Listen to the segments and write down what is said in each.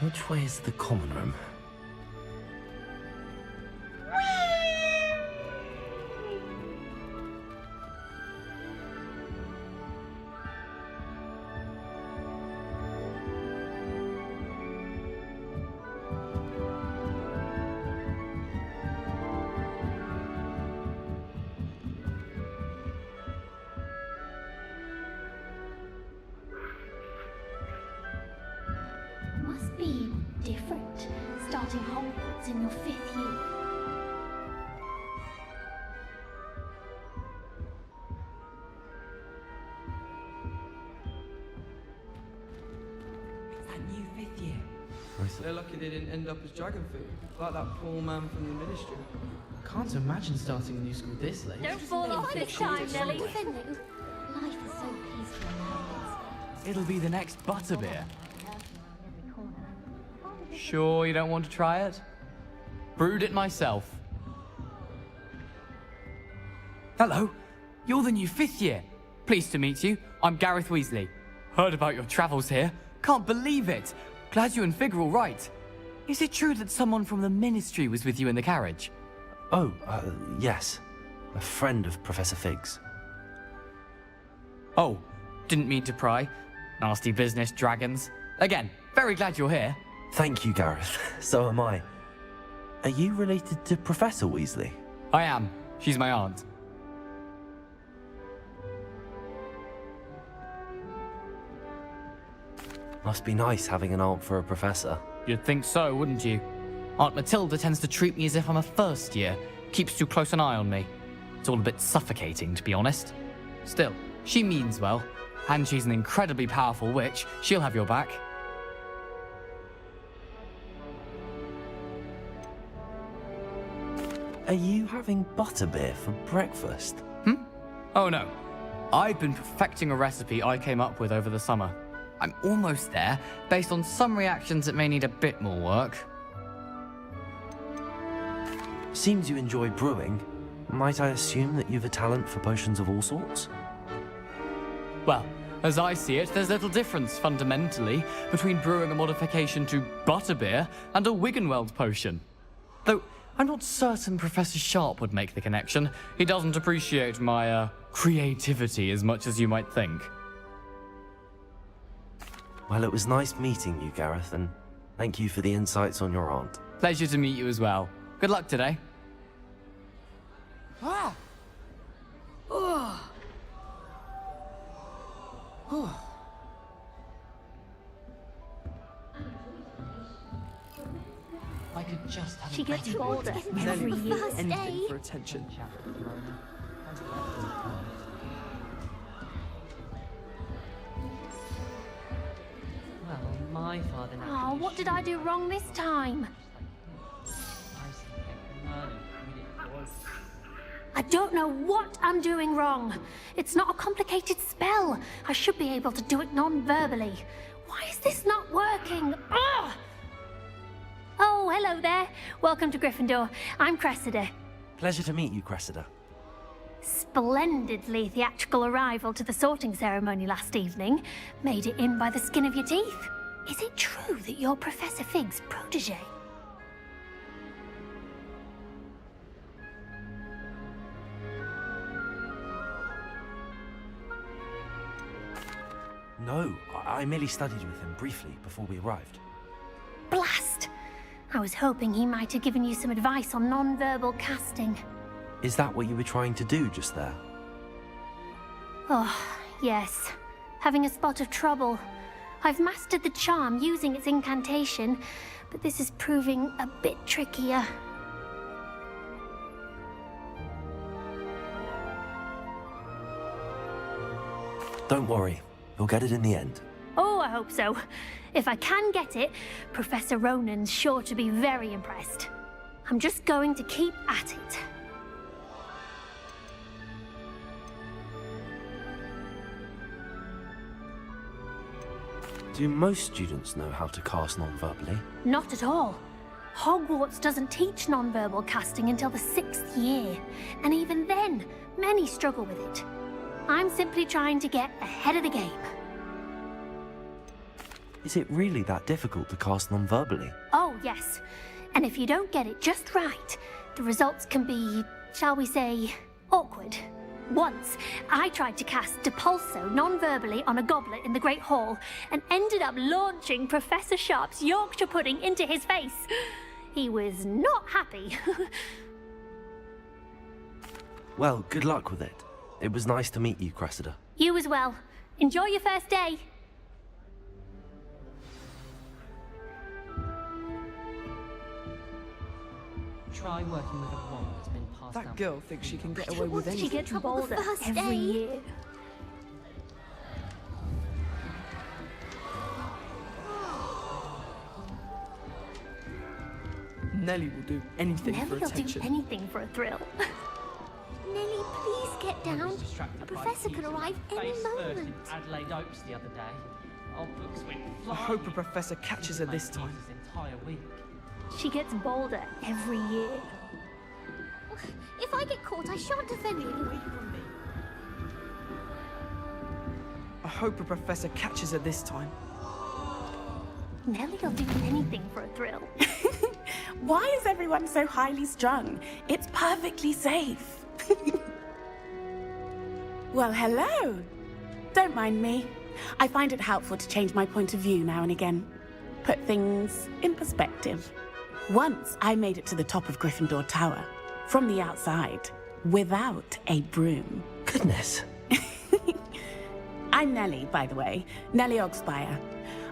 Which way is the common room? Must be different, starting Hogwarts in your 5th year. It's that new 5th year. They're lucky they didn't end up as dragon food, like that poor man from the ministry. I can't imagine starting a new school this late. Don't fall off this time, Nelly. Life is so peaceful nowadays. It'll be the next butterbeer. Sure you don't want to try it? Brewed it myself. Hello, you're the new 5th year. Pleased to meet you. I'm Gareth Weasley. Heard about your travels here. Can't believe it. Glad you and Fig are all right. Is it true that someone from the Ministry was with you in the carriage? Oh, yes. A friend of Professor Fig's. Oh, didn't mean to pry. Nasty business, dragons. Again, very glad you're here. Thank you, Gareth. So am I. Are you related to Professor Weasley? I am. She's my aunt. Must be nice having an aunt for a professor. You'd think so, wouldn't you? Aunt Matilda tends to treat me as if I'm a first year. Keeps too close an eye on me. It's all a bit suffocating, to be honest. Still, she means well. And she's an incredibly powerful witch. She'll have your back. Are you having butterbeer for breakfast? Oh no. I've been perfecting a recipe I came up with over the summer. I'm almost there. Based on some reactions, it may need a bit more work. Seems you enjoy brewing. Might I assume that you've a talent for potions of all sorts? Well, as I see it, there's little difference, fundamentally, between brewing a modification to butterbeer and a Wiggenweld potion. Though, I'm not certain Professor Sharp would make the connection. He doesn't appreciate my, creativity as much as you might think. Well, it was nice meeting you, Gareth, and thank you for the insights on your aunt. Pleasure to meet you as well. Good luck today. Ah! Oh. Oh. I could just have She a gets better bolder word. every year. Anything for attention. Well, my father now. Oh, what did I do wrong this time? I don't know what I'm doing wrong. It's not a complicated spell. I should be able to do it non-verbally. Why is this not working? Ugh! Oh, hello there. Welcome to Gryffindor. I'm Cressida. Pleasure to meet you, Cressida. Splendidly theatrical arrival to the sorting ceremony last evening. Made it in by the skin of your teeth. Is it true that you're Professor Fig's protege? No, I merely studied with him briefly before we arrived. Blast! I was hoping he might have given you some advice on non-verbal casting. Is that what you were trying to do just there? Oh, yes. Having a spot of trouble. I've mastered the charm using its incantation, but this is proving a bit trickier. Don't worry, you'll get it in the end. Oh, I hope so. If I can get it, Professor Ronan's sure to be very impressed. I'm just going to keep at it. Do most students know how to cast non-verbally? Not at all. Hogwarts doesn't teach non-verbal casting until the 6th year, and even then, many struggle with it. I'm simply trying to get ahead of the game. Is it really that difficult to cast non-verbally? Oh, yes. And if you don't get it just right, the results can be, shall we say, awkward. Once, I tried to cast Depulso non-verbally on a goblet in the Great Hall and ended up launching Professor Sharp's Yorkshire pudding into his face. He was not happy. Well, good luck with it. It was nice to meet you, Cressida. You as well. Enjoy your first day. Try working with a wand that's been passed down. That girl thinks she can get away What with did she anything. get to bolder every year? Nelly will do anything for Nelly'll do attention. anything for a thrill. Nelly, please get I down. was distracted A by professor could Peter arrive with any face first in moment. Adelaide Oaks the other day. Our books went I flying. hope a professor catches her this time. His entire week. She gets bolder every year. If I get caught, I shan't offend you. I hope a professor catches her this time. Nelly'll do anything for a thrill. Why is everyone so highly strung? It's perfectly safe. Well, hello. Don't mind me. I find it helpful to change my point of view now and again. Put things in perspective. Once I made it to the top of Gryffindor Tower, from the outside, without a broom. Goodness. I'm Nellie, by the way. Nellie Ogspire.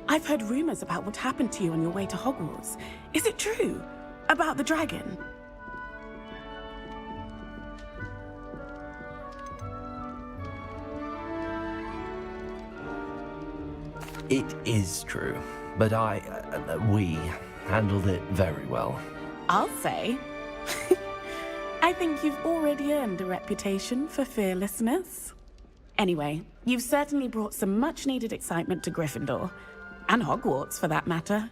I've heard rumors about what happened to you on your way to Hogwarts. Is it true? About the dragon? It is true, but we handled it very well. I'll say. I think you've already earned a reputation for fearlessness. Anyway, you've certainly brought some much-needed excitement to Gryffindor. And Hogwarts, for that matter.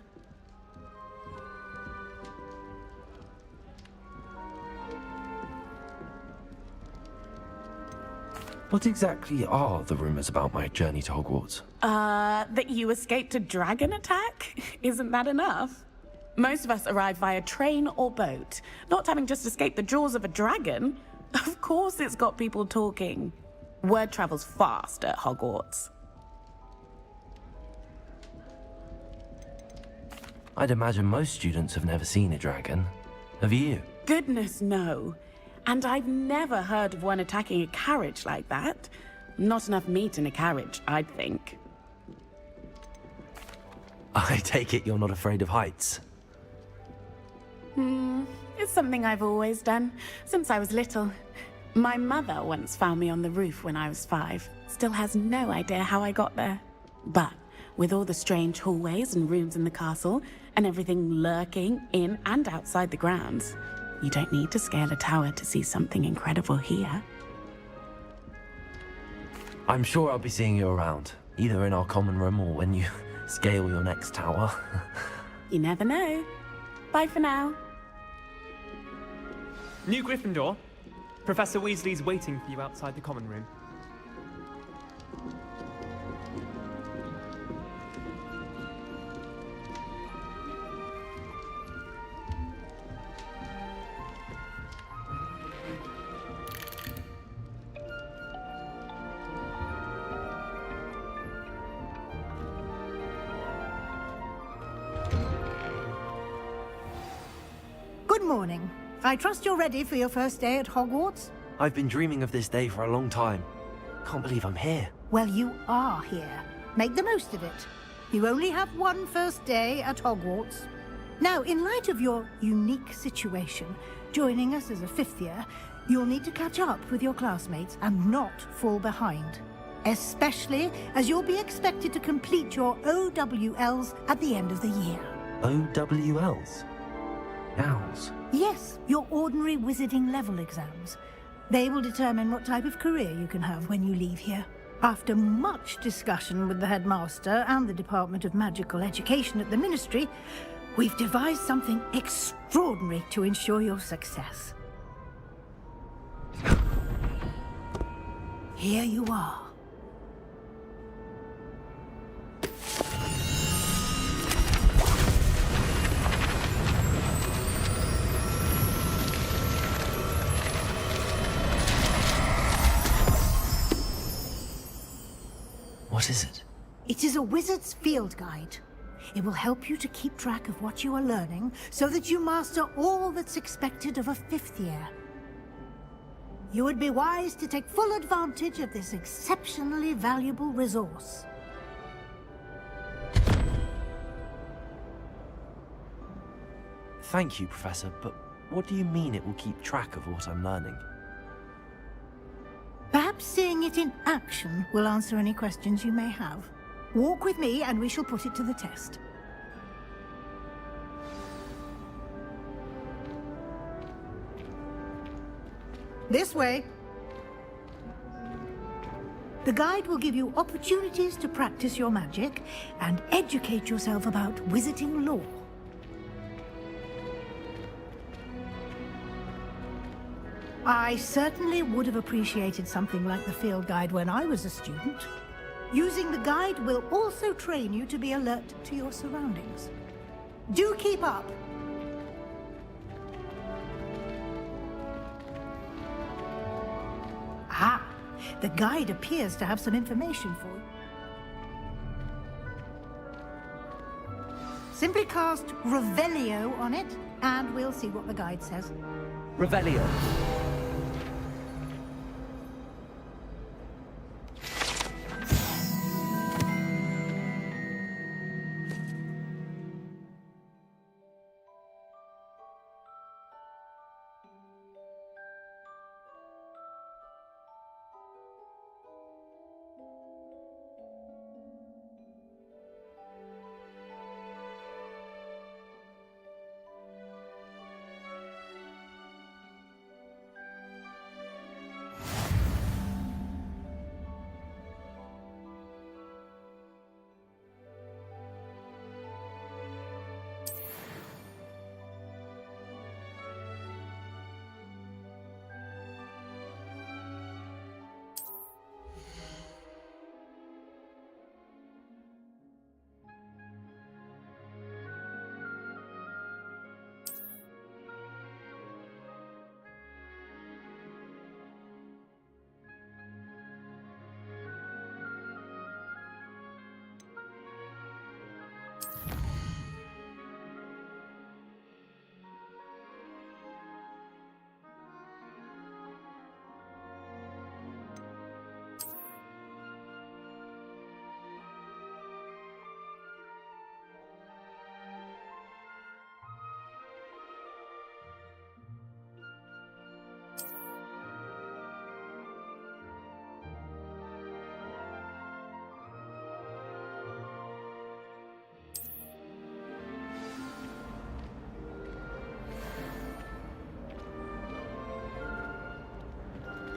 What exactly are the rumors about my journey to Hogwarts? That you escaped a dragon attack? Isn't that enough? Most of us arrive via train or boat, not having just escaped the jaws of a dragon. Of course it's got people talking. Word travels fast at Hogwarts. I'd imagine most students have never seen a dragon. Have you? Goodness, no. And I've never heard of one attacking a carriage like that. Not enough meat in a carriage, I'd think. I take it you're not afraid of heights. It's something I've always done, since I was little. My mother once found me on the roof when I was 5. Still has no idea how I got there. But with all the strange hallways and rooms in the castle, and everything lurking in and outside the grounds, you don't need to scale a tower to see something incredible here. I'm sure I'll be seeing you around, either in our common room or when you scale your next tower. You never know. Bye for now. New Gryffindor. Professor Weasley's waiting for you outside the common room. Good morning. I trust you're ready for your first day at Hogwarts? I've been dreaming of this day for a long time. Can't believe I'm here. Well, you are here. Make the most of it. You only have one first day at Hogwarts. Now, in light of your unique situation, joining us as a 5th year, you'll need to catch up with your classmates and not fall behind. Especially as you'll be expected to complete your OWLs at the end of the year. OWLs? Owls? Yes, your ordinary wizarding level exams. They will determine what type of career you can have when you leave here. After much discussion with the headmaster and the Department of Magical Education at the Ministry, we've devised something extraordinary to ensure your success. Here you are. What is it? It is a wizard's field guide. It will help you to keep track of what you are learning so that you master all that's expected of a 5th year. You would be wise to take full advantage of this exceptionally valuable resource. Thank you, Professor, but what do you mean it will keep track of what I'm learning? Perhaps seeing it in action will answer any questions you may have. Walk with me and we shall put it to the test. This way. The guide will give you opportunities to practice your magic and educate yourself about wizarding lore. I certainly would have appreciated something like the field guide when I was a student. Using the guide will also train you to be alert to your surroundings. Do keep up! Ah, the guide appears to have some information for you. Simply cast Revelio on it, and we'll see what the guide says. Revelio.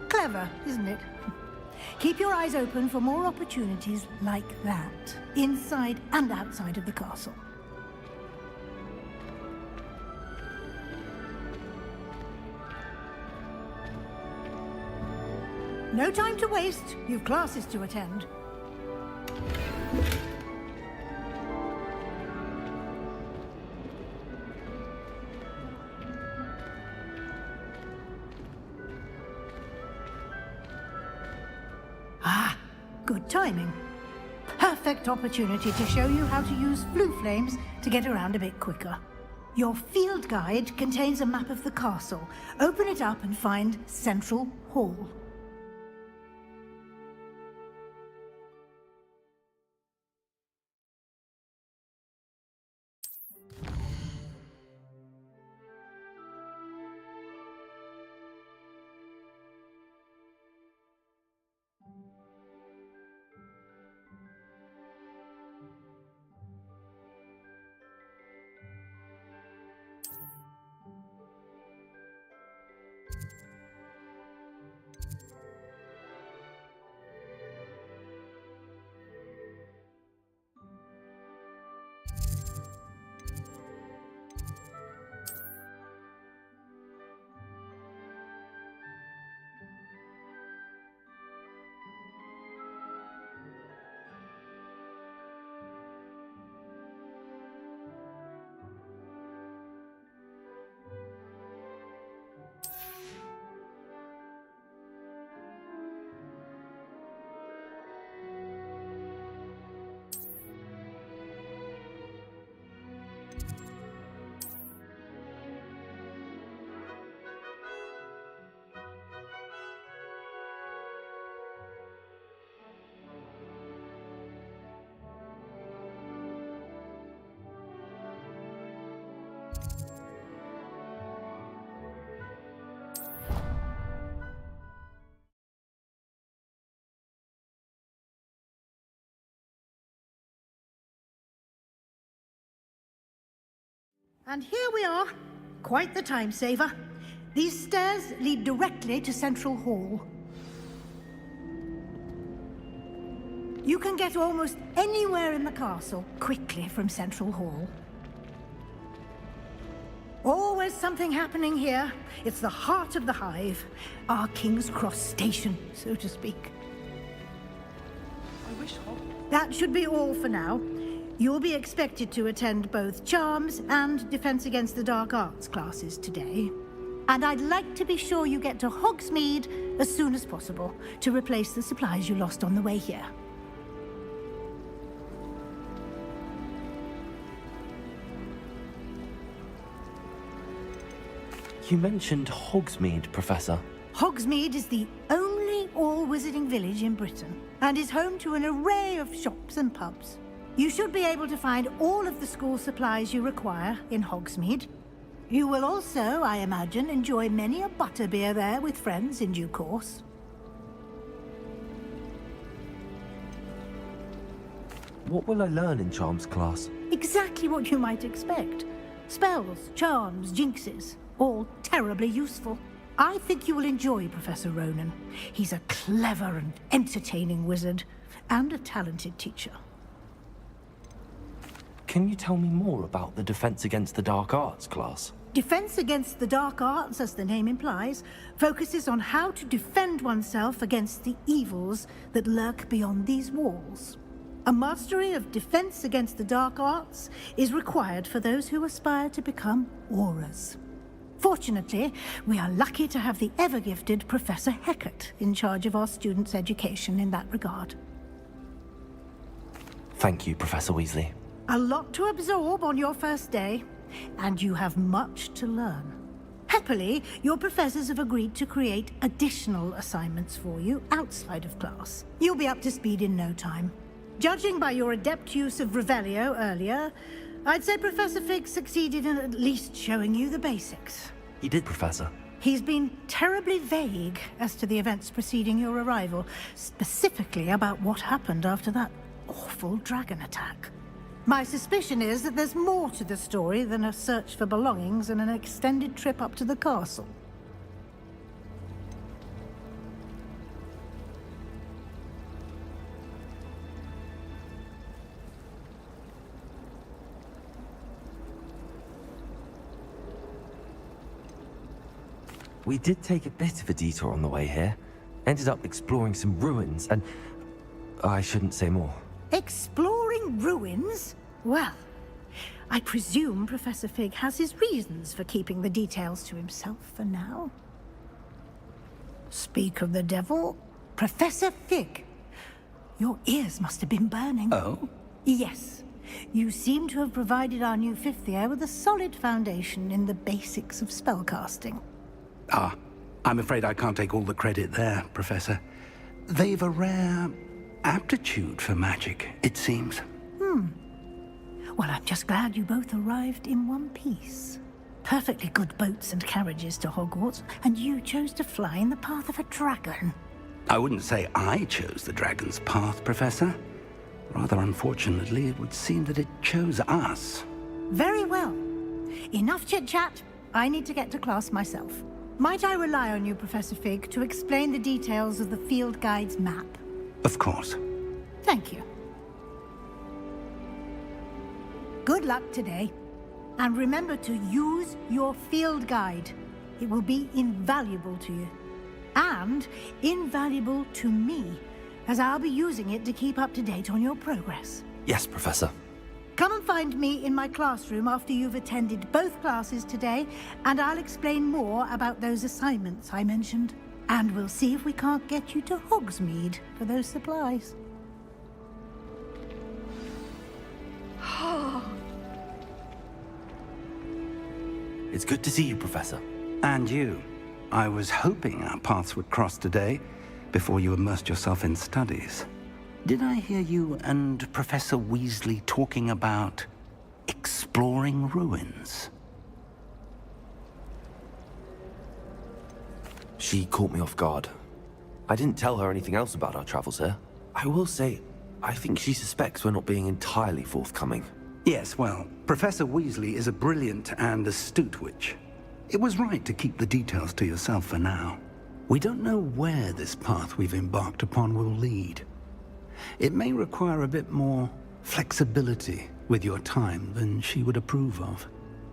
Clever, isn't it? Keep your eyes open for more opportunities like that, inside and outside of the castle. No time to waste. You've classes to attend. Ah, good timing. Perfect opportunity to show you how to use blue flames to get around a bit quicker. Your field guide contains a map of the castle. Open it up and find Central Hall. And here we are. Quite the time saver. These stairs lead directly to Central Hall. You can get almost anywhere in the castle quickly from Central Hall. Always something happening here. It's the heart of the hive. Our King's Cross station, so to speak. I wish That should be all for now. You'll be expected to attend both Charms and Defense Against the Dark Arts classes today. And I'd like to be sure you get to Hogsmeade as soon as possible to replace the supplies you lost on the way here. You mentioned Hogsmeade, Professor. Hogsmeade is the only all-wizarding village in Britain and is home to an array of shops and pubs. You should be able to find all of the school supplies you require in Hogsmeade. You will also, I imagine, enjoy many a butterbeer there with friends in due course. What will I learn in Charms class? Exactly what you might expect. Spells, charms, jinxes, all terribly useful. I think you will enjoy Professor Ronan. He's a clever and entertaining wizard, and a talented teacher. Can you tell me more about the Defense Against the Dark Arts class? Defense Against the Dark Arts, as the name implies, focuses on how to defend oneself against the evils that lurk beyond these walls. A mastery of Defense Against the Dark Arts is required for those who aspire to become Aurors. Fortunately, we are lucky to have the ever-gifted Professor Hecat in charge of our students' education in that regard. Thank you, Professor Weasley. A lot to absorb on your first day, and you have much to learn. Happily, your professors have agreed to create additional assignments for you outside of class. You'll be up to speed in no time. Judging by your adept use of Revelio earlier, I'd say Professor Fig succeeded in at least showing you the basics. He did, Professor. He's been terribly vague as to the events preceding your arrival, specifically about what happened after that awful dragon attack. My suspicion is that there's more to the story than a search for belongings and an extended trip up to the castle. We did take a bit of a detour on the way here. Ended up exploring some ruins, and I shouldn't say more. Exploring ruins? Well, I presume Professor Fig has his reasons for keeping the details to himself for now. Speak of the devil, Professor Fig. Your ears must have been burning. Oh? Yes. You seem to have provided our new fifth year with a solid foundation in the basics of spellcasting. Ah, I'm afraid I can't take all the credit there, Professor. They've a rare aptitude for magic, it seems. Well, I'm just glad you both arrived in one piece. Perfectly good boats and carriages to Hogwarts, and you chose to fly in the path of a dragon. I wouldn't say I chose the dragon's path, Professor. Rather unfortunately, it would seem that it chose us. Very well. Enough chit-chat. I need to get to class myself. Might I rely on you, Professor Fig, to explain the details of the field guide's map? Of course. Thank you. Good luck today. And remember to use your field guide. It will be invaluable to you. And invaluable to me, as I'll be using it to keep up to date on your progress. Yes, Professor. Come and find me in my classroom after you've attended both classes today, and I'll explain more about those assignments I mentioned. And we'll see if we can't get you to Hogsmeade for those supplies. It's good to see you, Professor. And you. I was hoping our paths would cross today, before you immersed yourself in studies. Did I hear you and Professor Weasley talking about exploring ruins? She caught me off guard. I didn't tell her anything else about our travels here. I will say, I think she suspects we're not being entirely forthcoming. Yes, well, Professor Weasley is a brilliant and astute witch. It was right to keep the details to yourself for now. We don't know where this path we've embarked upon will lead. It may require a bit more flexibility with your time than she would approve of.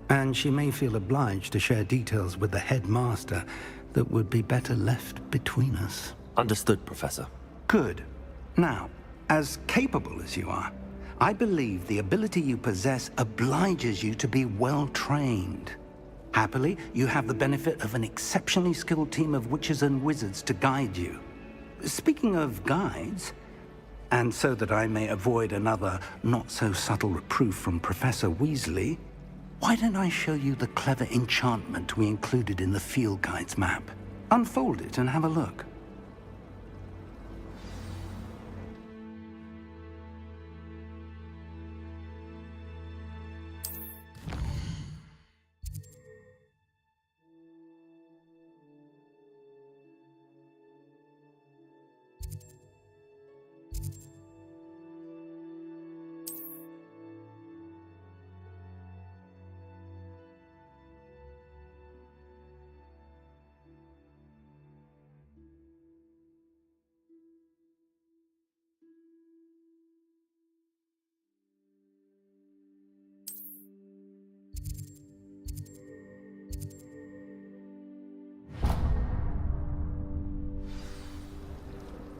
And she may feel obliged to share details with the headmaster that would be better left between us. Understood, Professor. Good. Now, as capable as you are, I believe the ability you possess obliges you to be well trained. Happily, you have the benefit of an exceptionally skilled team of witches and wizards to guide you. Speaking of guides, and so that I may avoid another not-so-subtle reproof from Professor Weasley, why don't I show you the clever enchantment we included in the field guide's map? Unfold it and have a look.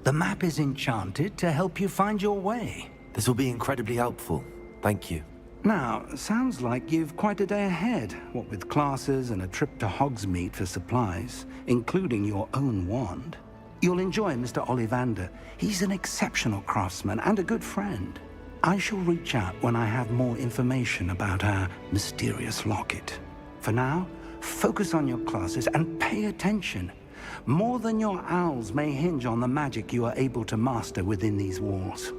The map is enchanted to help you find your way. This will be incredibly helpful. Thank you. Now, sounds like you've quite a day ahead, what with classes and a trip to Hogsmeade for supplies, including your own wand. You'll enjoy Mr. Ollivander. He's an exceptional craftsman and a good friend. I shall reach out when I have more information about our mysterious locket. For now, focus on your classes and pay attention. More than your owls may hinge on the magic you are able to master within these walls.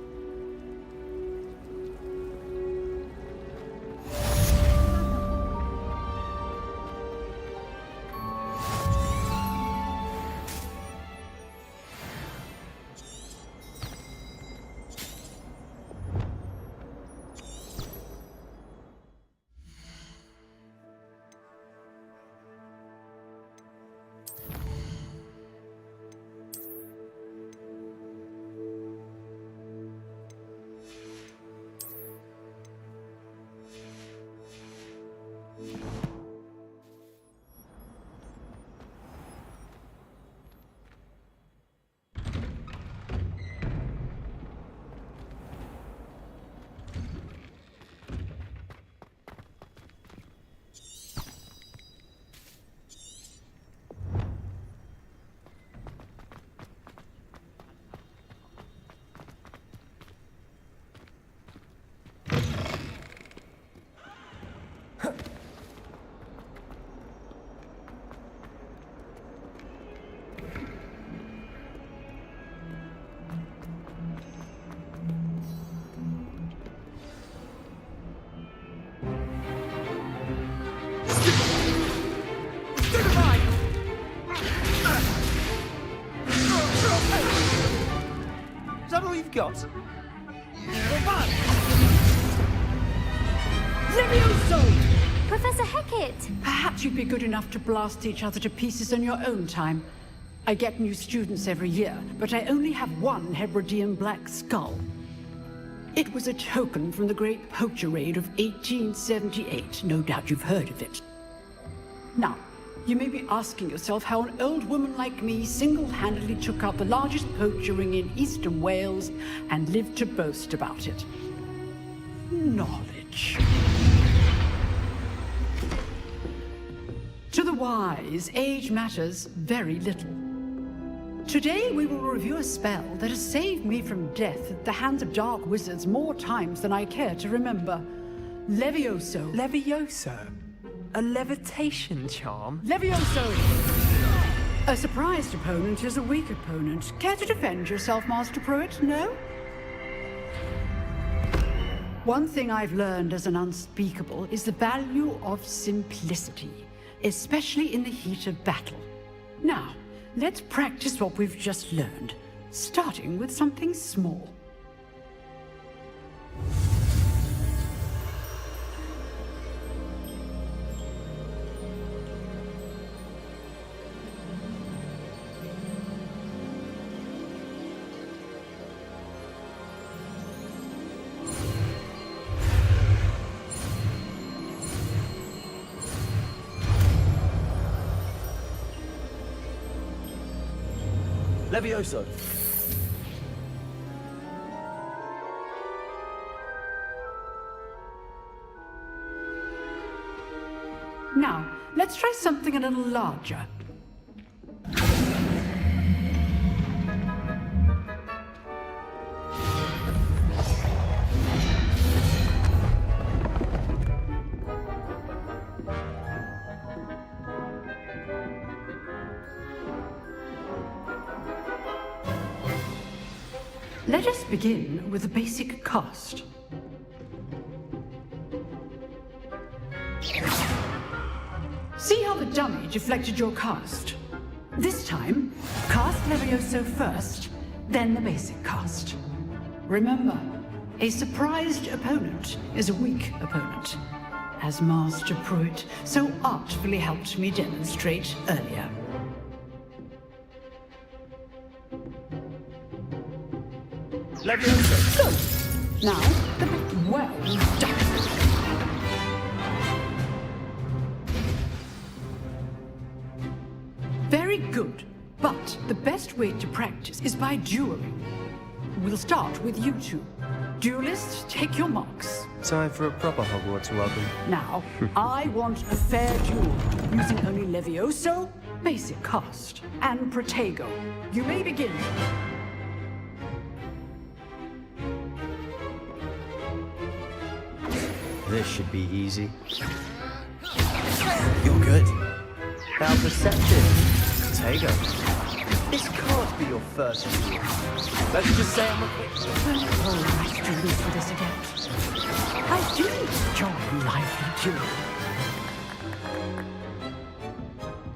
Is that all you've got? Levioso! Professor Hecat! Perhaps you'd be good enough to blast each other to pieces in your own time. I get new students every year, but I only have one Hebridean black skull. It was a token from the Great Poacher Raid of 1878. No doubt you've heard of it. Now, you may be asking yourself how an old woman like me single-handedly took out the largest poacher ring in eastern Wales and lived to boast about it. Knowledge. To the wise, age matters very little. Today we will review a spell that has saved me from death at the hands of dark wizards more times than I care to remember. Levioso. Levioso? A levitation charm? Levioso! A surprised opponent is a weak opponent. Care to defend yourself, Master Pruitt? No? One thing I've learned as an unspeakable is the value of simplicity, especially in the heat of battle. Now, let's practice what we've just learned, starting with something small. Levioso. Now, let's try something a little larger. Let us begin with the basic cast. See how the dummy deflected your cast? This time, cast Levioso first, then the basic cast. Remember, a surprised opponent is a weak opponent, as Master Pruitt so artfully helped me demonstrate earlier. Levioso. Good. Now, the bit well done. Very good. But the best way to practice is by dueling. We'll start with you two. Duelists, take your marks. Time for a proper Hogwarts welcome. Now, I want a fair duel, using only Levioso, basic cast, and Protego. You may begin. This should be easy. You're good. How perceptive. Tego. This can't be your first duel. Let's just say I'm a quick. Don't hold my students for this again. I do enjoy lively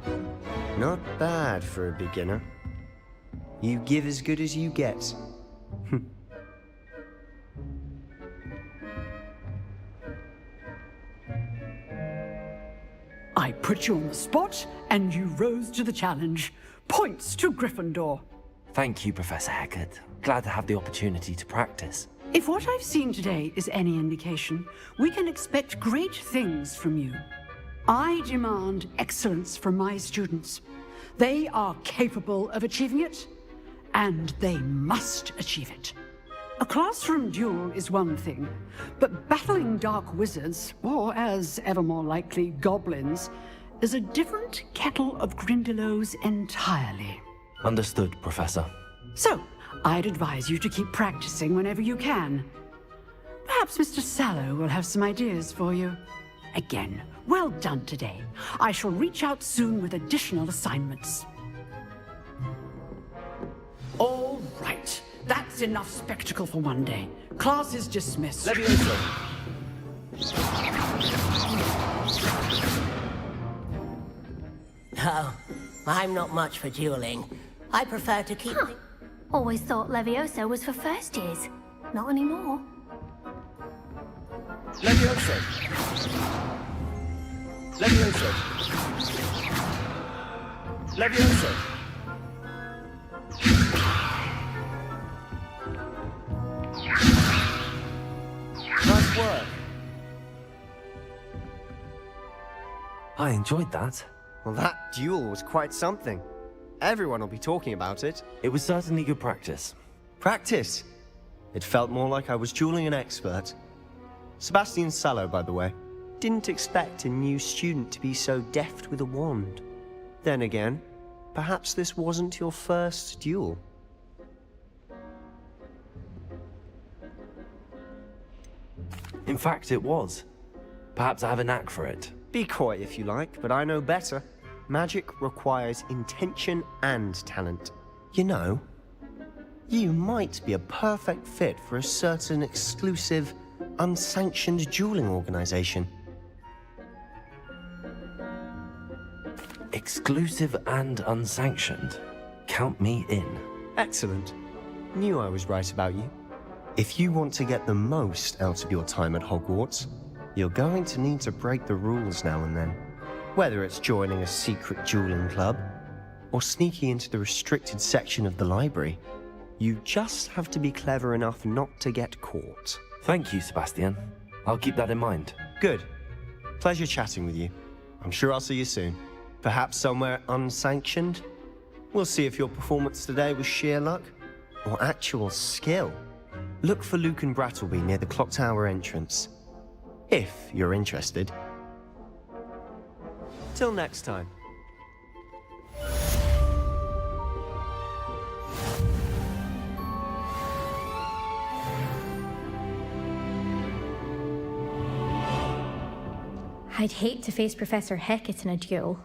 dueling. Not bad for a beginner. You give as good as you get. I put you on the spot, and you rose to the challenge. Points to Gryffindor. Thank you, Professor Hecat. Glad to have the opportunity to practice. If what I've seen today is any indication, we can expect great things from you. I demand excellence from my students. They are capable of achieving it, and they must achieve it. A classroom duel is one thing, but battling dark wizards, or as ever more likely, goblins, is a different kettle of Grindylows entirely. Understood, Professor. So, I'd advise you to keep practicing whenever you can. Perhaps Mr. Sallow will have some ideas for you. Again, well done today. I shall reach out soon with additional assignments. All right. That's enough spectacle for one day. Class is dismissed. Levioso. Oh, I'm not much for dueling. I prefer to keep... Always thought Levioso was for first years. Not anymore. Levioso. Levioso. Levioso. Nice work. I enjoyed that. Well, that duel was quite something. Everyone will be talking about it. It was certainly good practice. Practice? It felt more like I was dueling an expert. Sebastian Sallow, by the way. Didn't expect a new student to be so deft with a wand. Then again, perhaps this wasn't your first duel. In fact, it was. Perhaps I have a knack for it. Be coy if you like, but I know better. Magic requires intention and talent. You know, you might be a perfect fit for a certain exclusive, unsanctioned dueling organization. Exclusive and unsanctioned. Count me in. Excellent. Knew I was right about you. If you want to get the most out of your time at Hogwarts, you're going to need to break the rules now and then. Whether it's joining a secret dueling club, or sneaking into the restricted section of the library, you just have to be clever enough not to get caught. Thank you, Sebastian. I'll keep that in mind. Good. Pleasure chatting with you. I'm sure I'll see you soon. Perhaps somewhere unsanctioned? We'll see if your performance today was sheer luck or actual skill. Look for Luke and Brattleby near the clock tower entrance, if you're interested. Till next time. I'd hate to face Professor Hecat in a duel.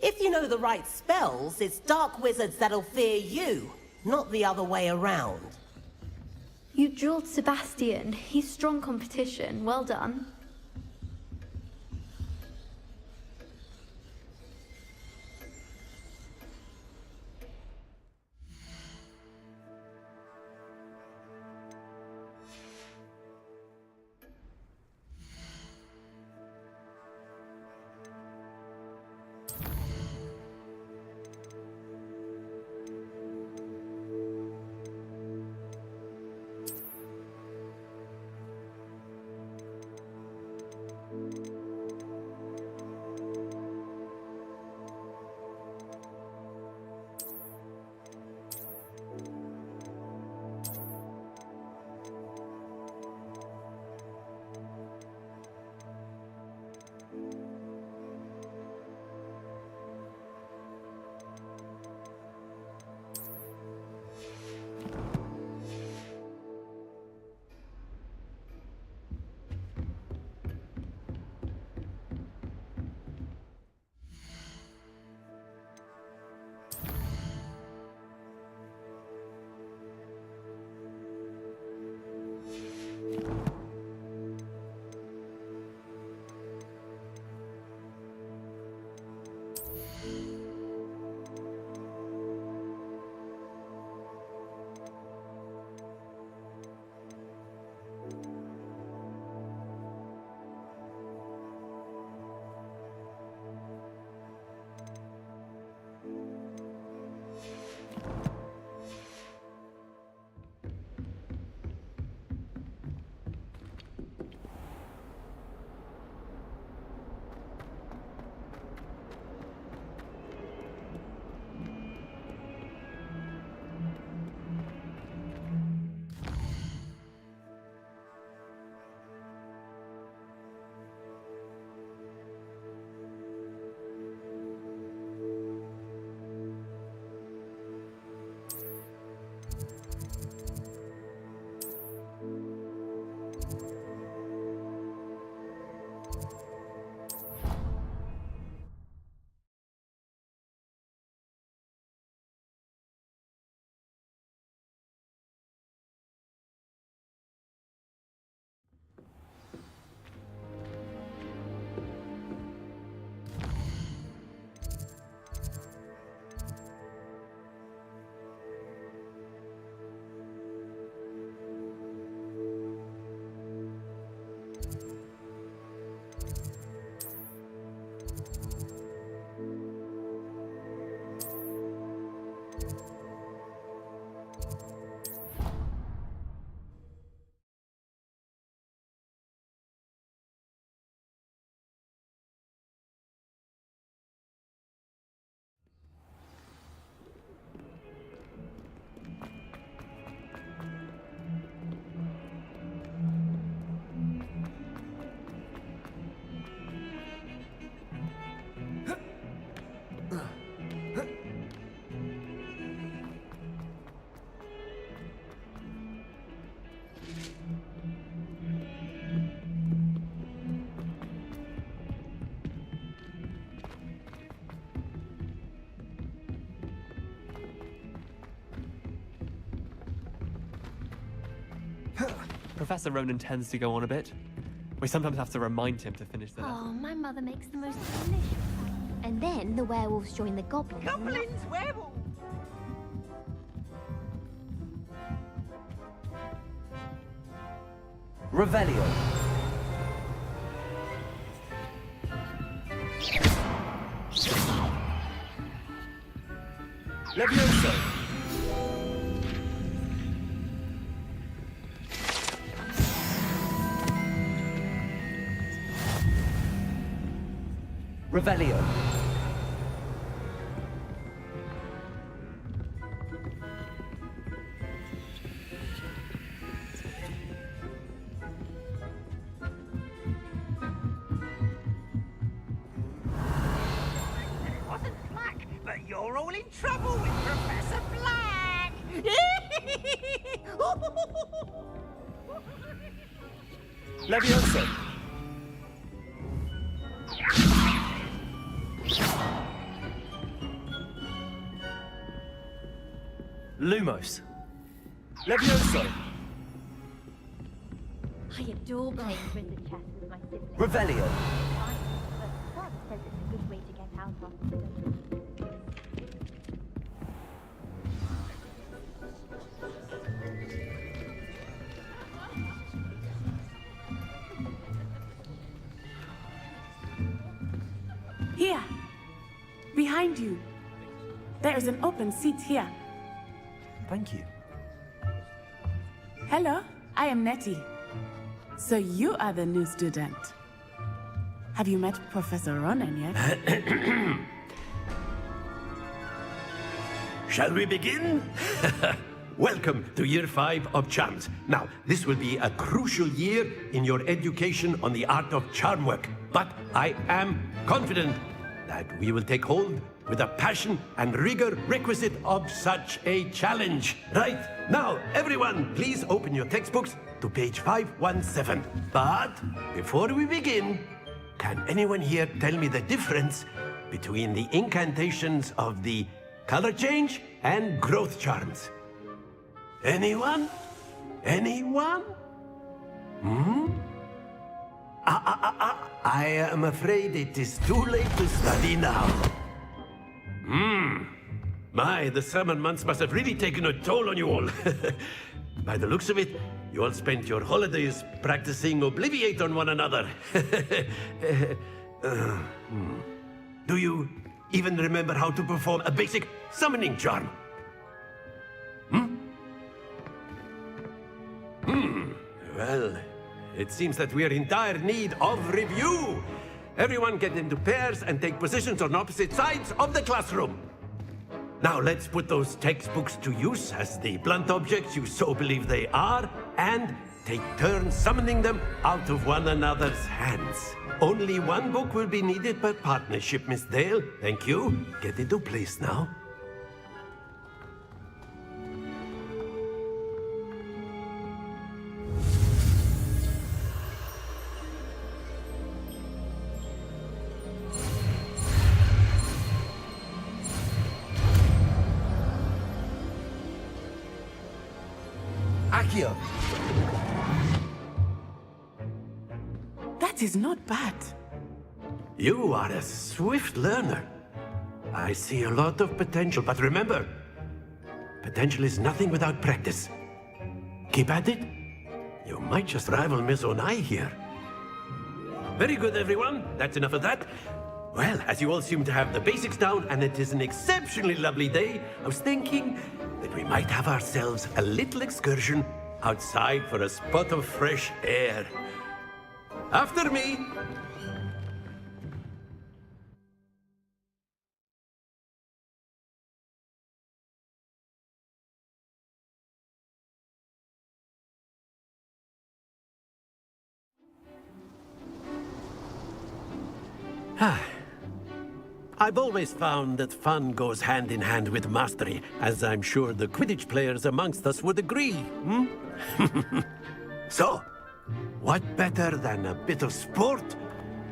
If you know the right spells, it's dark wizards that'll fear you, not the other way around. You drilled Sebastian. He's strong competition. Well done. Professor Ronan tends to go on a bit. We sometimes have to remind him to finish the lesson. Oh, my mother makes the most delicious. And then the werewolves join the goblins. Goblins, werewolves! Revelio. Levioso. Revelio. But you're all in trouble with Professor Black! Levioso. Lumos. Levioso. I adore playing wizard chess with my siblings. Revelio. But Dad says it's a good way to get out after the Here. Behind you. There is an open seat here. Thank you. Hello, I am Nettie. So you are the new student. Have you met Professor Ronan yet? Shall we begin? Welcome to Year 5 of Charms. Now, this will be a crucial year in your education on the art of charm work. But I am confident that we will take hold with the passion and rigor requisite of such a challenge. Right, now, everyone, please open your textbooks to page 517. But before we begin, can anyone here tell me the difference between the incantations of the color change and growth charms? Anyone? Anyone? I am afraid it is too late to study now. My, the summer months must have really taken a toll on you all. By the looks of it, you all spent your holidays practicing Obliviate on one another. Do you even remember how to perform a basic summoning charm? Well, it seems that we are in dire need of review. Everyone get into pairs and take positions on opposite sides of the classroom. Now let's put those textbooks to use as the blunt objects you so believe they are, and take turns summoning them out of one another's hands. Only one book will be needed per partnership, Miss Dale. Thank you. Get into place now. Accio. That is not bad. You are a swift learner. I see a lot of potential, but remember, potential is nothing without practice. Keep at it. You might just rival Miss Onai here. Very good, everyone. That's enough of that. Well, as you all seem to have the basics down, and it is an exceptionally lovely day, I was thinking that we might have ourselves a little excursion outside for a spot of fresh air. After me. I've always found that fun goes hand in hand with mastery, as I'm sure the Quidditch players amongst us would agree, So, what better than a bit of sport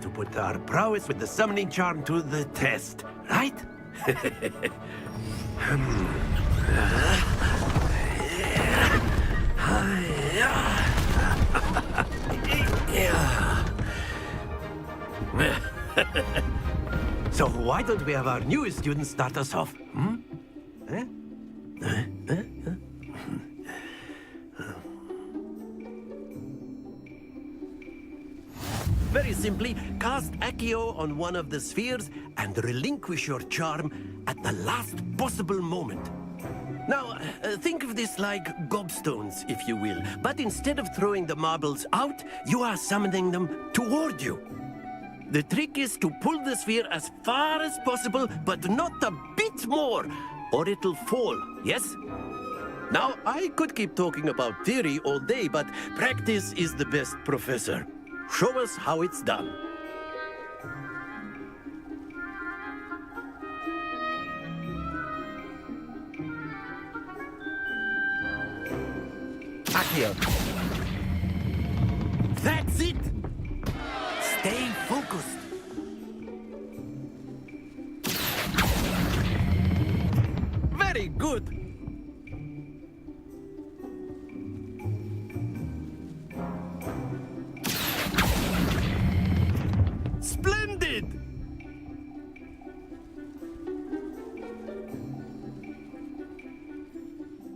to put our prowess with the summoning charm to the test, right? So why don't we have our newest student start us off? Very simply, cast Accio on one of the spheres and relinquish your charm at the last possible moment. Now, think of this like gobstones, if you will, but instead of throwing the marbles out, you are summoning them toward you. The trick is to pull the sphere as far as possible, but not a bit more, or it'll fall, yes? Now, I could keep talking about theory all day, but practice is the best professor. Show us how it's done. Accio. That's it! Stay focused. Very good. Splendid!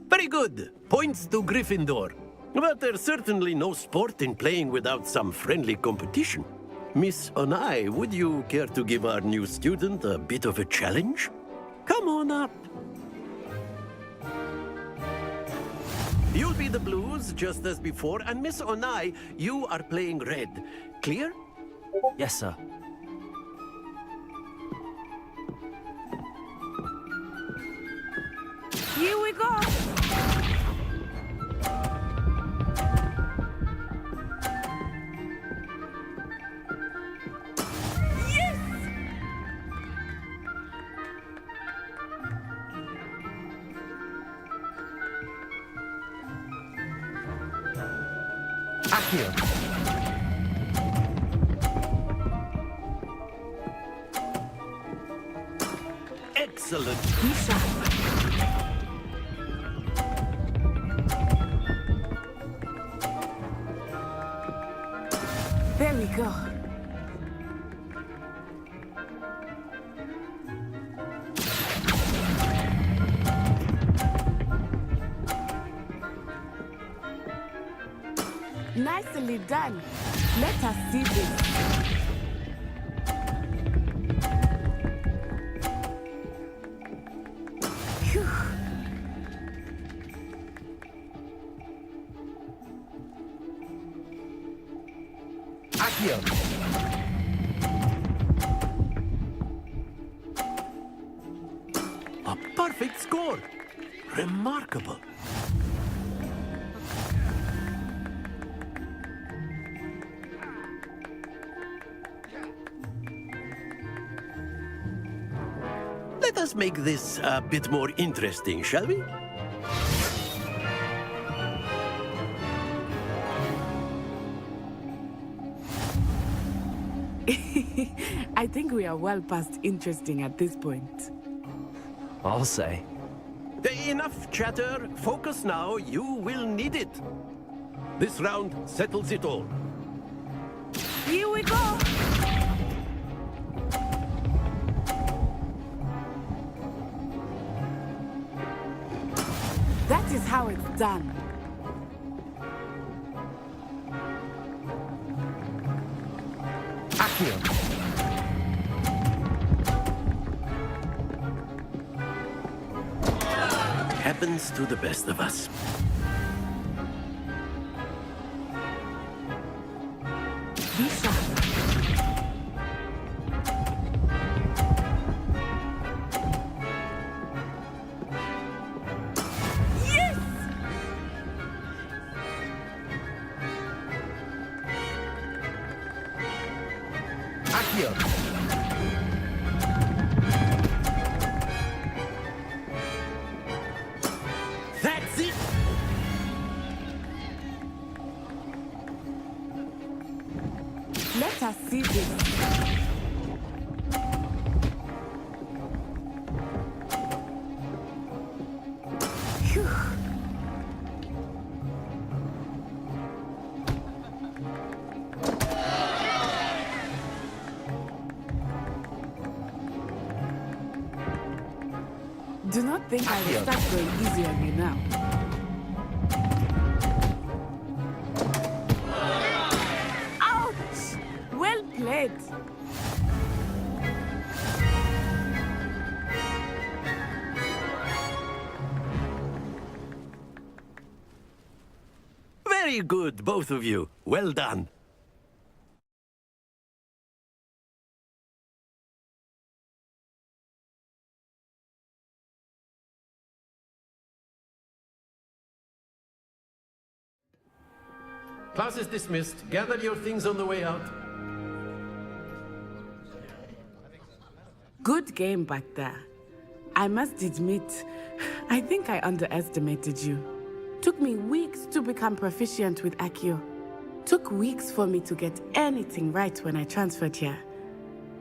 Very good. Points to Gryffindor. But there's certainly no sport in playing without some friendly competition. Miss Onai, would you care to give our new student a bit of a challenge? Come on up. You'll be the blues, just as before, and Miss Onai, you are playing red. Clear? Yes, sir. Here we go! Accio. Excellent. There we go. Nicely done. Let us see this. Phew. Accio. A perfect score. Remarkable. Let us make this a bit more interesting, shall we? I think we are well past interesting at this point. I'll say. Enough chatter. Focus now. You will need it. This round settles it all. Here we go! That is how it's done. Accio. Happens to the best of us. Be sharp. That's it! Let us see this. Phew. Do not think I will start going easy on you now. Ouch! Well it! Very good, both of you. Well done. Class is dismissed. Gather your things on the way out. Good game back there. I must admit, I think I underestimated you. Took me weeks to become proficient with Accio. Took weeks for me to get anything right when I transferred here.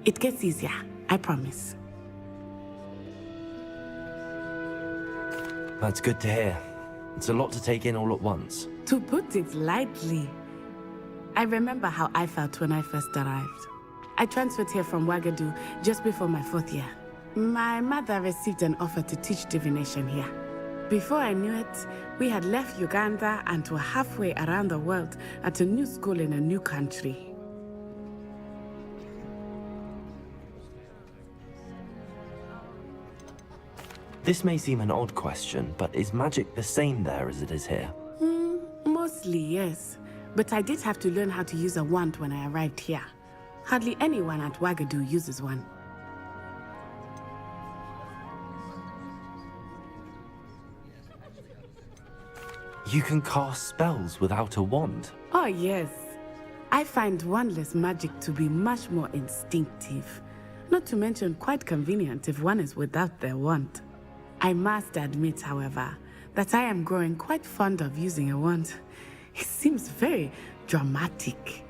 It gets easier, I promise. That's good to hear. It's a lot to take in all at once. To put it lightly, I remember how I felt when I first arrived. I transferred here from Wagadu just before my 4th year. My mother received an offer to teach divination here. Before I knew it, we had left Uganda and were halfway around the world at a new school in a new country. This may seem an odd question, but is magic the same there as it is here? Mostly, yes. But I did have to learn how to use a wand when I arrived here. Hardly anyone at Wagadu uses one. You can cast spells without a wand? Oh, yes. I find wandless magic to be much more instinctive. Not to mention quite convenient if one is without their wand. I must admit, however, that I am growing quite fond of using a wand. It seems very dramatic.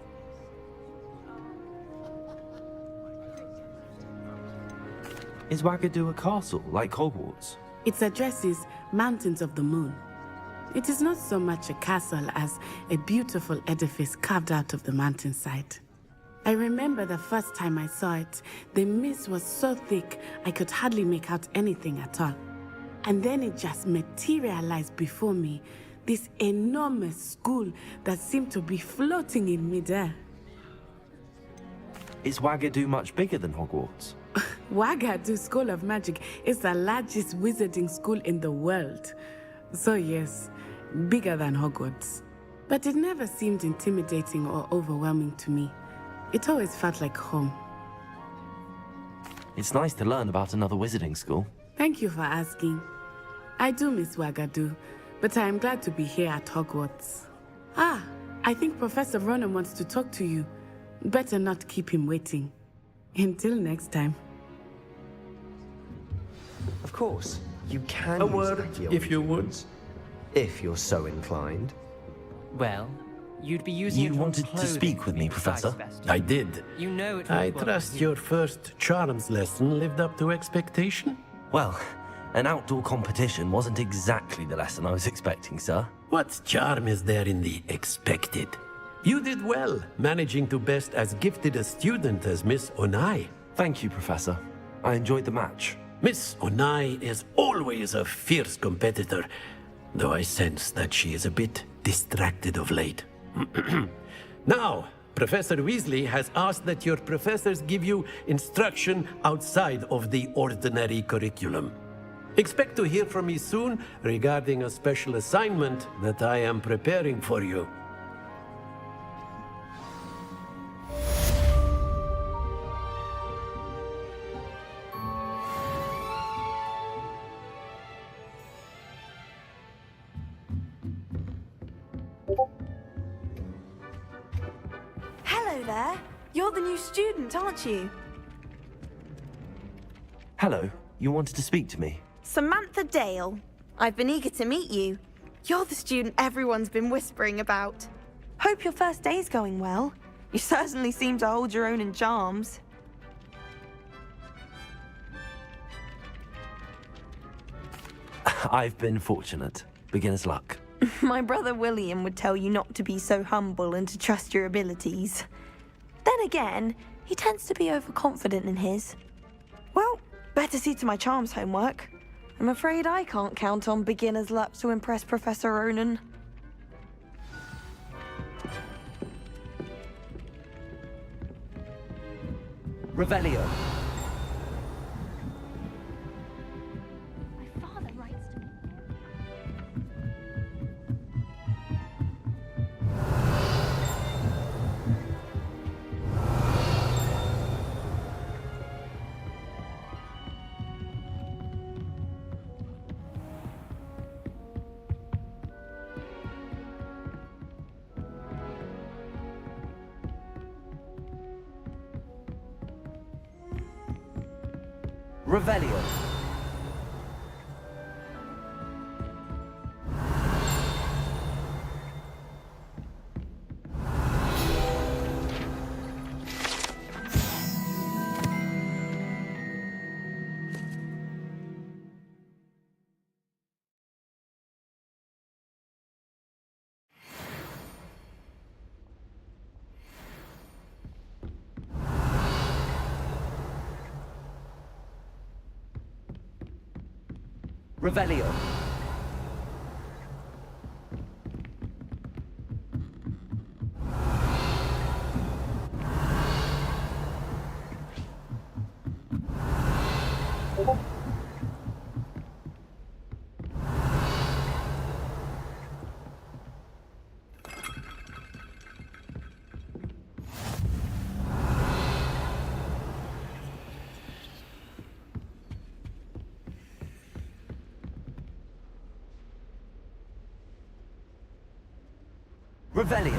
Is Wagadu a castle, like Hogwarts? Its address is Mountains of the Moon. It is not so much a castle as a beautiful edifice carved out of the mountainside. I remember the first time I saw it, the mist was so thick I could hardly make out anything at all. And then it just materialized before me, this enormous school that seemed to be floating in midair. Is Wagadu much bigger than Hogwarts? Wagadu School of Magic is the largest wizarding school in the world. So yes, bigger than Hogwarts. But it never seemed intimidating or overwhelming to me. It always felt like home. It's nice to learn about another wizarding school. Thank you for asking. I do miss Wagadu, but I am glad to be here at Hogwarts. Ah, I think Professor Ronan wants to talk to you. Better not keep him waiting. Until next time. Of course, you can A use word, Accio if you would. instruments, if you're so inclined. Well, you'd be using You it on wanted to clothing speak with me, precise, Professor? Sebastian. I did. You know it I won't work trust with you. your first charms lesson lived up to expectation. Well, an outdoor competition wasn't exactly the lesson I was expecting, sir. What charm is there in the expected? You did well, managing to best as gifted a student as Miss Onai. Thank you, Professor. I enjoyed the match. Miss Onai is always a fierce competitor, though I sense that she is a bit distracted of late. Now, Professor Weasley has asked that your professors give you instruction outside of the ordinary curriculum. Expect to hear from me soon regarding a special assignment that I am preparing for you. Hello there. You're the new student, aren't you? Hello, you wanted to speak to me? Samantha Dale. I've been eager to meet you. You're the student everyone's been whispering about. Hope your first day's going well. You certainly seem to hold your own in charms. I've been fortunate. Beginner's luck. My brother William would tell you not to be so humble and to trust your abilities. Then again, he tends to be overconfident in his. Well, better see to my charms homework. I'm afraid I can't count on beginner's luck to impress Professor Ronan. Revelio. My father writes to me. Revelio. Revelio. Revelio.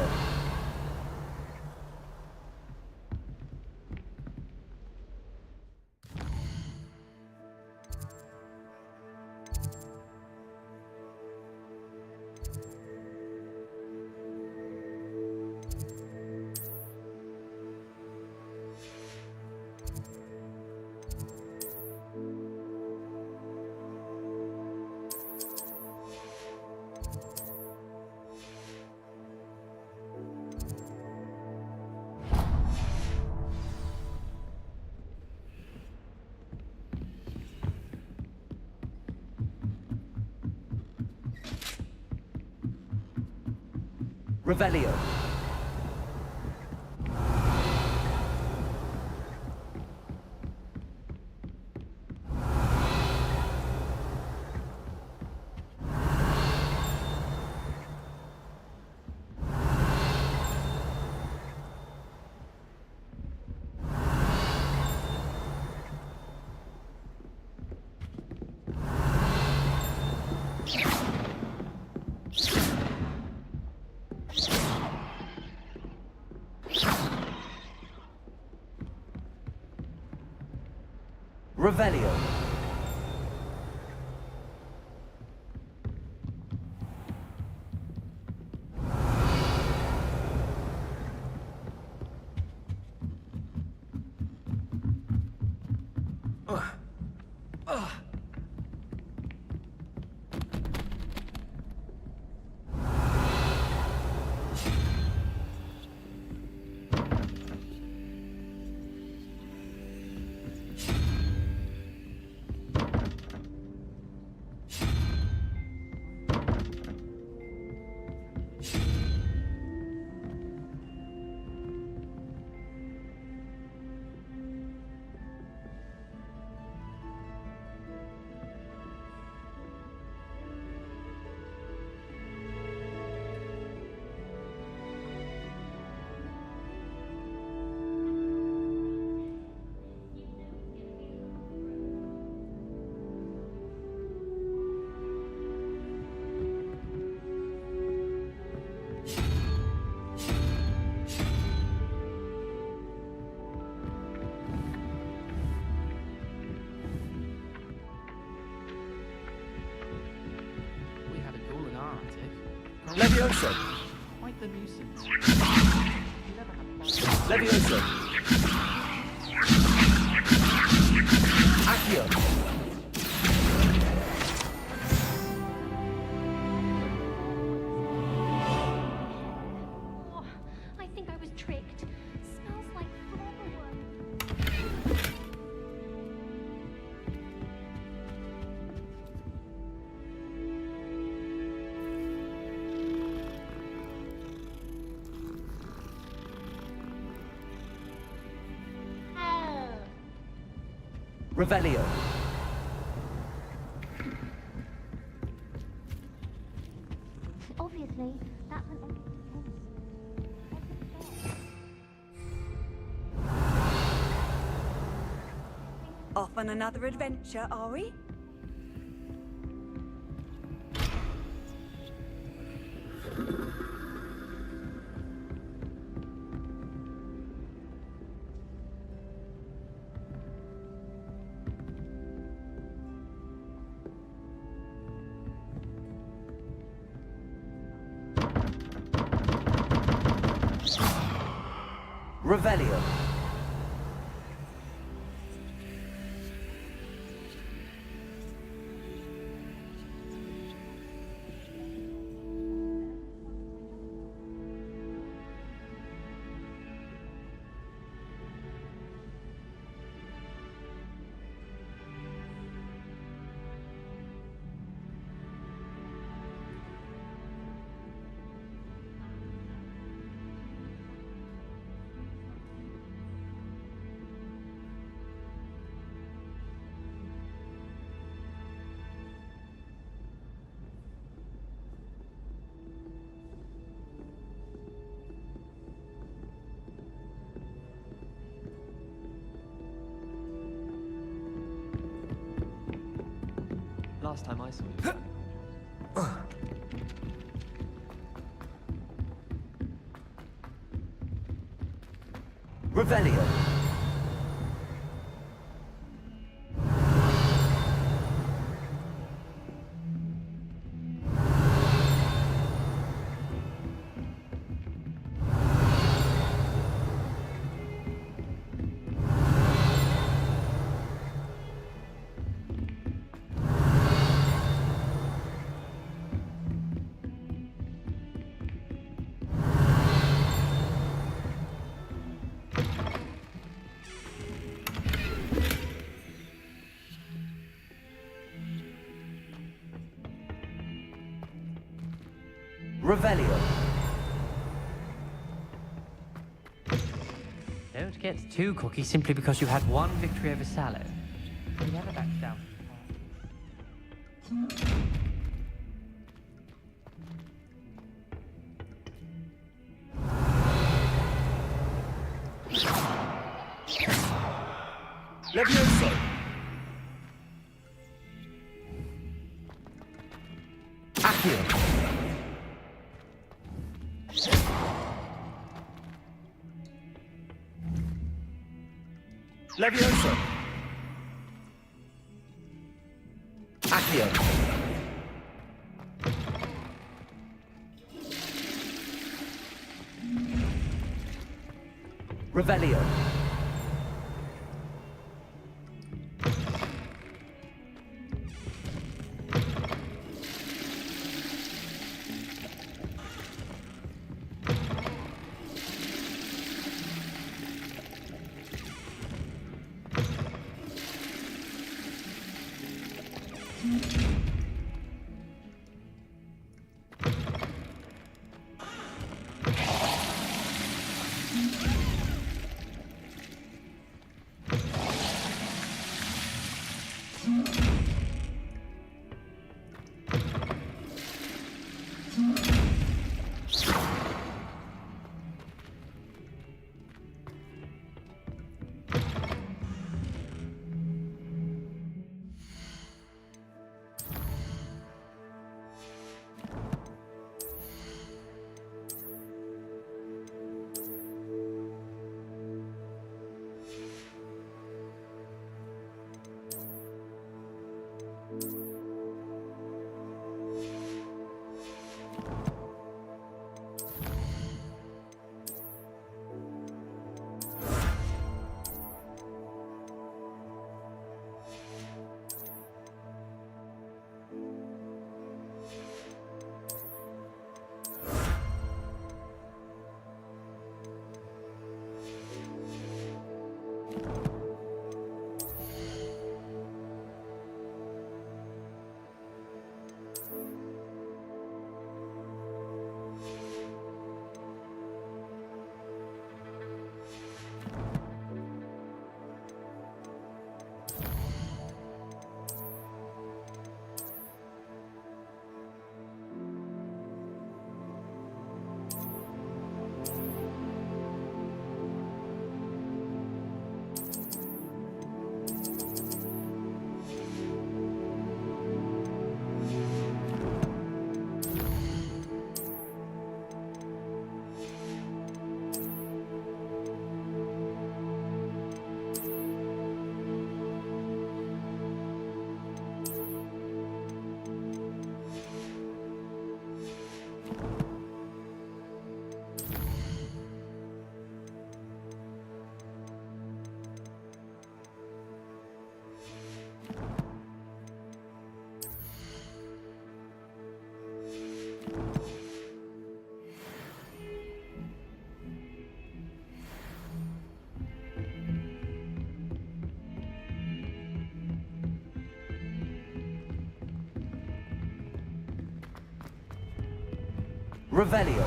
Revelio. Revelio. We had a goal in our attic. Levioso. Quite the nuisance. Levioso. Accio. Oh, I think I was tricked. Smells like flowerworm. Revelio. Obviously, that's an Off on another adventure, are we? Revelio. Last time I saw you. Revelio. Revelio. Don't get too cocky simply because you had one victory over Sallow. You never back down. Levioso. Accio. Levioso. Accio. Revelio. Revelio.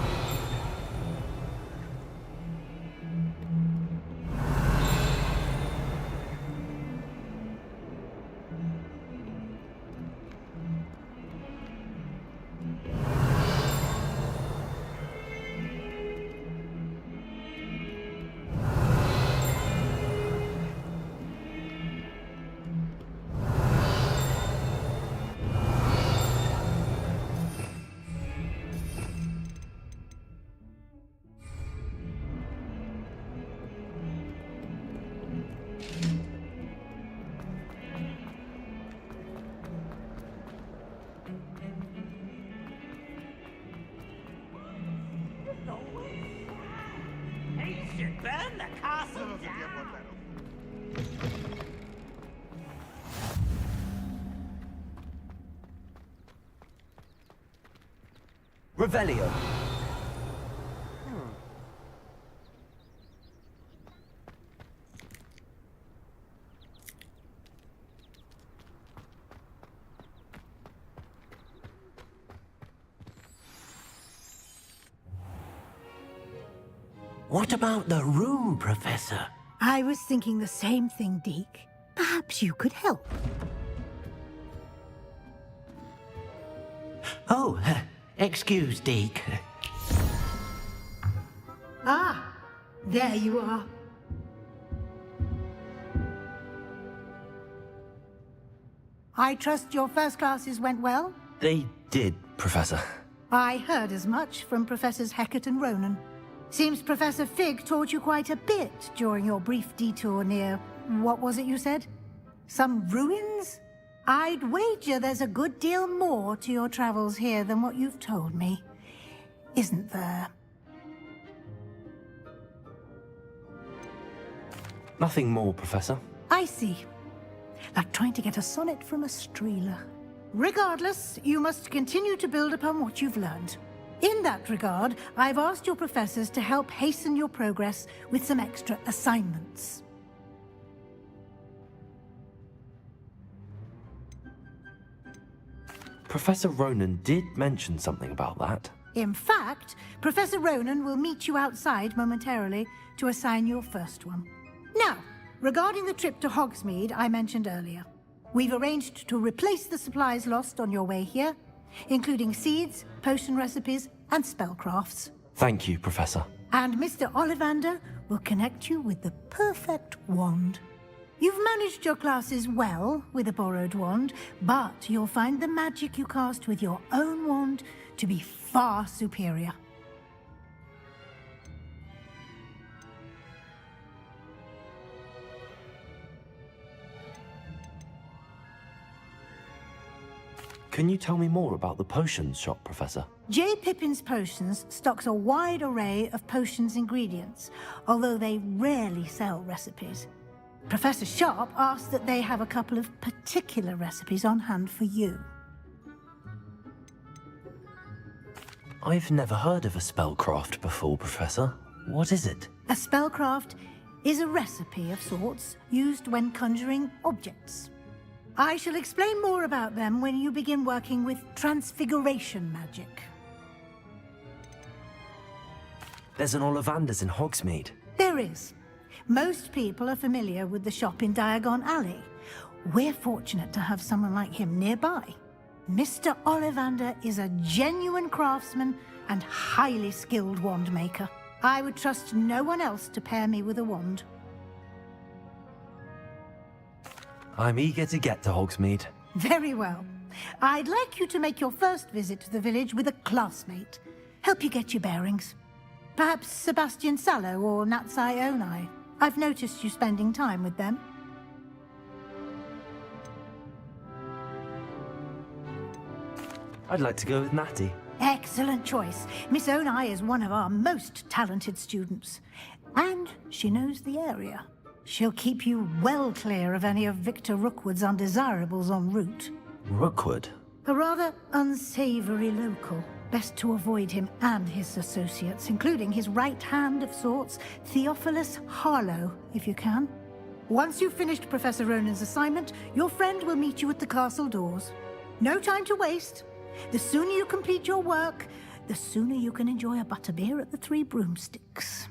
He should burn the castle down. Revelio. What about the room, Professor? I was thinking the same thing, Deke. Perhaps you could help. Oh, excuse, Deke. Ah, there you are. I trust your first classes went well? They did, Professor. I heard as much from Professors Hecat and Ronan. Seems Professor Fig taught you quite a bit during your brief detour near... what was it you said? Some ruins? I'd wager there's a good deal more to your travels here than what you've told me. Isn't there? Nothing more, Professor. I see. Like trying to get a sonnet from a streeler. Regardless, you must continue to build upon what you've learned. In that regard, I've asked your professors to help hasten your progress with some extra assignments. Professor Ronan did mention something about that. In fact, Professor Ronan will meet you outside momentarily to assign your first one. Now, regarding the trip to Hogsmeade I mentioned earlier, we've arranged to replace the supplies lost on your way here, including seeds, potion recipes, and spellcrafts. Thank you, Professor. And Mr. Ollivander will connect you with the perfect wand. You've managed your classes well with a borrowed wand, but you'll find the magic you cast with your own wand to be far superior. Can you tell me more about the potions shop, Professor? J. Pippin's Potions stocks a wide array of potions ingredients, although they rarely sell recipes. Professor Sharp asked that they have a couple of particular recipes on hand for you. I've never heard of a spellcraft before, Professor. What is it? A spellcraft is a recipe of sorts used when conjuring objects. I shall explain more about them when you begin working with transfiguration magic. There's an Ollivander's in Hogsmeade. There is. Most people are familiar with the shop in Diagon Alley. We're fortunate to have someone like him nearby. Mr. Ollivander is a genuine craftsman and highly skilled wand maker. I would trust no one else to pair me with a wand. I'm eager to get to Hogsmeade. Very well. I'd like you to make your first visit to the village with a classmate. Help you get your bearings. Perhaps Sebastian Sallow or Natsai Onai. I've noticed you spending time with them. I'd like to go with Natty. Excellent choice. Miss Onai is one of our most talented students. And she knows the area. She'll keep you well clear of any of Victor Rookwood's undesirables en route. Rookwood? A rather unsavory local. Best to avoid him and his associates, including his right hand of sorts, Theophilus Harlow, if you can. Once you've finished Professor Ronan's assignment, your friend will meet you at the castle doors. No time to waste. The sooner you complete your work, the sooner you can enjoy a butterbeer at the Three Broomsticks.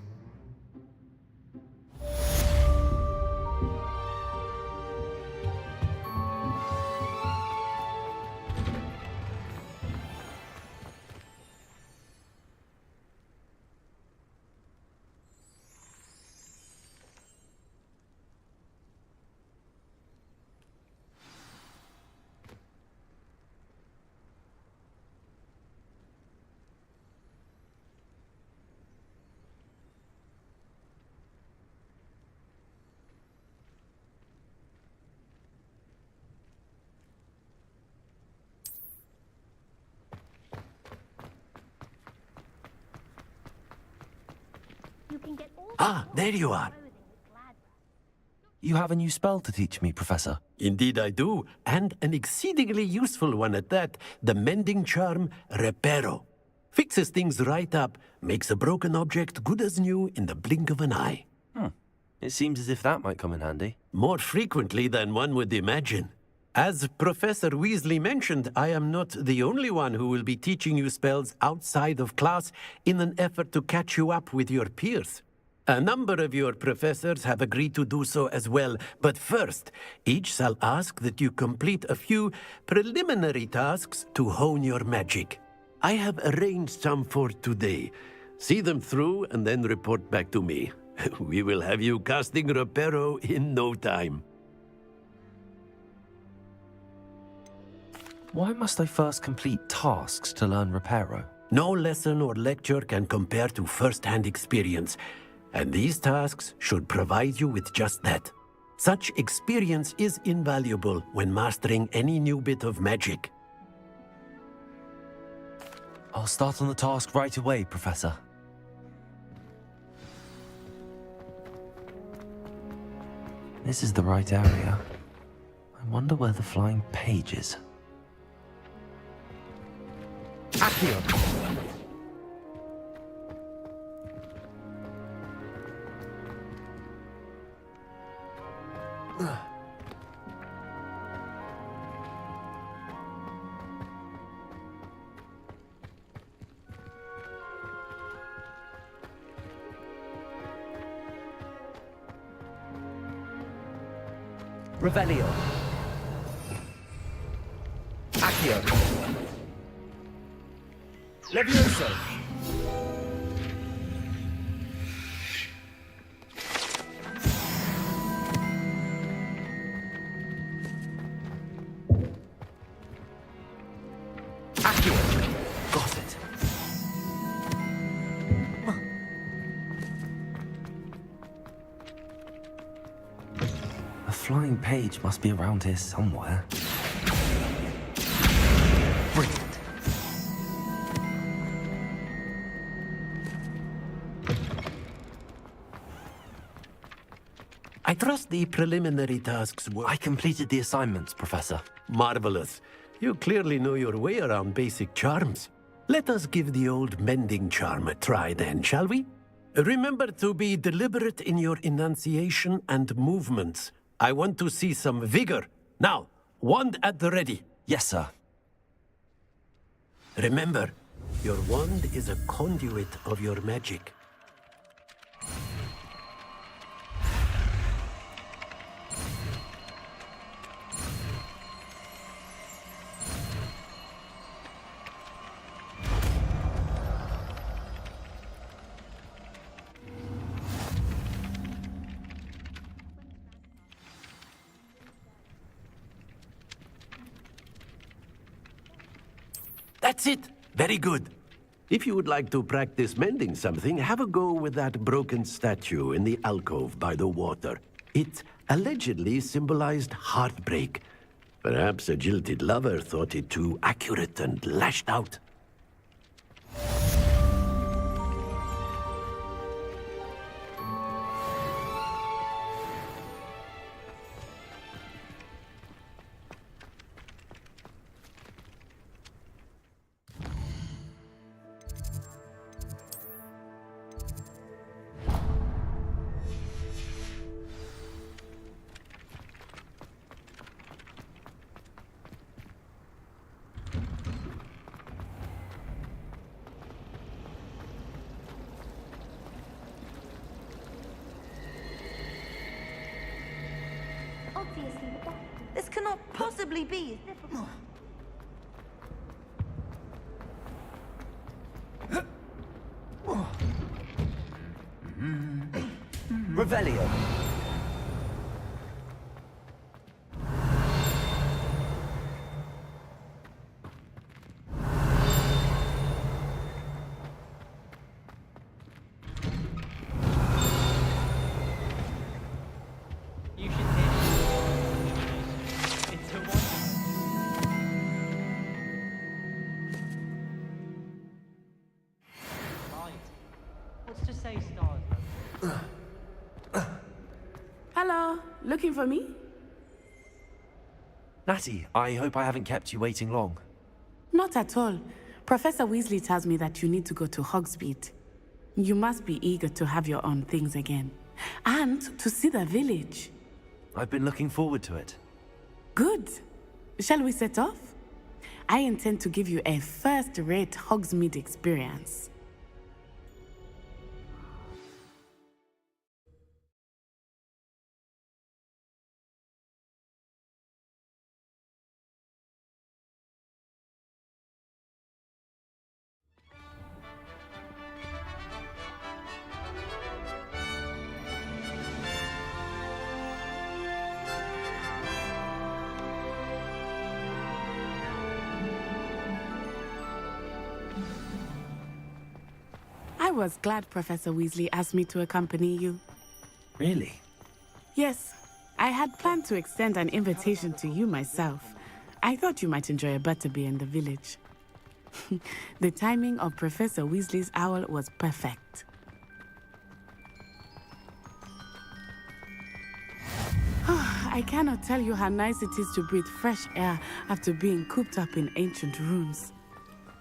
Ah, there you are. You have a new spell to teach me, Professor. Indeed I do, and an exceedingly useful one at that. The mending charm, Reparo. Fixes things right up, makes a broken object good as new in the blink of an eye. It seems as if that might come in handy. More frequently than one would imagine. As Professor Weasley mentioned, I am not the only one who will be teaching you spells outside of class in an effort to catch you up with your peers. A number of your professors have agreed to do so as well, but first, each shall ask that you complete a few preliminary tasks to hone your magic. I have arranged some for today. See them through and then report back to me. We will have you casting Reparo in no time. Why must I first complete tasks to learn Reparo? No lesson or lecture can compare to first-hand experience, and these tasks should provide you with just that. Such experience is invaluable when mastering any new bit of magic. I'll start on the task right away, Professor. This is the right area. I wonder where the flying page is. Accio! Revelio. Accio. Levioso. Accio. Got it. A flying page must be around here somewhere. Brilliant. I trust the preliminary tasks were... I completed the assignments, Professor. Marvelous. You clearly know your way around basic charms. Let us give the old mending charm a try then, shall we? Remember to be deliberate in your enunciation and movements. I want to see some vigor. Now, wand at the ready. Yes, sir. Remember, your wand is a conduit of your magic. That's it! Very good. If you would like to practice mending something, have a go with that broken statue in the alcove by the water. It allegedly symbolized heartbreak. Perhaps a jilted lover thought it too accurate and lashed out. obviously the best. This cannot possibly be as difficult. Revelio. You should hear it's a wonder. Right. What's to say stars, though? Hello, looking for me? Natty, I hope I haven't kept you waiting long. Not at all. Professor Weasley tells me that you need to go to Hogsmeade. You must be eager to have your own things again. And to see the village. I've been looking forward to it. Good. Shall we set off? I intend to give you a first-rate Hogsmeade experience. I was glad Professor Weasley asked me to accompany you. Really? Yes, I had planned to extend an invitation to you myself. I thought you might enjoy a butterbeer in the village. The timing of Professor Weasley's owl was perfect. I cannot tell you how nice it is to breathe fresh air after being cooped up in ancient rooms.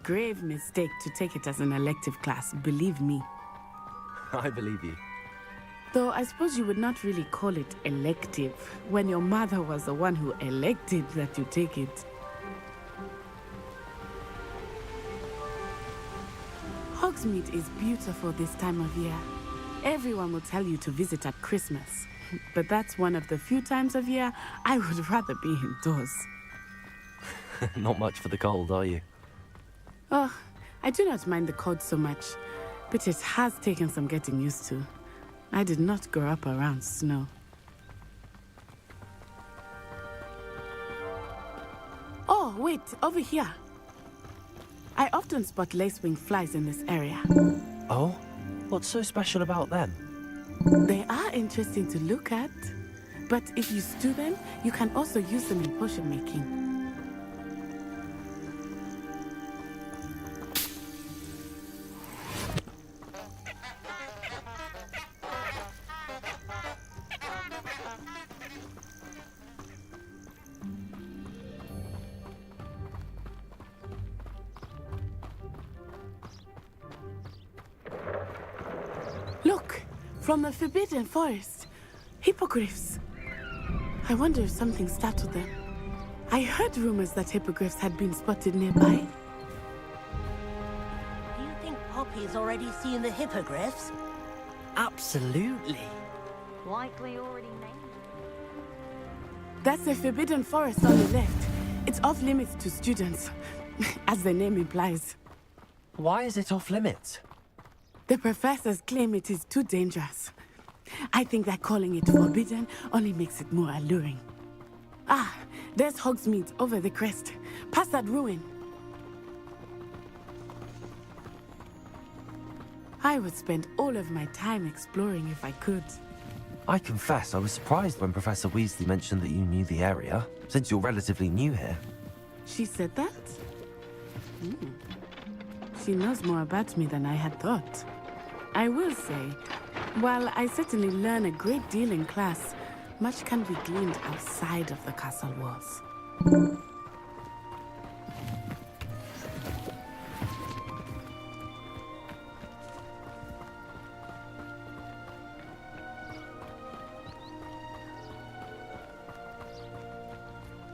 Grave mistake to take it as an elective class, believe me. I believe you. Though I suppose you would not really call it elective when your mother was the one who elected that you take it. Hogsmeade is beautiful this time of year. Everyone will tell you to visit at Christmas, but that's one of the few times of year I would rather be indoors. Not much for the cold, are you? Oh, I do not mind the cold so much, but it has taken some getting used to. I did not grow up around snow. Oh, wait, over here. I often spot lacewing flies in this area. Oh? What's so special about them? They are interesting to look at, but if you stew them, you can also use them in potion making. Look, from the Forbidden Forest. Hippogriffs. I wonder if something startled them. I heard rumors that hippogriffs had been spotted nearby. Do you think Poppy's already seen the hippogriffs? Absolutely. Likely already named. That's the Forbidden Forest on the left. It's off limits to students, as the name implies. Why is it off limits? The professors claim it is too dangerous. I think that calling it forbidden only makes it more alluring. Ah, there's Hogsmeade over the crest, past that ruin. I would spend all of my time exploring if I could. I confess I was surprised when Professor Weasley mentioned that you knew the area, since you're relatively new here. She said that? She knows more about me than I had thought. I will say, while I certainly learn a great deal in class, much can be gleaned outside of the castle walls.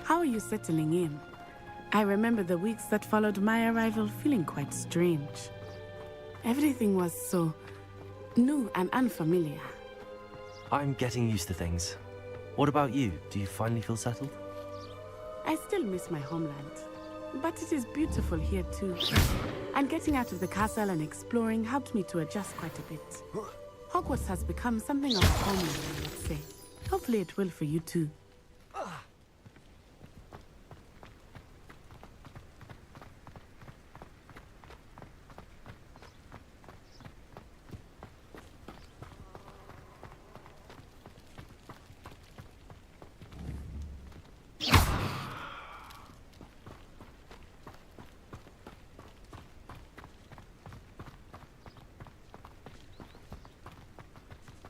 How are you settling in? I remember the weeks that followed my arrival feeling quite strange. Everything was so new and unfamiliar. I'm getting used to things. What about you? Do you finally feel settled? I still miss my homeland, but it is beautiful here too. And getting out of the castle and exploring helped me to adjust quite a bit. Hogwarts has become something of a homeland, I would say. Hopefully it will for you too.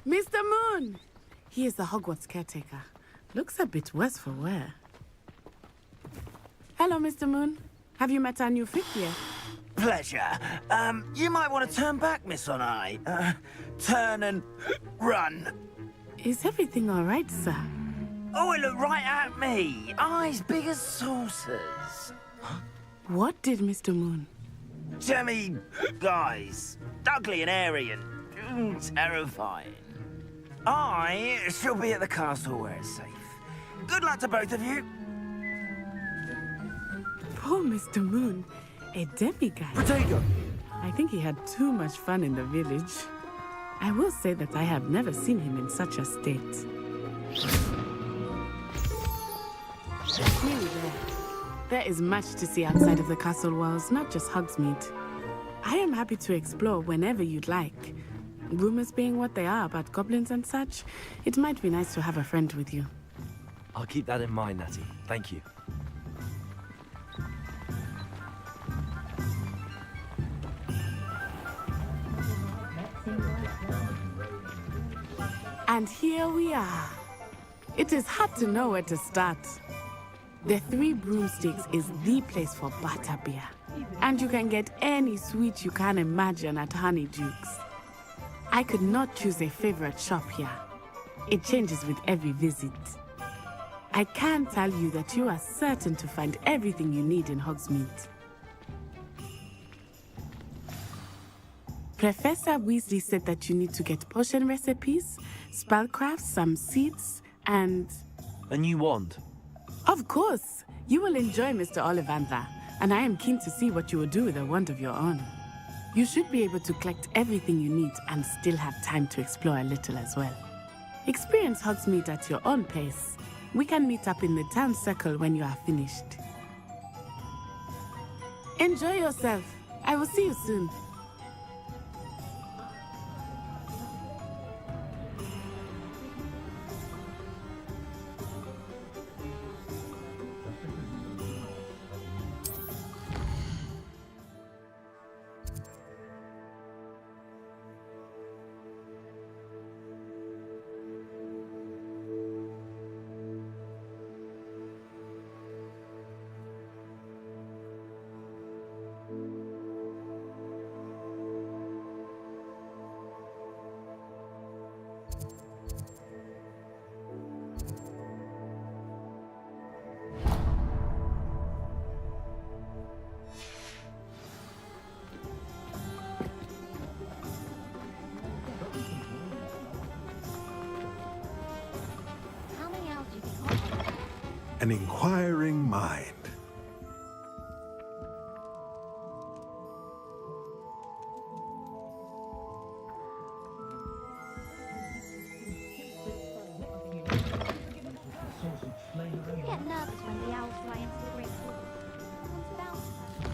Mr. Moon! He is the Hogwarts caretaker. Looks a bit worse for wear. Hello, Mr. Moon. Have you met our new fifth year? Pleasure. You might want to turn back, Miss On-Eye. Turn and run. Is everything all right, sir? Oh, it looked right at me. Eyes big as saucers. What did Mr. Moon? Jemmy, guys. Ugly and airy and terrifying. I shall be at the castle where it's safe. Good luck to both of you. Poor Mr. Moon. A demigod. Potato! I think he had too much fun in the village. I will say that I have never seen him in such a state. Nearly there. There is much to see outside of the castle walls, not just Hogsmeade. I am happy to explore whenever you'd like. Rumors being what they are about goblins and such, it might be nice to have a friend with you. I'll keep that in mind, Natty. Thank you. And here we are. It is hard to know where to start. The Three Broomsticks is the place for butterbeer. And you can get any sweet you can imagine at Honeydukes. I could not choose a favorite shop here. It changes with every visit. I can tell you that you are certain to find everything you need in Hogsmeade. Professor Weasley said that you need to get potion recipes, spellcrafts, some seeds, and... A new wand? Of course! You will enjoy Mr. Ollivander, and I am keen to see what you will do with a wand of your own. You should be able to collect everything you need and still have time to explore a little as well. Experience Hogsmeade at your own pace. We can meet up in the town circle when you are finished. Enjoy yourself. I will see you soon. An inquiring mind. You get nervous when the owls fly into the great hall. Want to bounce them?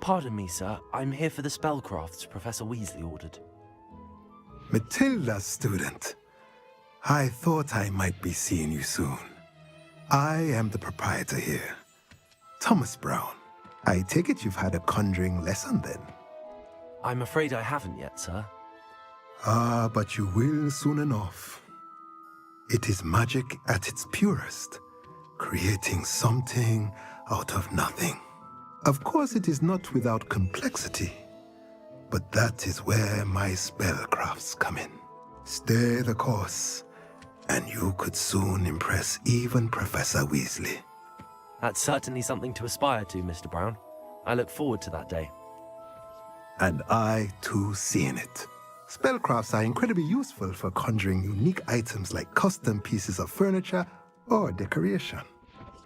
Pardon me, sir. I'm here for the spellcrafts Professor Weasley ordered. Matilda, student. I thought I might be seeing you soon. I am the proprietor here, Thomas Brown. I take it you've had a conjuring lesson then? I'm afraid I haven't yet, sir. Ah, but you will soon enough. It is magic at its purest, creating something out of nothing. Of course, it is not without complexity, but that is where my spellcrafts come in. Stay the course, and you could soon impress even Professor Weasley. That's certainly something to aspire to, Mr. Brown. I look forward to that day. And I, too, see in it. Spellcrafts are incredibly useful for conjuring unique items like custom pieces of furniture or decoration.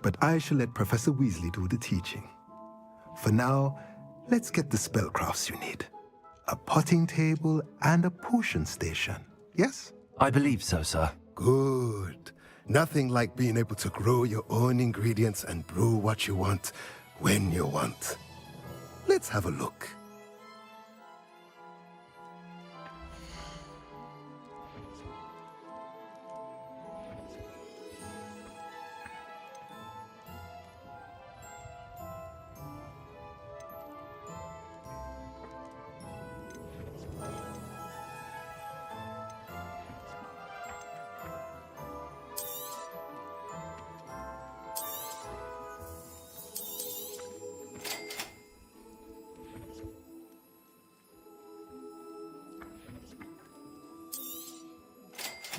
But I shall let Professor Weasley do the teaching. For now, let's get the spellcrafts you need. A potting table and a potion station, yes? I believe so, sir. Good. Nothing like being able to grow your own ingredients and brew what you want when you want. Let's have a look.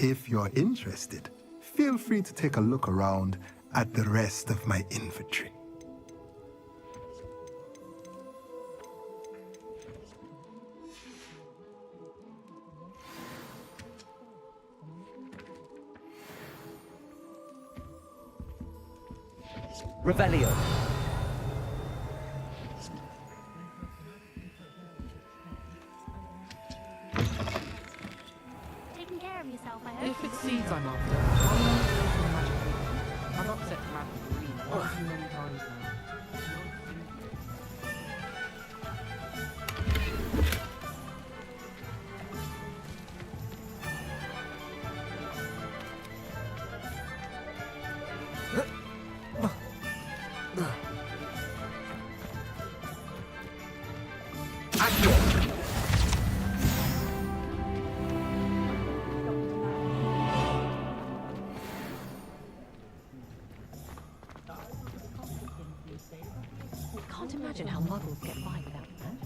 If you're interested, feel free to take a look around at the rest of my inventory. Revelio. Taking care of yourself, I hope. If it's seeds I'm after, I'll learn to build some magic items. I've upset Madame Green far too many times now. Can't imagine how muggles get by without that.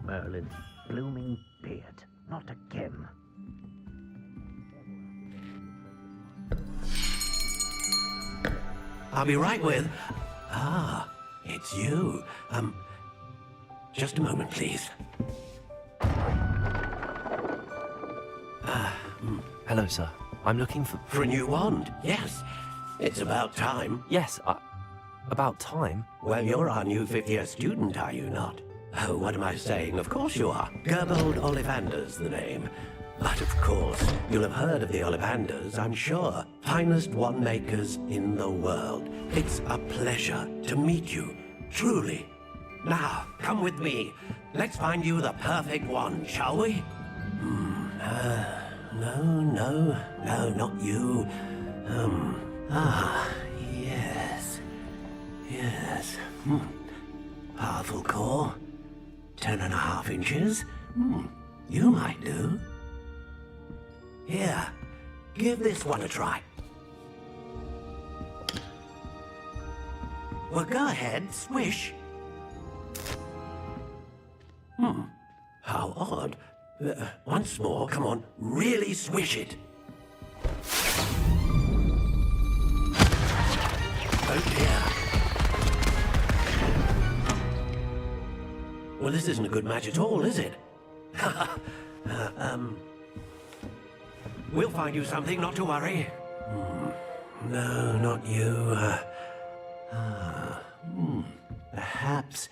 Merlin's blooming beard. Not again. I'll be right with... Ah, it's you. Just a moment, please. Hello, sir. I'm looking for... For a new wand, yes. It's about time. Yes, about time? Well, you're our new fifth-year student, are you not? Oh, what am I saying? Of course you are. Gerbold Ollivander's the name. But of course, you'll have heard of the Ollivanders, I'm sure. Finest wand makers in the world. It's a pleasure to meet you, truly. Now, come with me. Let's find you the perfect wand, shall we? No, not you. Yes. Powerful core. 10.5 inches. You might do. Here, give this one a try. Well, go ahead, swish. How odd. Once more, come on, really swish it. Oh dear. Well, this isn't a good match at all, is it? We'll find you something, not to worry. No, not you. Perhaps.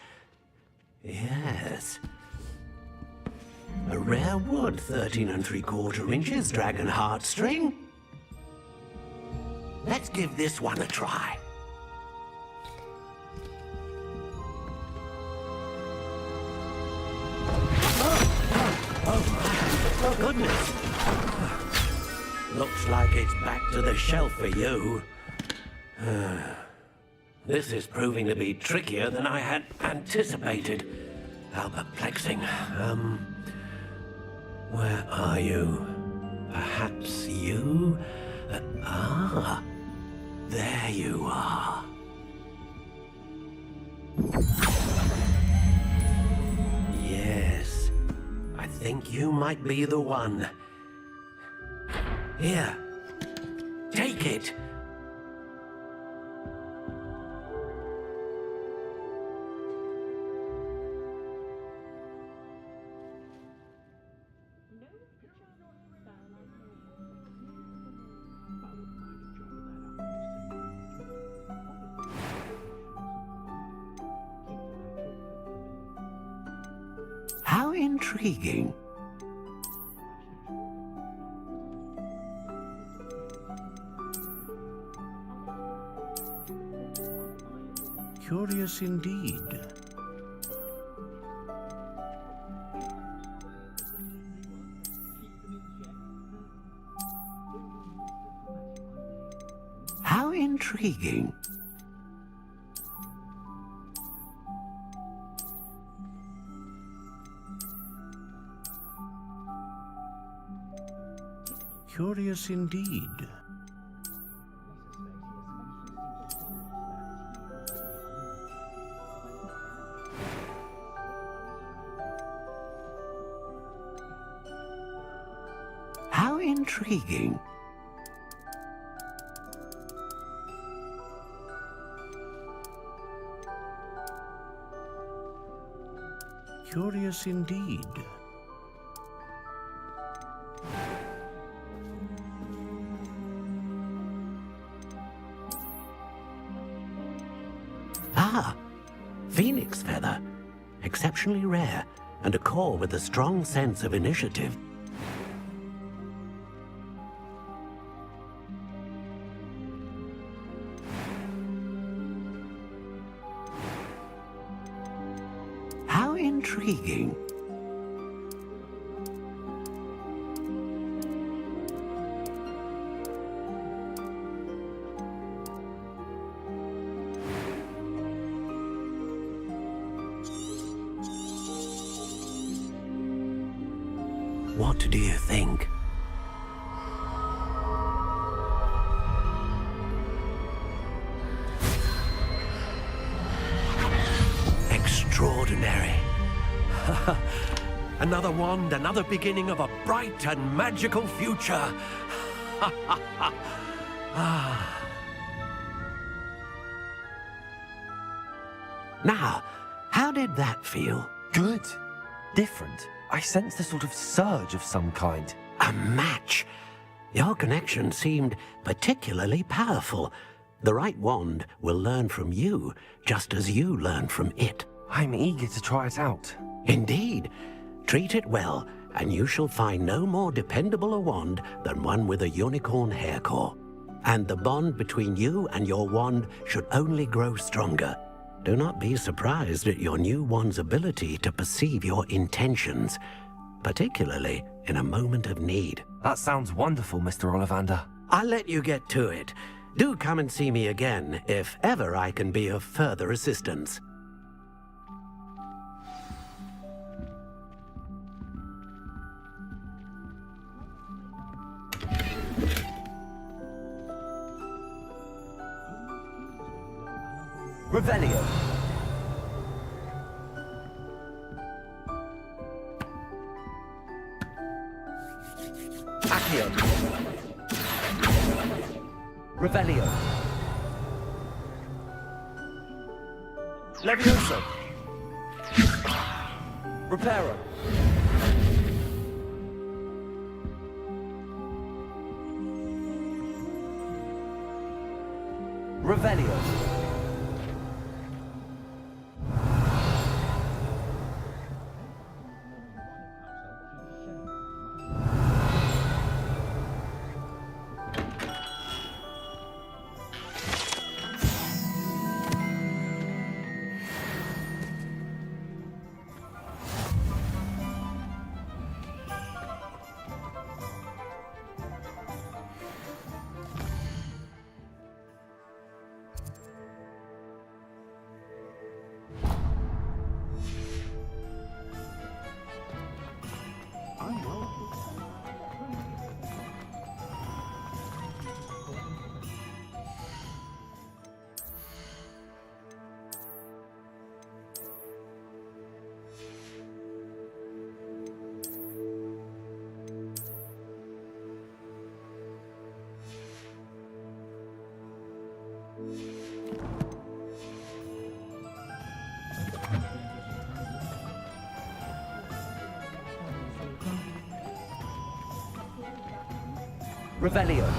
Yes. A rare wood, 13 3/4 inches, dragon heartstring. Let's give this one a try. Oh, goodness. Looks like it's back to the shelf for you. This is proving to be trickier than I had anticipated. How perplexing. Where are you? Perhaps you? There you are. Yes, I think you might be the one. Here, take it. How intriguing. Curious indeed. How intriguing. Curious indeed. How intriguing. Curious indeed. Ah, phoenix feather. Exceptionally rare, and a core with a strong sense of initiative. How intriguing. What do you think? Extraordinary. Another wand, another beginning of a bright and magical future. Now, how did that feel? Good. Different. I sensed a sort of surge of some kind. A match. Your connection seemed particularly powerful. The right wand will learn from you, just as you learn from it. I'm eager to try it out. Indeed. Treat it well, and you shall find no more dependable a wand than one with a unicorn hair core. And the bond between you and your wand should only grow stronger. Do not be surprised at your new wand's ability to perceive your intentions, particularly in a moment of need. That sounds wonderful, Mr. Ollivander. I'll let you get to it. Do come and see me again if ever I can be of further assistance. Revelio. Accio. Revelio. Levioso. Reparo. Revelio. Revelio.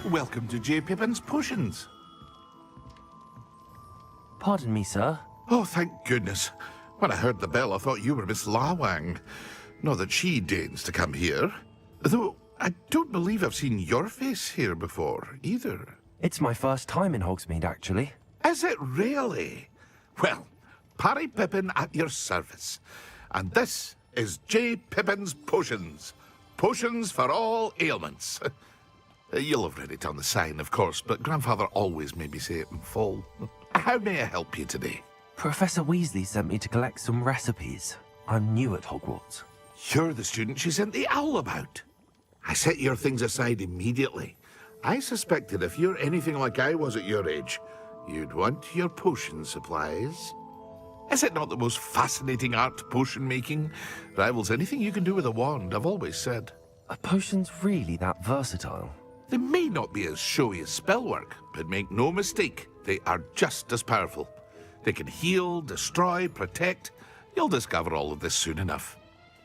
Welcome to J. Pippin's Potions. Pardon me, sir. Oh, thank goodness. When I heard the bell, I thought you were Miss Lawang. Not that she deigns to come here. Though, I don't believe I've seen your face here before, either. It's my first time in Hogsmeade, actually. Is it really? Well, Parry Pippin at your service. And this is J. Pippin's Potions. Potions for all ailments. You'll have read it on the sign, of course, but Grandfather always made me say it in full. How may I help you today? Professor Weasley sent me to collect some recipes. I'm new at Hogwarts. You're the student she sent the owl about. I set your things aside immediately. I suspected if you're anything like I was at your age, you'd want your potion supplies. Is it not the most fascinating art, potion making? Rivals anything you can do with a wand, I've always said. Are potions really that versatile? They may not be as showy as spellwork, but make no mistake, they are just as powerful. They can heal, destroy, protect. You'll discover all of this soon enough.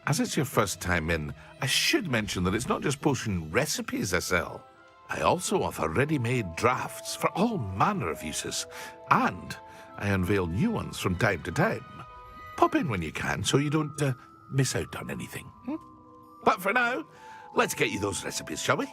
As it's your first time in, I should mention that it's not just potion recipes I sell. I also offer ready-made drafts for all manner of uses, and I unveil new ones from time to time. Pop in when you can so you don't miss out on anything. But for now, let's get you those recipes, shall we?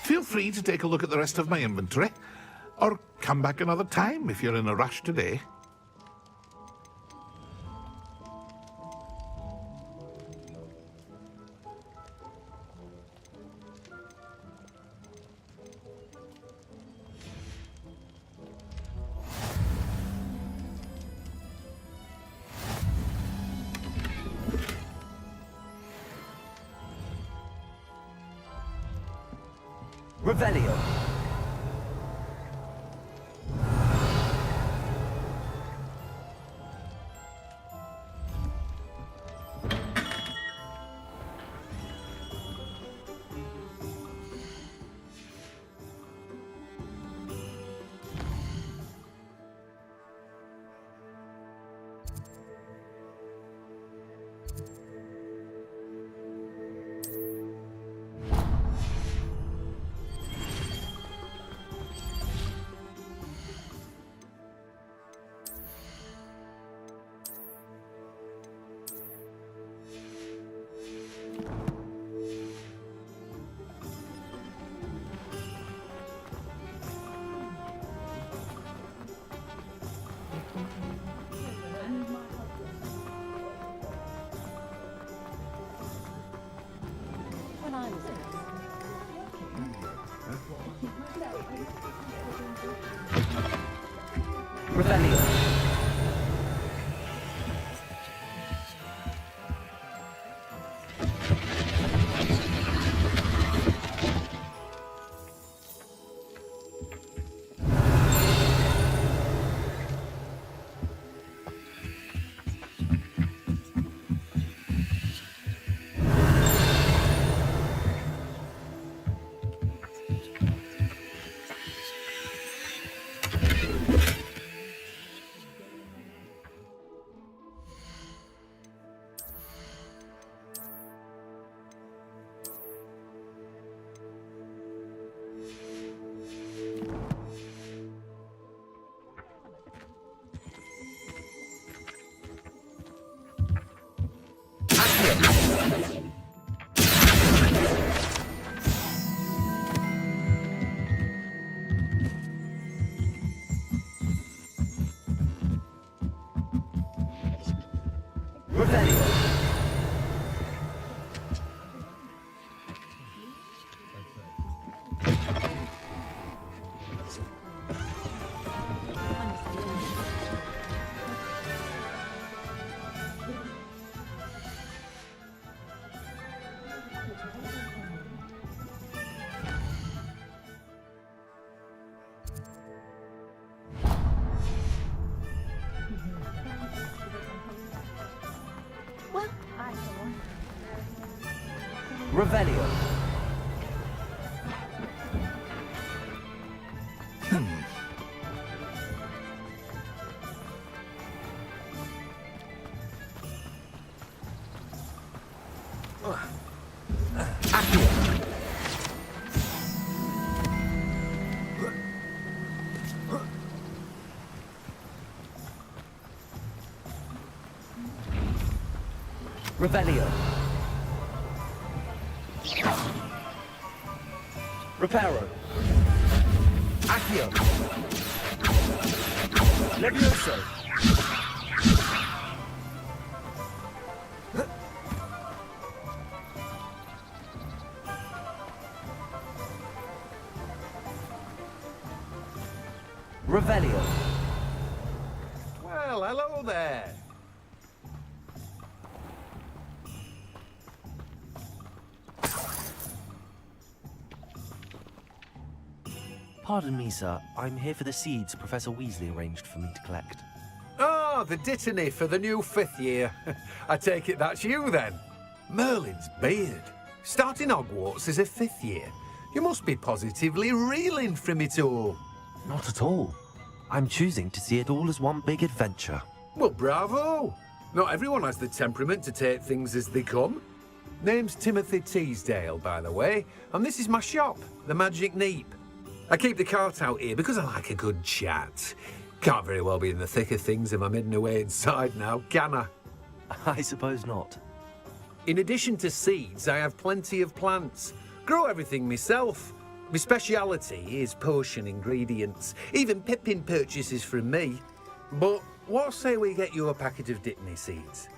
Feel free to take a look at the rest of my inventory, or come back another time if you're in a rush today. Revelio. Revelio. Revelio. Revelio. Reparo. Accio. Levioso. Revelio. Well, hello there. Pardon me, sir. I'm here for the seeds Professor Weasley arranged for me to collect. Oh, the dittany for the new 5th year. I take it that's you, then. Merlin's beard. Starting Hogwarts as a 5th year. You must be positively reeling from it all. Not at all. I'm choosing to see it all as one big adventure. Well, bravo. Not everyone has the temperament to take things as they come. Name's Timothy Teasdale, by the way, and this is my shop, the Magic Neep. I keep the cart out here because I like a good chat. Can't very well be in the thick of things if I'm hidden away inside now, can I? I suppose not. In addition to seeds, I have plenty of plants. Grow everything myself. My speciality is potion ingredients. Even Pippin purchases from me. But what say we get you a packet of Dittany seeds?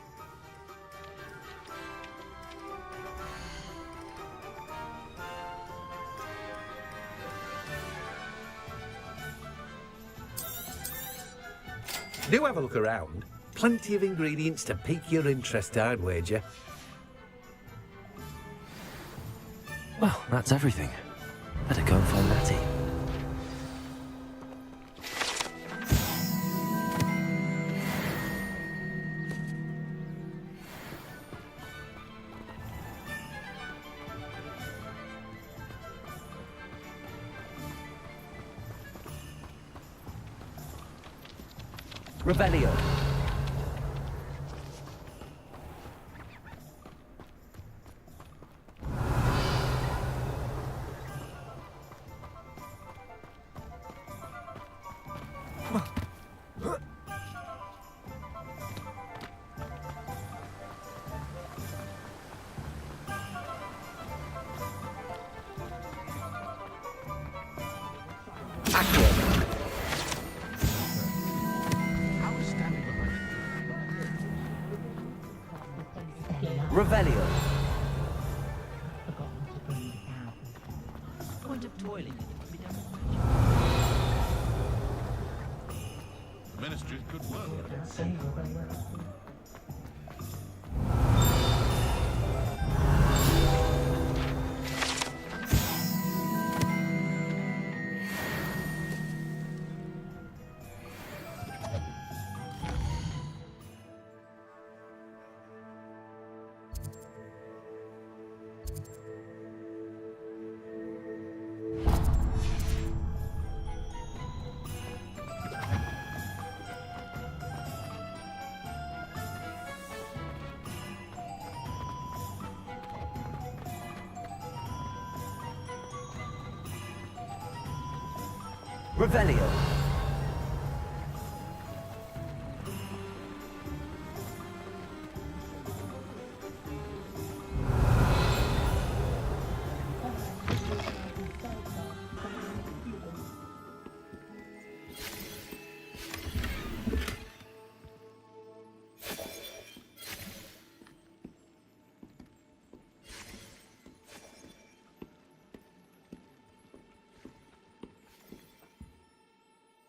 Do have a look around. Plenty of ingredients to pique your interest, I'd wager. Well, that's everything. Better go and find Matty. Revelio. Revelio. Point of toiling. The Ministry's good work. Revelio.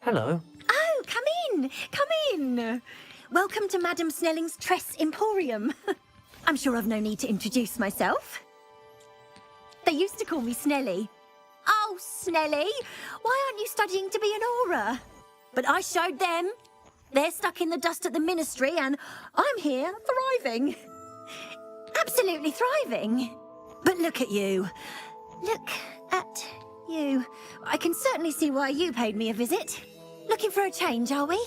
Hello. Oh, come in! Come in! Welcome to Madame Snelling's Tress Emporium. I'm sure I've no need to introduce myself. They used to call me Snelly. Oh, Snelly, why aren't you studying to be an aura? But I showed them. They're stuck in the dust at the Ministry and I'm here thriving. Absolutely thriving. But look at you. Look at you. I can certainly see why you paid me a visit. Looking for a change, are we?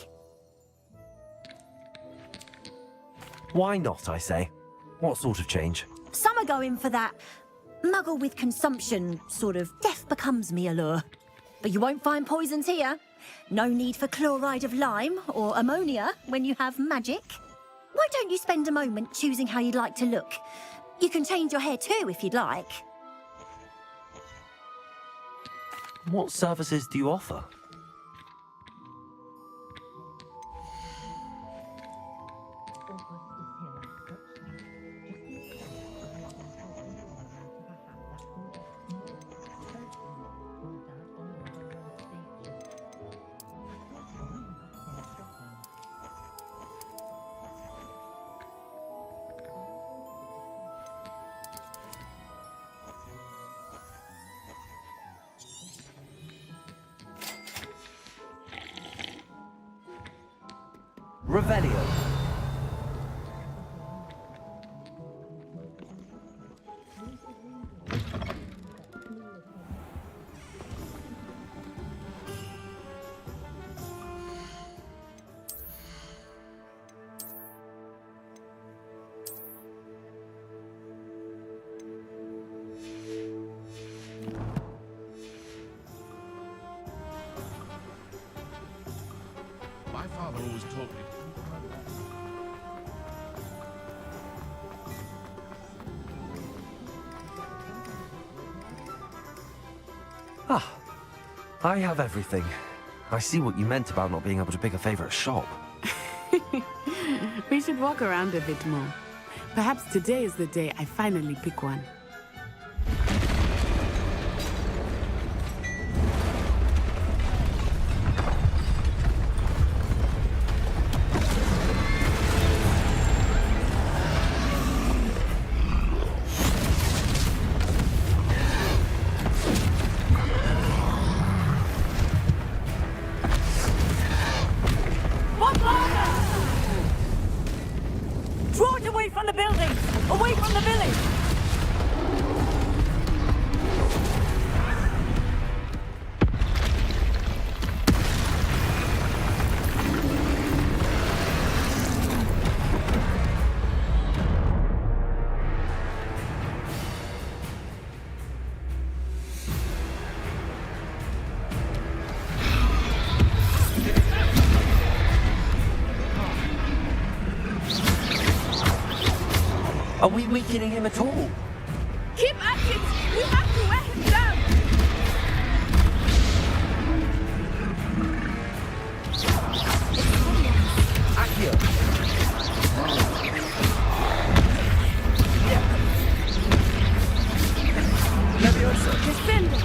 Why not, I say? What sort of change? Some are going for that muggle with consumption, sort of death becomes me allure. But you won't find poisons here. No need for chloride of lime or ammonia when you have magic. Why don't you spend a moment choosing how you'd like to look? You can change your hair too if you'd like. What services do you offer? Revelio. My father always taught me. Ah, I have everything. I see what you meant about not being able to pick a favorite shop. We should walk around a bit more. Perhaps today is the day I finally pick one. Draw it away from the buildings! Away from the village! Are we weakening him at all? Keep at it! We have to wear him down! Accio! Leviosa! Defender!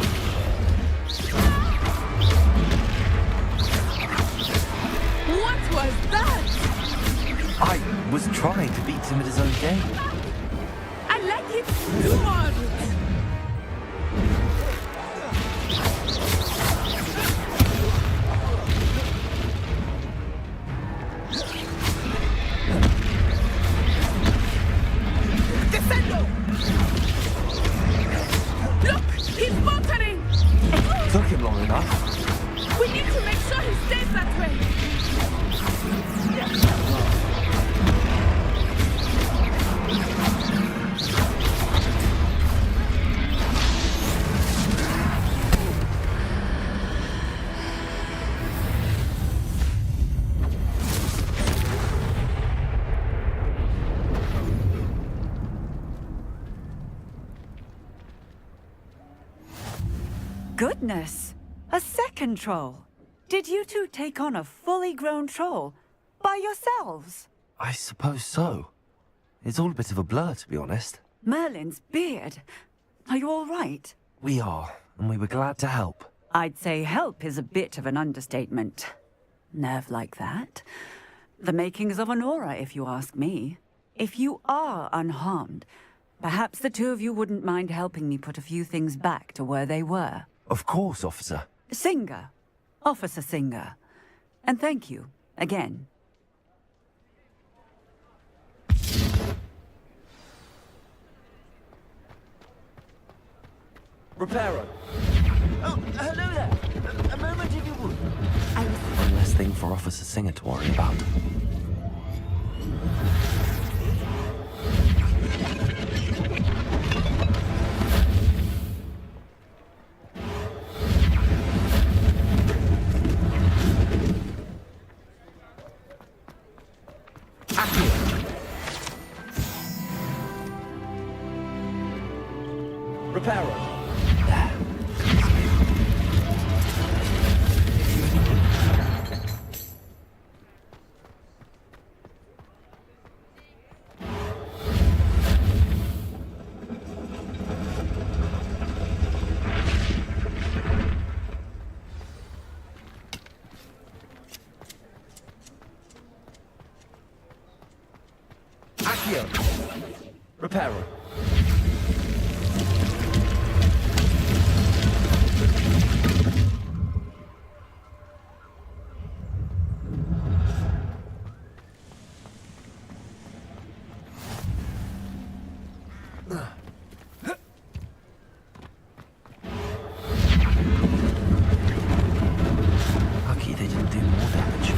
What was that? I was trying to beat him at his own game. I like it too much! Descendo! Look! He's faltering! Took him long enough. We need to make sure he stays that way! Goodness! A second troll! Did you two take on a fully grown troll? By yourselves? I suppose so. It's all a bit of a blur, to be honest. Merlin's beard. Are you all right? We are, and we were glad to help. I'd say help is a bit of an understatement. Nerve like that. The makings of an aura, if you ask me. If you are unharmed, perhaps the two of you wouldn't mind helping me put a few things back to where they were. Of course, officer. Singer. Officer Singer. And thank you, again. Reparo. Oh, hello there. A moment if you would. One less thing for Officer Singer to worry about. Reparo. Accio. Reparo. Lucky they didn't do more damage.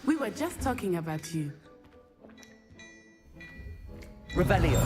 We were just talking about you. Revelio.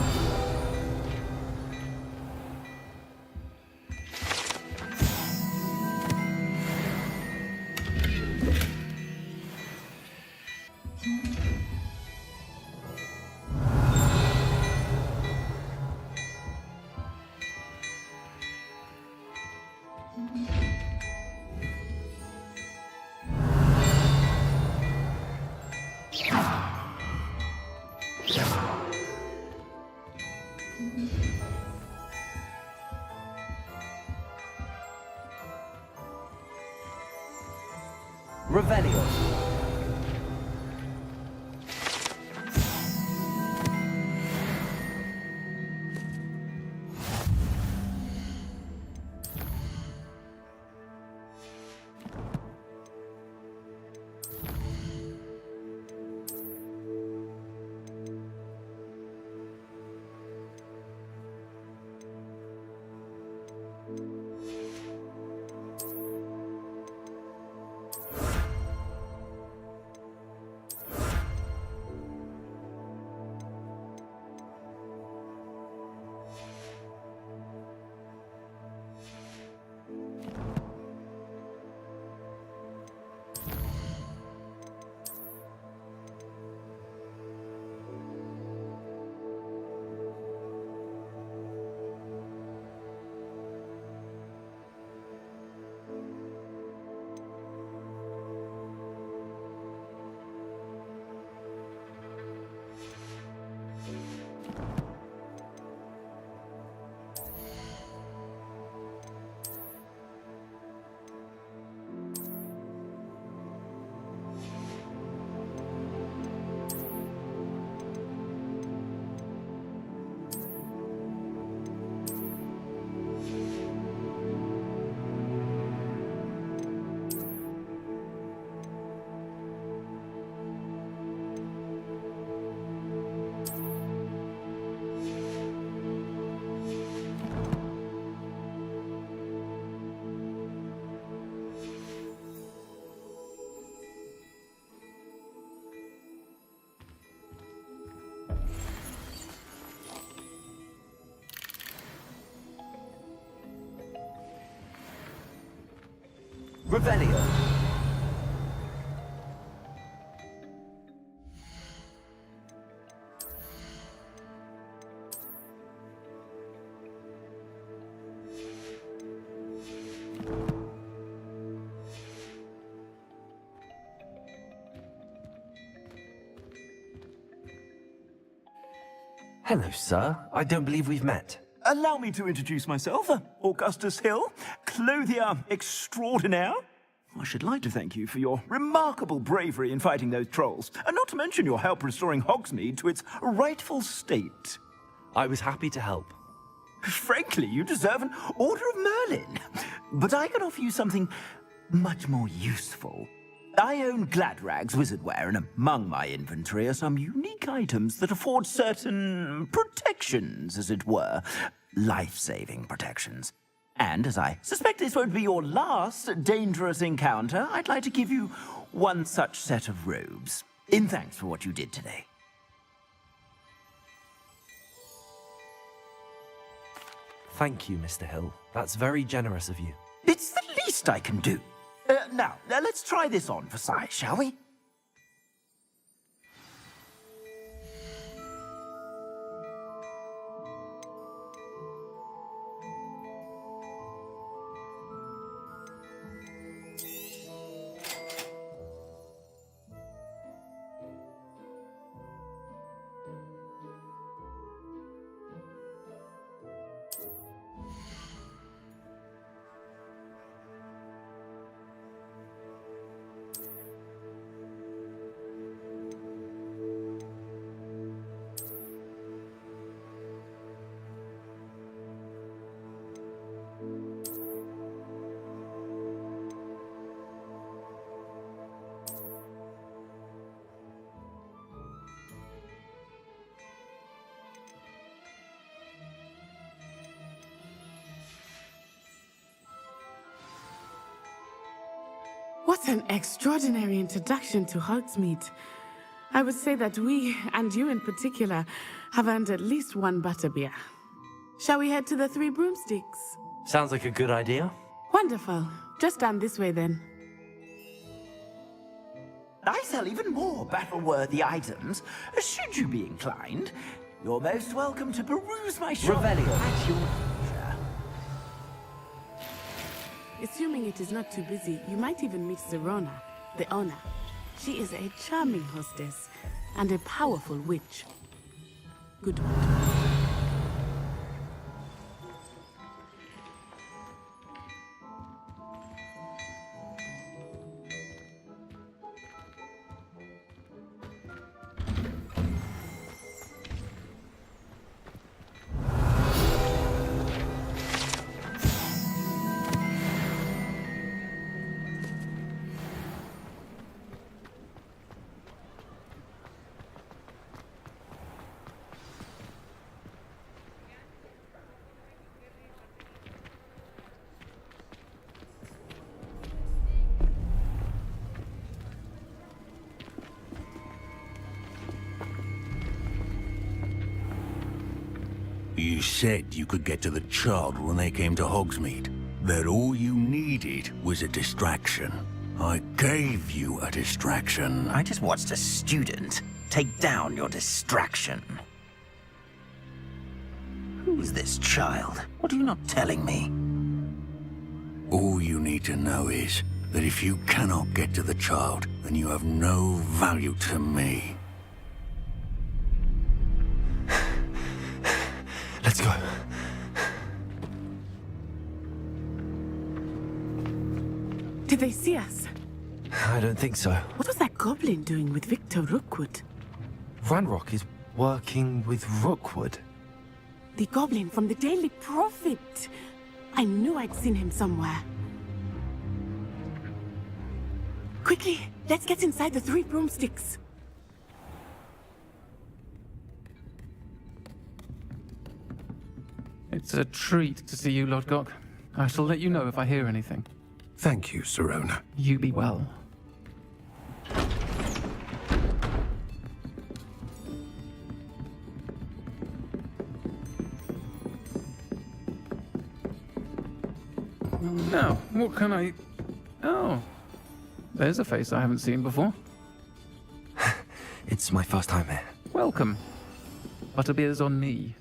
Revelio. Revelio. Hello, sir. I don't believe we've met. Allow me to introduce myself. Augustus Hill, clothier extraordinaire. I should like to thank you for your remarkable bravery in fighting those trolls, and not to mention your help restoring Hogsmeade to its rightful state. I was happy to help. Frankly, you deserve an Order of Merlin. But I can offer you something much more useful. I own Gladrag's wizardware, and among my inventory are some unique items that afford certain protections, as it were. Life-saving protections. And as I suspect this won't be your last dangerous encounter, I'd like to give you one such set of robes, in thanks for what you did today. Thank you, Mr. Hill. That's very generous of you. It's the least I can do. Now, let's try this on for size, shall we? What an extraordinary introduction to Hogsmeade. I would say that we, and you in particular, have earned at least one butterbeer. Shall we head to the Three Broomsticks? Sounds like a good idea. Wonderful. Just down this way then. I sell even more battle-worthy items. Should you be inclined, you're most welcome to peruse my shop at your leisure. Assuming it is not too busy, you might even meet Zerona, the owner. She is a charming hostess and a powerful witch. Good one. You said you could get to the child when they came to Hogsmeade. That all you needed was a distraction. I gave you a distraction. I just watched a student take down your distraction. Who's this child? What are you not telling me? All you need to know is that if you cannot get to the child, then you have no value to me. Let's go. Did they see us? I don't think so. What was that goblin doing with Victor Rookwood? Ranrock is working with Rookwood. The goblin from the Daily Prophet. I knew I'd seen him somewhere. Quickly, let's get inside the Three Broomsticks. It's a treat to see you, Lodgok. I shall let you know if I hear anything. Thank you, Sirona. You be well. Now, what can I... Oh. There's a face I haven't seen before. It's my first time here. Welcome. Butterbeer's on me.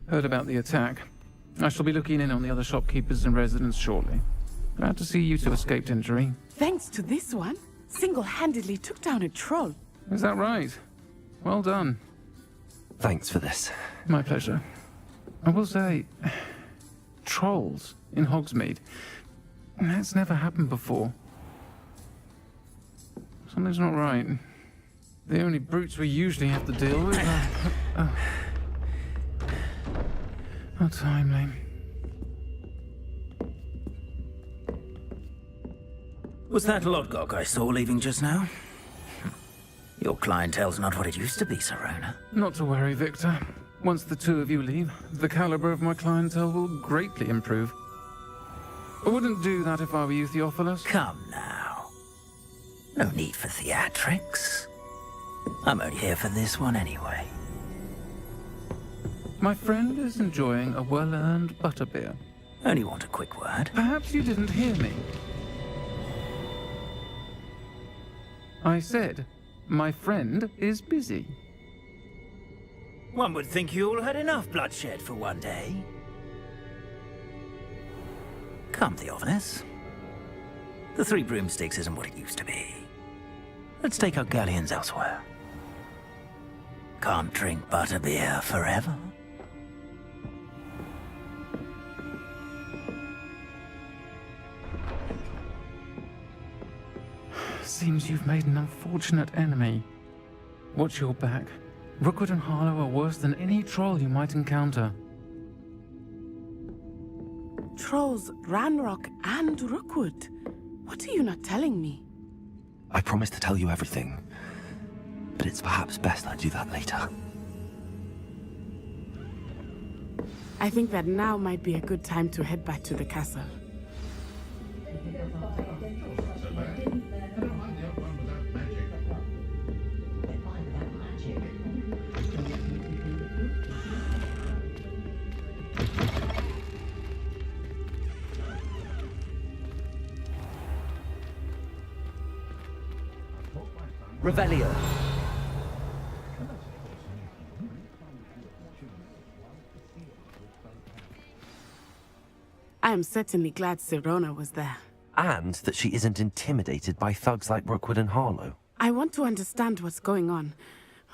Heard about the attack. I shall be looking in on the other shopkeepers and residents shortly. Glad to see you two escaped injury. Thanks to this one, single-handedly took down a troll. Is that right? Well done. Thanks for this. My pleasure. I will say, trolls in Hogsmeade. That's never happened before. Something's not right. The only brutes we usually have to deal with are timely. Was that Lodgok I saw leaving just now? Your clientele's not what it used to be, Serona. Not to worry, Victor. Once the two of you leave, the caliber of my clientele will greatly improve. I wouldn't do that if I were you, Theophilus. Come now. No need for theatrics. I'm only here for this one anyway. My friend is enjoying a well-earned butterbeer. Only want a quick word. Perhaps you didn't hear me. I said, my friend is busy. One would think you all had enough bloodshed for one day. Come, Theophilus. The Three Broomsticks isn't what it used to be. Let's take our galleons elsewhere. Can't drink butterbeer forever. Seems you've made an unfortunate enemy. Watch your back. Rookwood and Harlow are worse than any troll you might encounter. Trolls, Ranrock, and Rookwood. What are you not telling me? I promised to tell you everything, but it's perhaps best I do that later. I think that now might be a good time to head back to the castle. Revelio. I am certainly glad Serona was there. And that she isn't intimidated by thugs like Rookwood and Harlow. I want to understand what's going on,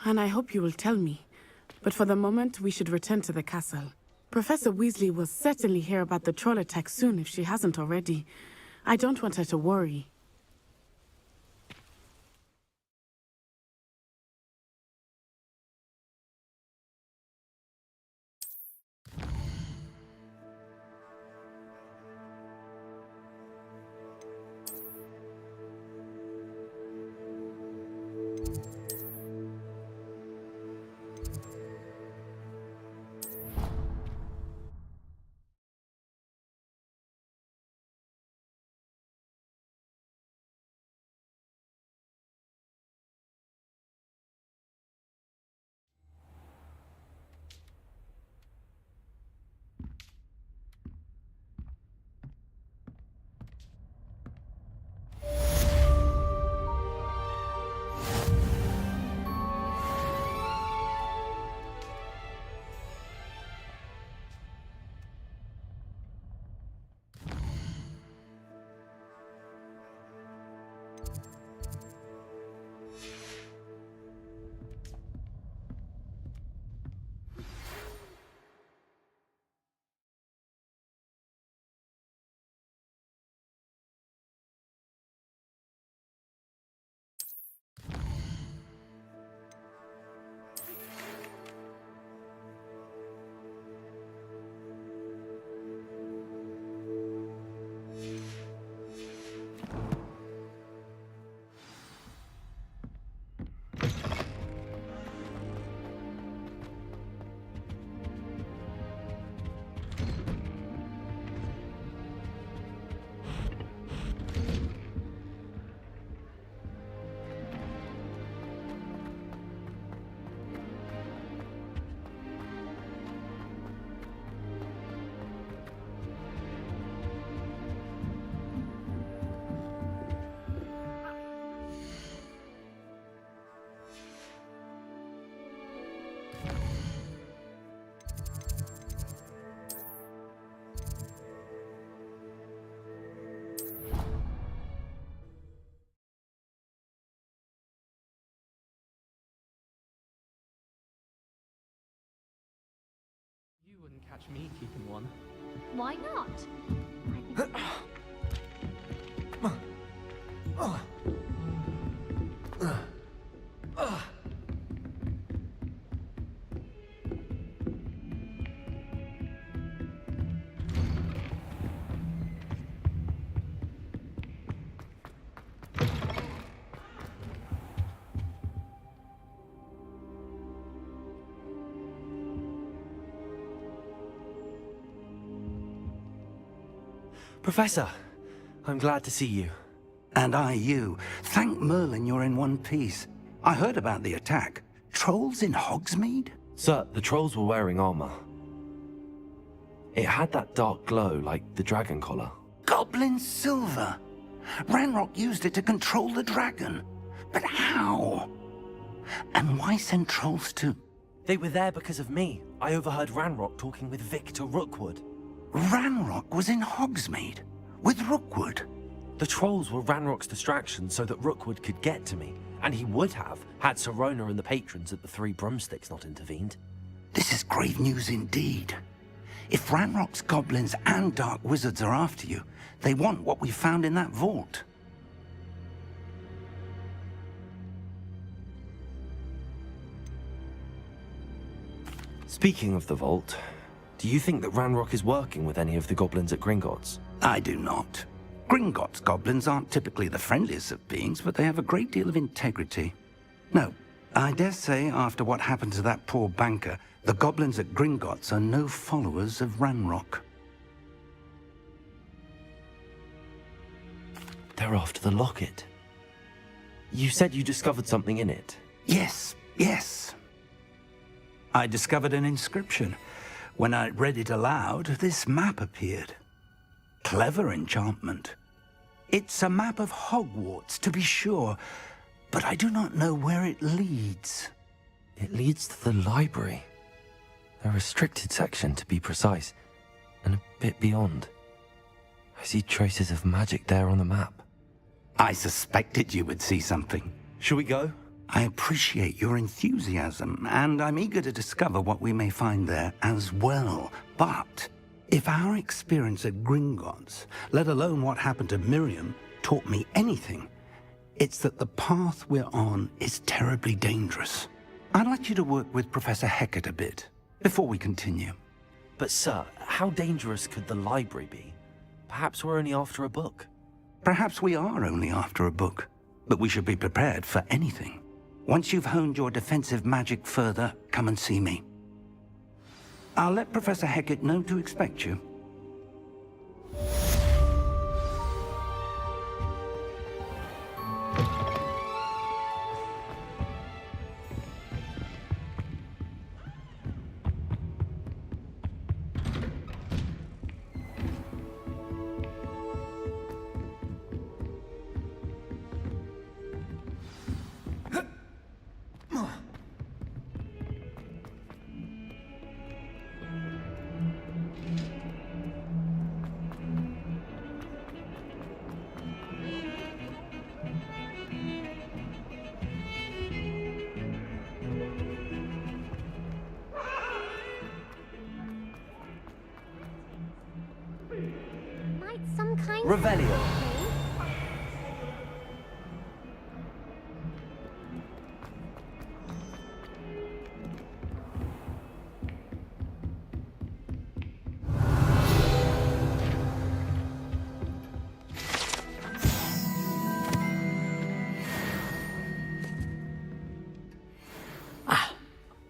and I hope you will tell me. But for the moment, we should return to the castle. Professor Weasley will certainly hear about the troll attack soon if she hasn't already. I don't want her to worry. You wouldn't catch me keeping one. Why not? Professor, I'm glad to see you. And I you. Thank Merlin you're in one piece. I heard about the attack. Trolls in Hogsmeade? Sir, the trolls were wearing armor. It had that dark glow like the dragon collar. Goblin silver. Ranrock used it to control the dragon. But how? And why send trolls to... They were there because of me. I overheard Ranrock talking with Victor Rookwood. Ranrock was in Hogsmeade? With Rookwood? The trolls were Ranrock's distraction so that Rookwood could get to me. And he would have, had Sirona and the patrons at the Three Broomsticks not intervened. This is grave news indeed. If Ranrock's goblins and dark wizards are after you, they want what we found in that vault. Speaking of the vault, do you think that Ranrock is working with any of the goblins at Gringotts? I do not. Gringotts goblins aren't typically the friendliest of beings, but they have a great deal of integrity. No, I dare say after what happened to that poor banker, the goblins at Gringotts are no followers of Ranrock. They're after the locket. You said you discovered something in it. Yes, yes. I discovered an inscription. When I read it aloud, this map appeared. Clever enchantment. It's a map of Hogwarts, to be sure, but I do not know where it leads. It leads to the library. The restricted section, to be precise, and a bit beyond. I see traces of magic there on the map. I suspected you would see something. Shall we go? I appreciate your enthusiasm, and I'm eager to discover what we may find there as well. But if our experience at Gringotts, let alone what happened to Miriam, taught me anything, it's that the path we're on is terribly dangerous. I'd like you to work with Professor Hecat a bit before we continue. But sir, how dangerous could the library be? Perhaps we're only after a book. Perhaps we are only after a book, but we should be prepared for anything. Once you've honed your defensive magic further, come and see me. I'll let Professor Hecat know to expect you. Might some kind Revelio.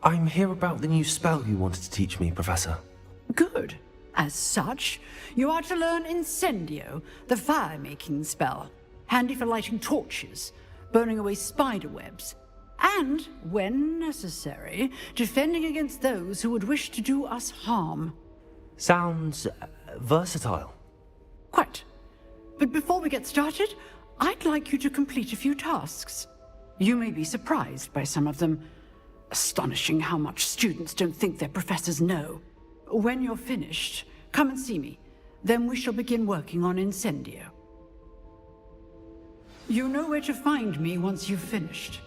I'm here about the new spell you wanted to teach me, Professor. Good. As such, you are to learn Incendio, the fire-making spell, handy for lighting torches, burning away spider webs, and, when necessary, defending against those who would wish to do us harm. Sounds versatile. Quite. But before we get started, I'd like you to complete a few tasks. You may be surprised by some of them. Astonishing how much students don't think their professors know. When you're finished, come and see me. Then we shall begin working on Incendio. You know where to find me once you've finished.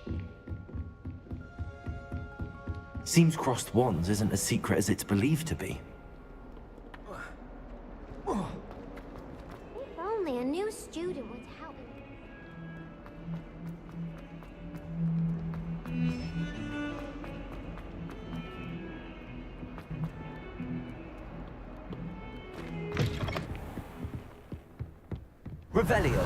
Seems crossed wands isn't as secret as it's believed to be. Revelio.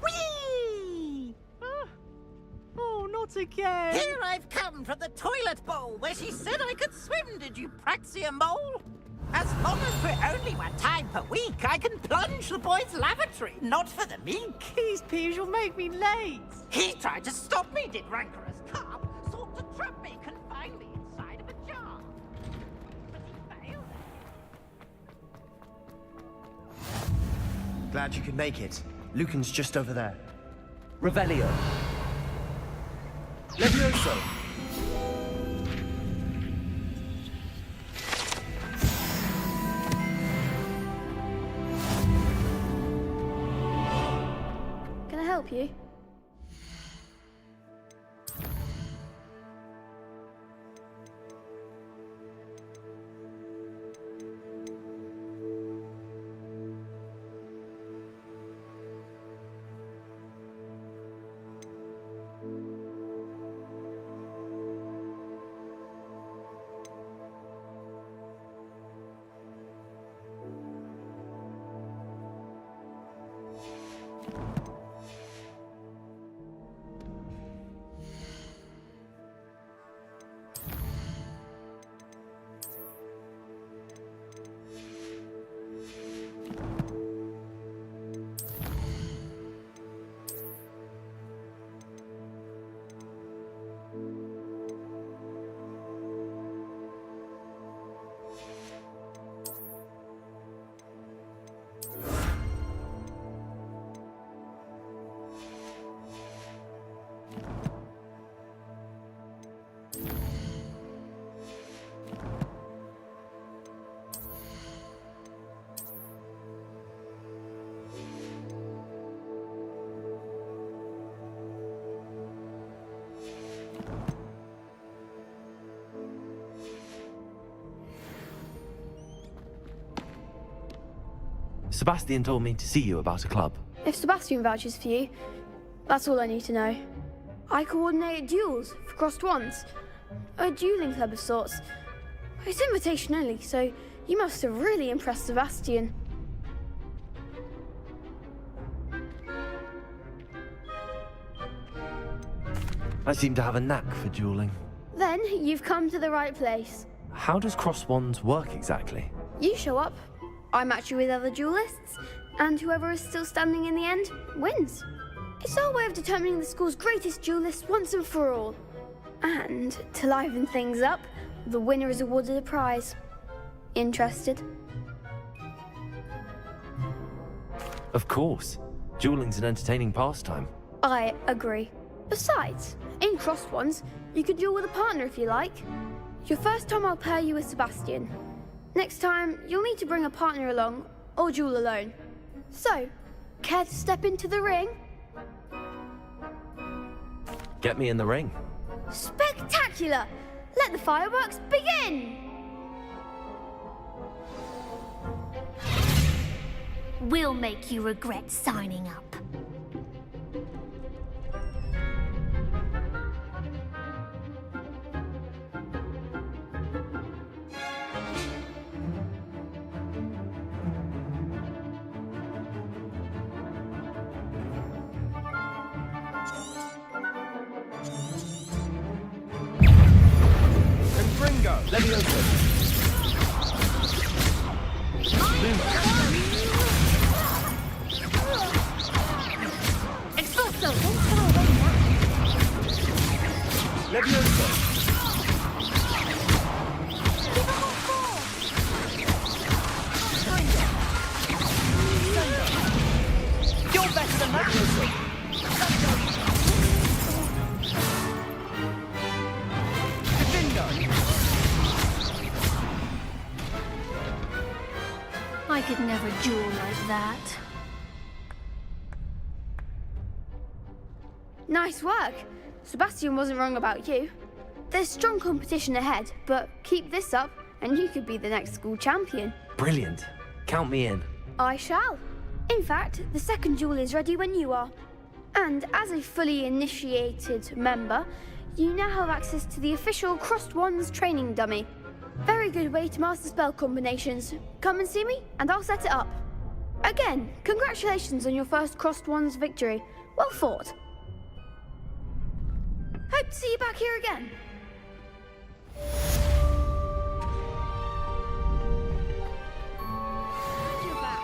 Whee! Oh, not again. Here I've come from the toilet bowl where she said I could swim, did you praxia mole? As long as for only 1 time per week, I can plunge the boy's lavatory, not for the meek. Please, Peeves, you'll make me late. He tried to stop me, did rancorous carp, sought to trap me, confine me inside of a jar. But he failed. Glad you could make it. Lucan's just over there. Revelio. Levioso. Can I help you? Sebastian told me to see you about a club. If Sebastian vouches for you, that's all I need to know. I coordinate duels for crossed wands. A dueling club of sorts. It's invitation only, so you must have really impressed Sebastian. I seem to have a knack for dueling. Then you've come to the right place. How does cross wands work exactly? You show up, I match you with other duelists, and whoever is still standing in the end wins. It's our way of determining the school's greatest duelist once and for all. And to liven things up, the winner is awarded a prize. Interested? Of course. Dueling's an entertaining pastime. I agree. Besides, in crossed ones, you could duel with a partner if you like. Your first time I'll pair you with Sebastian. Next time, you'll need to bring a partner along, or duel alone. So, care to step into the ring? Get me in the ring. Spectacular! Let the fireworks begin! We'll make you regret signing up. Levioso. Expulso! Levioso. You're better than that. I could never duel like that. Nice work. Sebastian wasn't wrong about you. There's strong competition ahead, but keep this up and you could be the next school champion. Brilliant. Count me in. I shall. In fact, the second duel is ready when you are. And as a fully initiated member, you now have access to the official Crossed Wands training dummy. Very good way to master spell combinations. Come and see me, and I'll set it up. Again, congratulations on your first Crossed Wands victory. Well fought. Hope to see you back here again. You're back.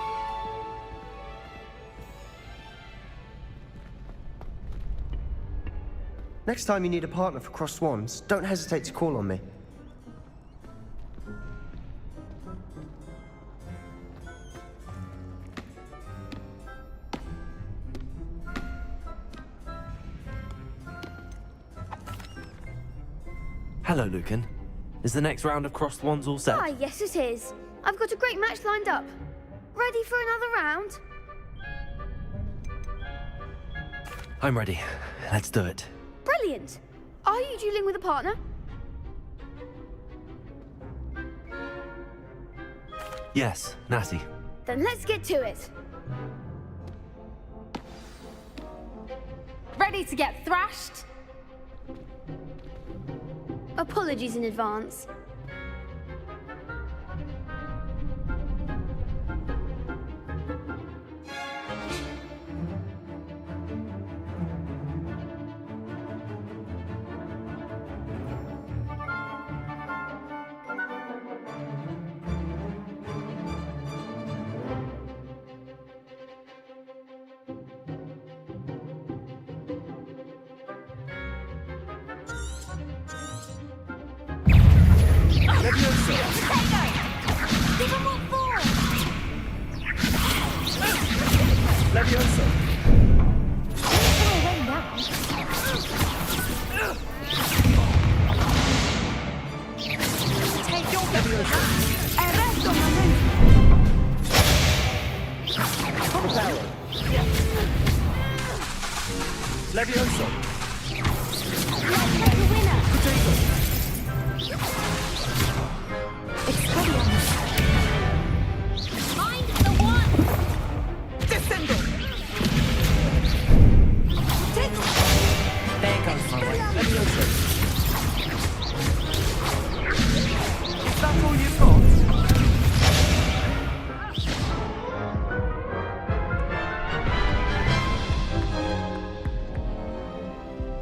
Next time you need a partner for Crossed Wands, don't hesitate to call on me. Hello, Lucan. Is the next round of Crossed Wands all set? Ah, yes it is. I've got a great match lined up. Ready for another round? I'm ready. Let's do it. Brilliant. Are you dueling with a partner? Yes, Natty. Then let's get to it. Ready to get thrashed? Apologies in advance.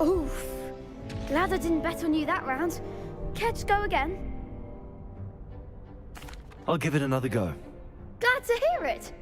Oof. Glad I didn't bet on you that round. Care to go again? I'll give it another go. Glad to hear it.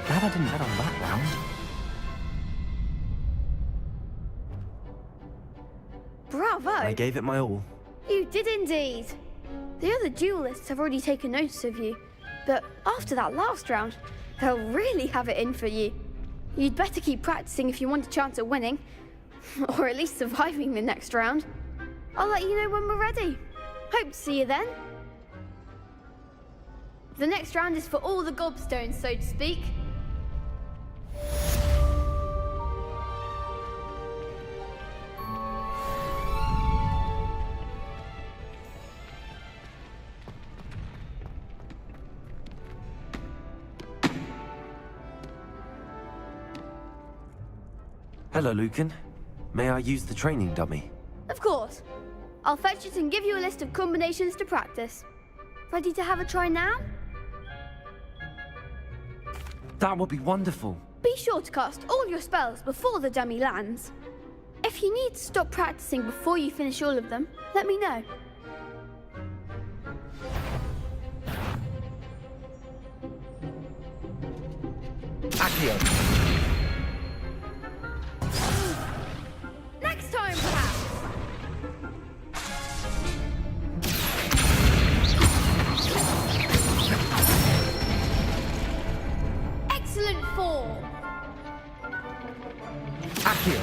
Glad I didn't bet on that round. Bravo! I gave it my all. You did indeed. The other duelists have already taken notice of you, but after that last round, they'll really have it in for you. You'd better keep practicing if you want a chance at winning, or at least surviving the next round. I'll let you know when we're ready. Hope to see you then. The next round is for all the gobstones, so to speak. Hello, Lucan. May I use the training dummy? Of course. I'll fetch it and give you a list of combinations to practice. Ready to have a try now? That would be wonderful. Be sure to cast all your spells before the dummy lands. If you need to stop practicing before you finish all of them, let me know. Accio. Next time, perhaps! Excellent form! Accio.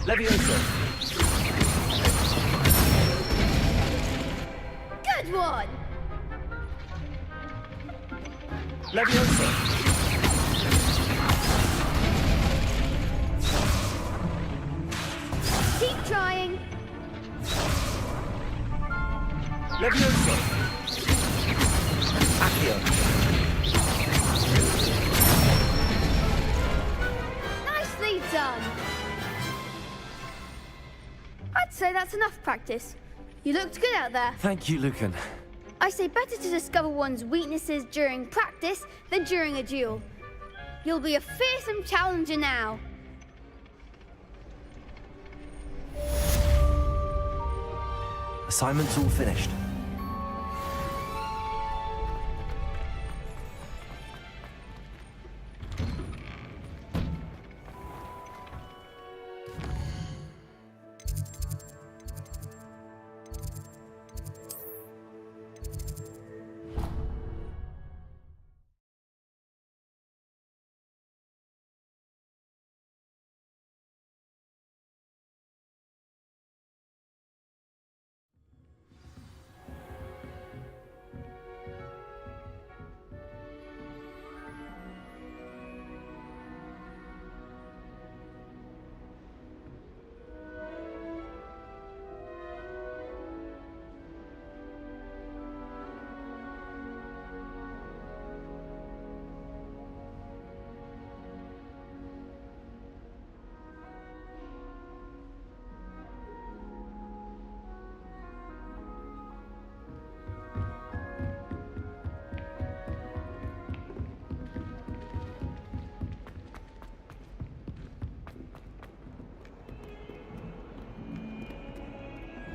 Levioso. Good one! Levioso. Keep trying! Levioso. Accio. Nicely done! I'd say that's enough practice. You looked good out there. Thank you, Lucan. I say better to discover one's weaknesses during practice than during a duel. You'll be a fearsome challenger now. Assignment's all finished.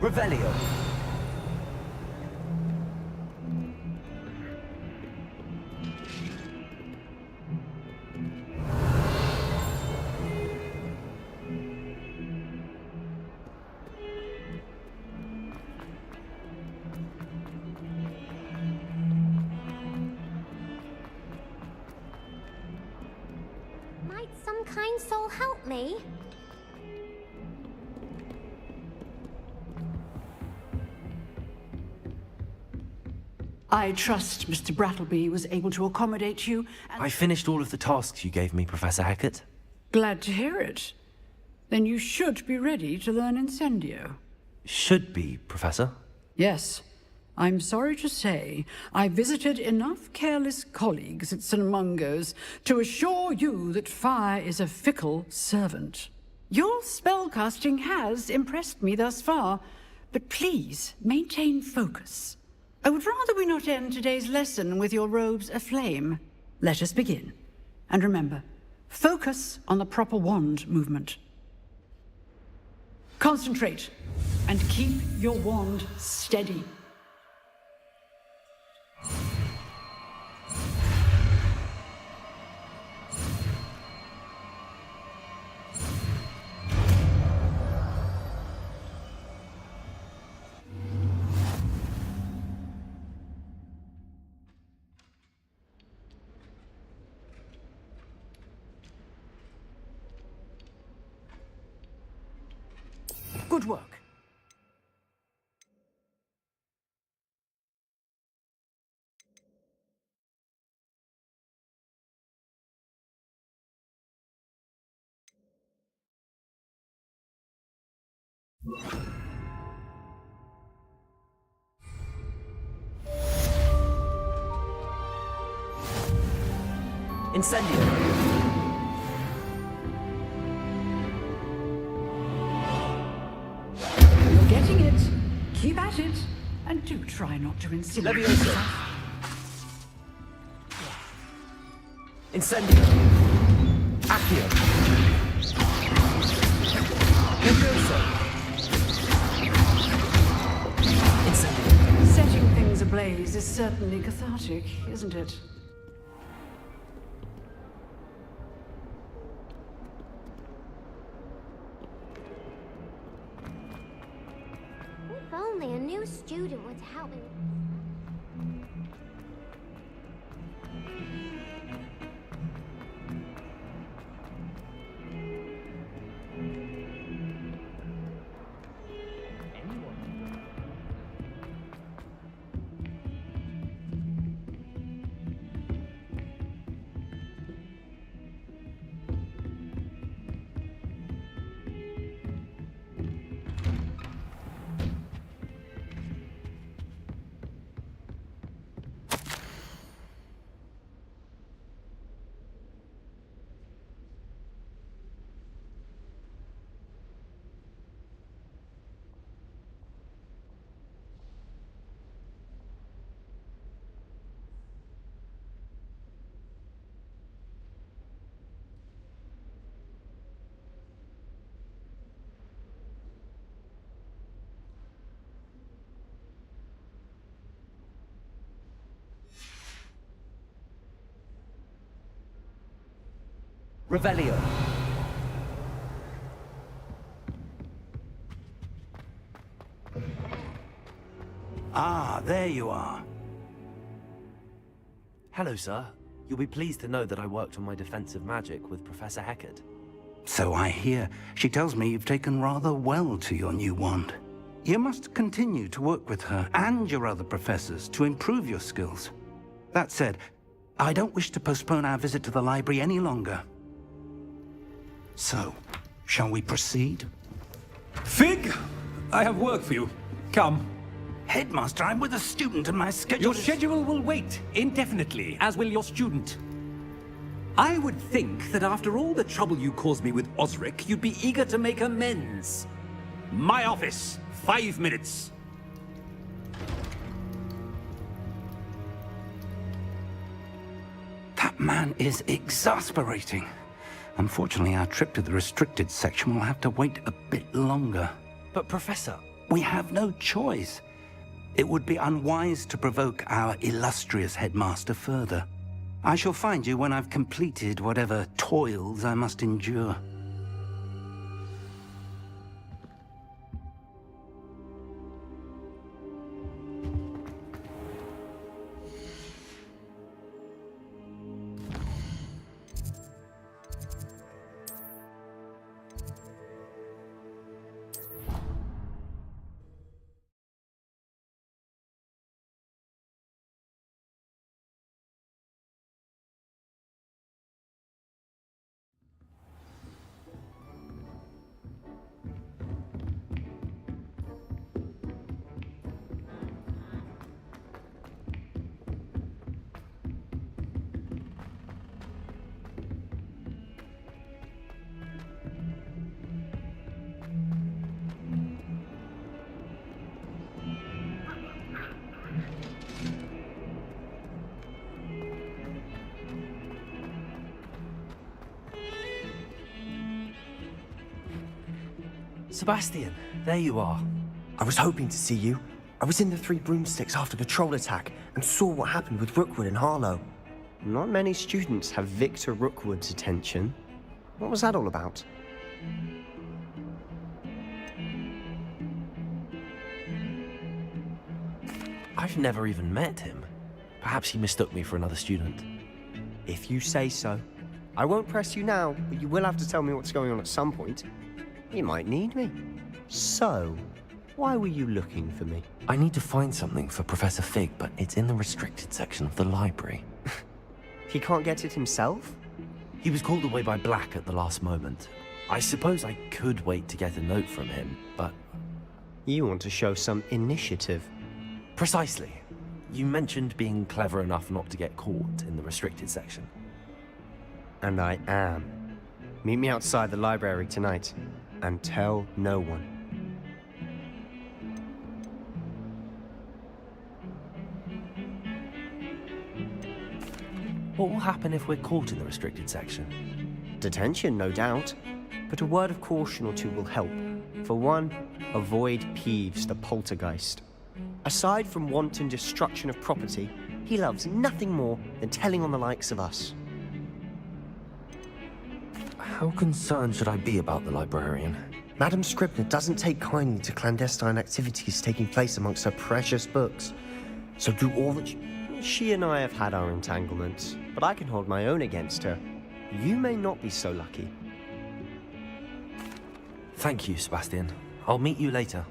Revelio. Might some kind soul help me? I trust Mr. Brattleby was able to accommodate you. I finished all of the tasks you gave me, Professor Hackett. Glad to hear it. Then you should be ready to learn Incendio. Should be, Professor. Yes. I'm sorry to say, I visited enough careless colleagues at St. Mungo's to assure you that fire is a fickle servant. Your spellcasting has impressed me thus far, but please maintain focus. I would rather we not end today's lesson with your robes aflame. Let us begin. And remember, focus on the proper wand movement. Concentrate, and keep your wand steady. Good work. Incendio! You're getting it. Keep at it. And do try not to incinerate Levioso! yourself. Incendio! Accio! Levioso! Incendio! Setting things ablaze is certainly cathartic, isn't it? If only a new student would help me. Revelio! Ah, there you are. Hello, sir. You'll be pleased to know that I worked on my defensive magic with Professor Heckard. So I hear. She tells me you've taken rather well to your new wand. You must continue to work with her and your other professors to improve your skills. That said, I don't wish to postpone our visit to the library any longer. So, shall we proceed? Fig, I have work for you. Come. Headmaster, I'm with a student and my schedule Your schedule will wait indefinitely, as will your student. I would think that after all the trouble you caused me with Osric, you'd be eager to make amends. My office, 5 minutes. That man is exasperating. Unfortunately, our trip to the restricted section will have to wait a bit longer. But, Professor... We have no choice. It would be unwise to provoke our illustrious headmaster further. I shall find you when I've completed whatever toils I must endure. Sebastian, there you are. I was hoping to see you. I was in the Three Broomsticks after the troll attack and saw what happened with Rookwood and Harlow. Not many students have Victor Rookwood's attention. What was that all about? I've never even met him. Perhaps he mistook me for another student. If you say so. I won't press you now, but you will have to tell me what's going on at some point. You might need me. So, why were you looking for me? I need to find something for Professor Fig, but it's in the restricted section of the library. He can't get it himself? He was called away by Black at the last moment. I suppose I could wait to get a note from him, but... You want to show some initiative. Precisely. You mentioned being clever enough not to get caught in the restricted section. And I am. Meet me outside the library tonight, and tell no one. What will happen if we're caught in the restricted section? Detention, no doubt. But a word of caution or two will help. For one, avoid Peeves the poltergeist. Aside from wanton destruction of property, he loves nothing more than telling on the likes of us. How concerned should I be about the librarian? Madame Scribner doesn't take kindly to clandestine activities taking place amongst her precious books. So do all that she and I have had our entanglements, but I can hold my own against her. You may not be so lucky. Thank you, Sebastian. I'll meet you later.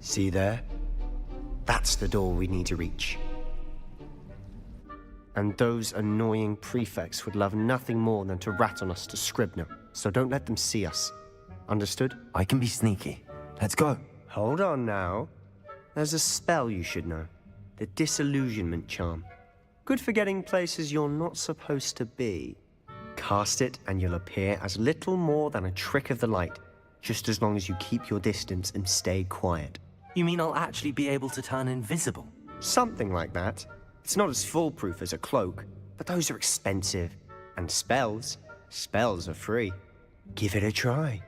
See there? That's the door we need to reach. And those annoying prefects would love nothing more than to rat on us to Scribner, so don't let them see us. Understood? I can be sneaky. Let's go. Hold on now. There's a spell you should know. The Disillusionment Charm. Good for getting places you're not supposed to be. Cast it and you'll appear as little more than a trick of the light, just as long as you keep your distance and stay quiet. You mean I'll actually be able to turn invisible? Something like that. It's not as foolproof as a cloak, but those are expensive. And spells are free. Give it a try.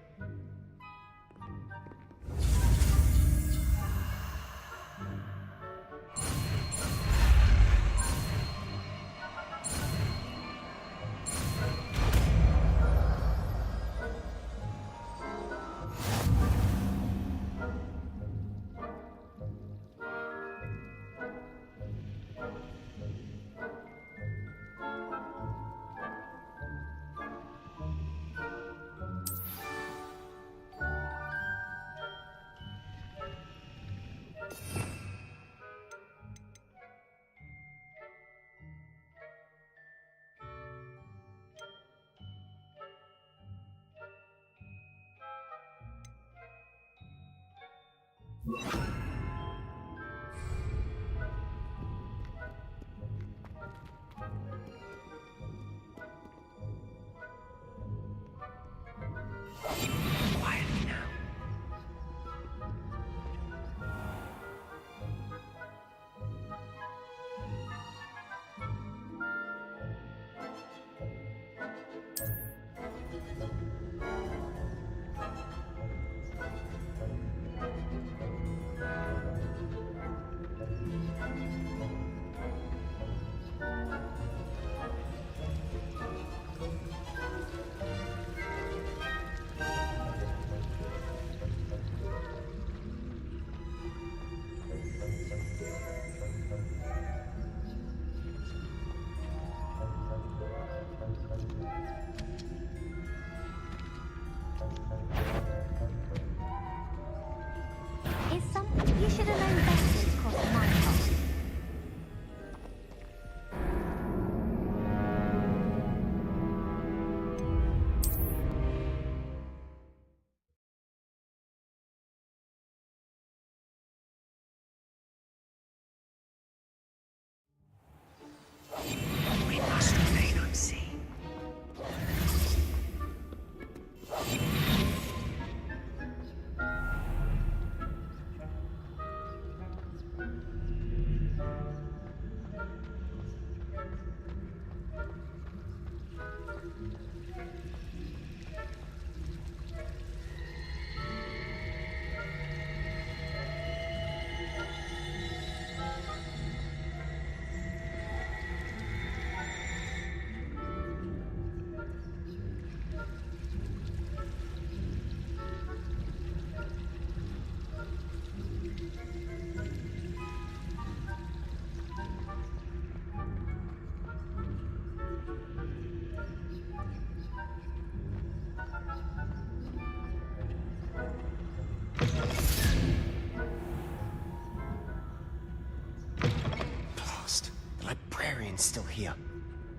librarian's still here.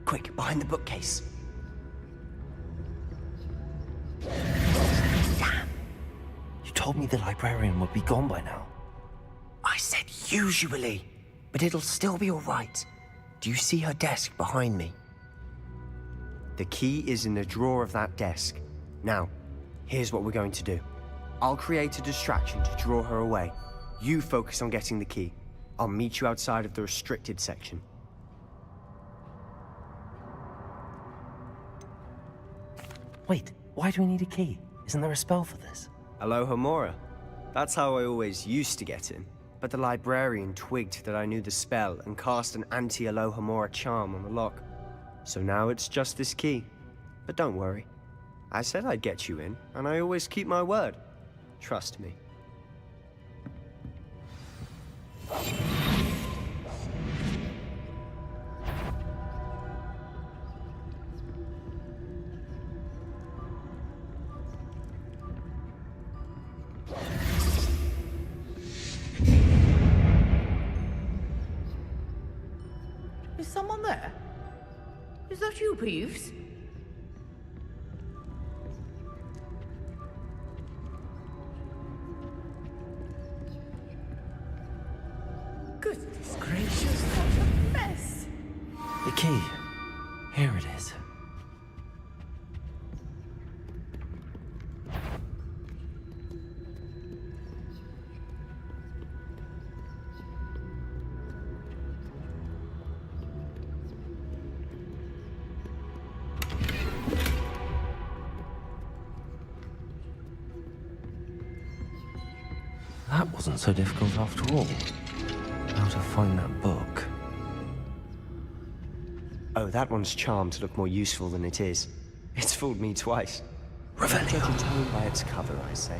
Quick, behind the bookcase. Damn. You told me the librarian would be gone by now. I said usually, but it'll still be all right. Do you see her desk behind me? The key is in the drawer of that desk. Now, here's what we're going to do. I'll create a distraction to draw her away. You focus on getting the key. I'll meet you outside of the restricted section. Wait, why do we need a key? Isn't there a spell for this? Alohomora. That's how I always used to get in. But the librarian twigged that I knew the spell and cast an anti-Alohomora charm on the lock. So now it's just this key. But don't worry. I said I'd get you in, and I always keep my word. Trust me. Is someone there? Is that you, Peeves? Goodness gracious, what a mess! The key. Here it is. That wasn't so difficult after all. How to find that book? Oh, that one's charmed to look more useful than it is. It's fooled me twice. Don't judge a tome by its cover, I say.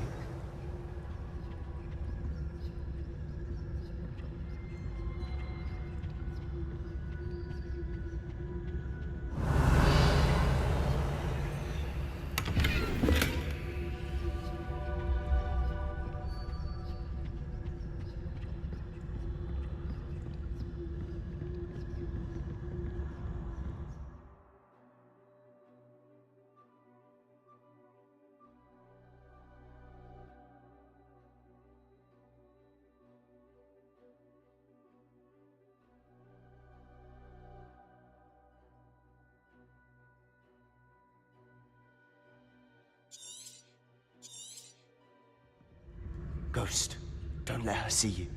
Ghost, don't let her see you.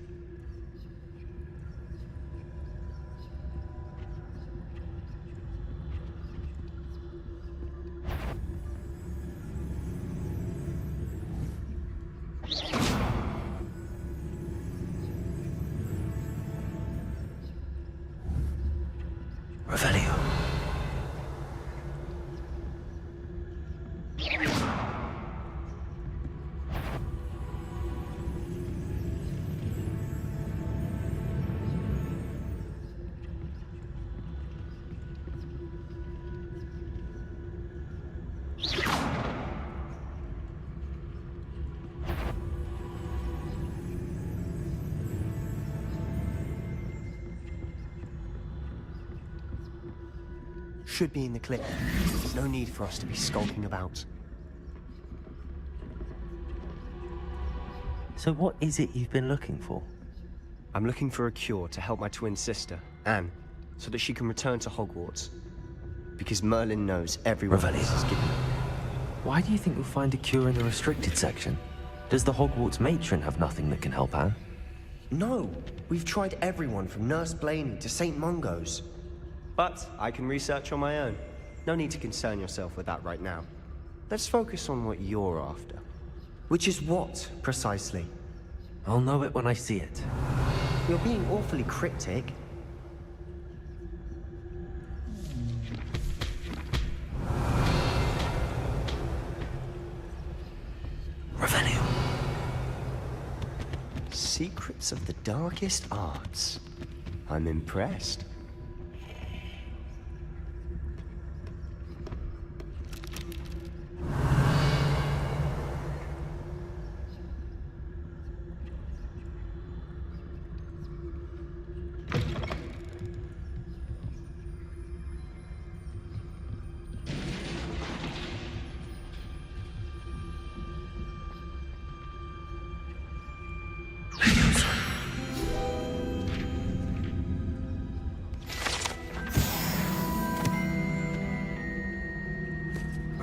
Revelio. Should be in the clip. No need for us to be skulking about. So what is it you've been looking for? I'm looking for a cure to help my twin sister, Anne, so that she can return to Hogwarts. Because Merlin knows everyone else is given. Why do you think you'll find a cure in the restricted section? Does the Hogwarts matron have nothing that can help Anne? No, we've tried everyone from Nurse Blaney to St. Mungo's. But I can research on my own. No need to concern yourself with that right now. Let's focus on what you're after. Which is what, precisely? I'll know it when I see it. You're being awfully cryptic. Revelio. Secrets of the darkest arts. I'm impressed.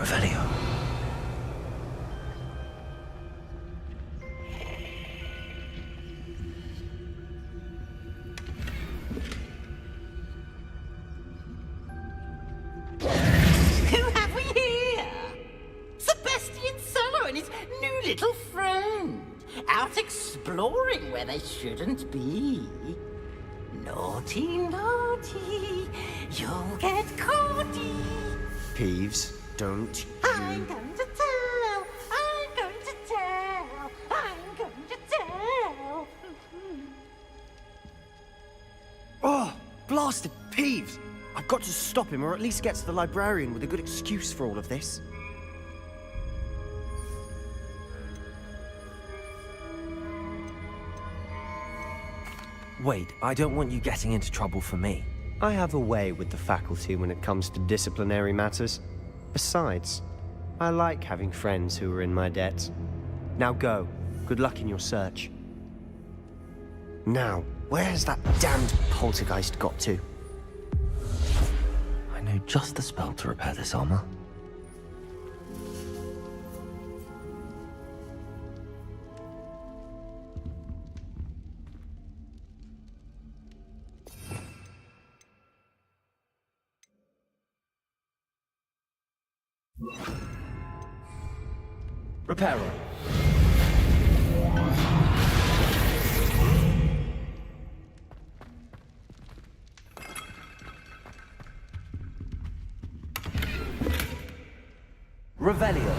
Revelio. Who have we here? Sebastian Solo and his new little friend. Out exploring where they shouldn't be. Naughty, naughty. You'll get caughty. Peeves, don't I'm going to tell. I'm going to tell. I'm going to tell. Oh, blasted Peeves! I've got to stop him, or at least get to the librarian with a good excuse for all of this. Wait, I don't want you getting into trouble for me. I have a way with the faculty when it comes to disciplinary matters. Besides, I like having friends who are in my debt. Now go. Good luck in your search. Now, where's that damned poltergeist got to? I know just the spell to repair this armor. Reparo. Revelio.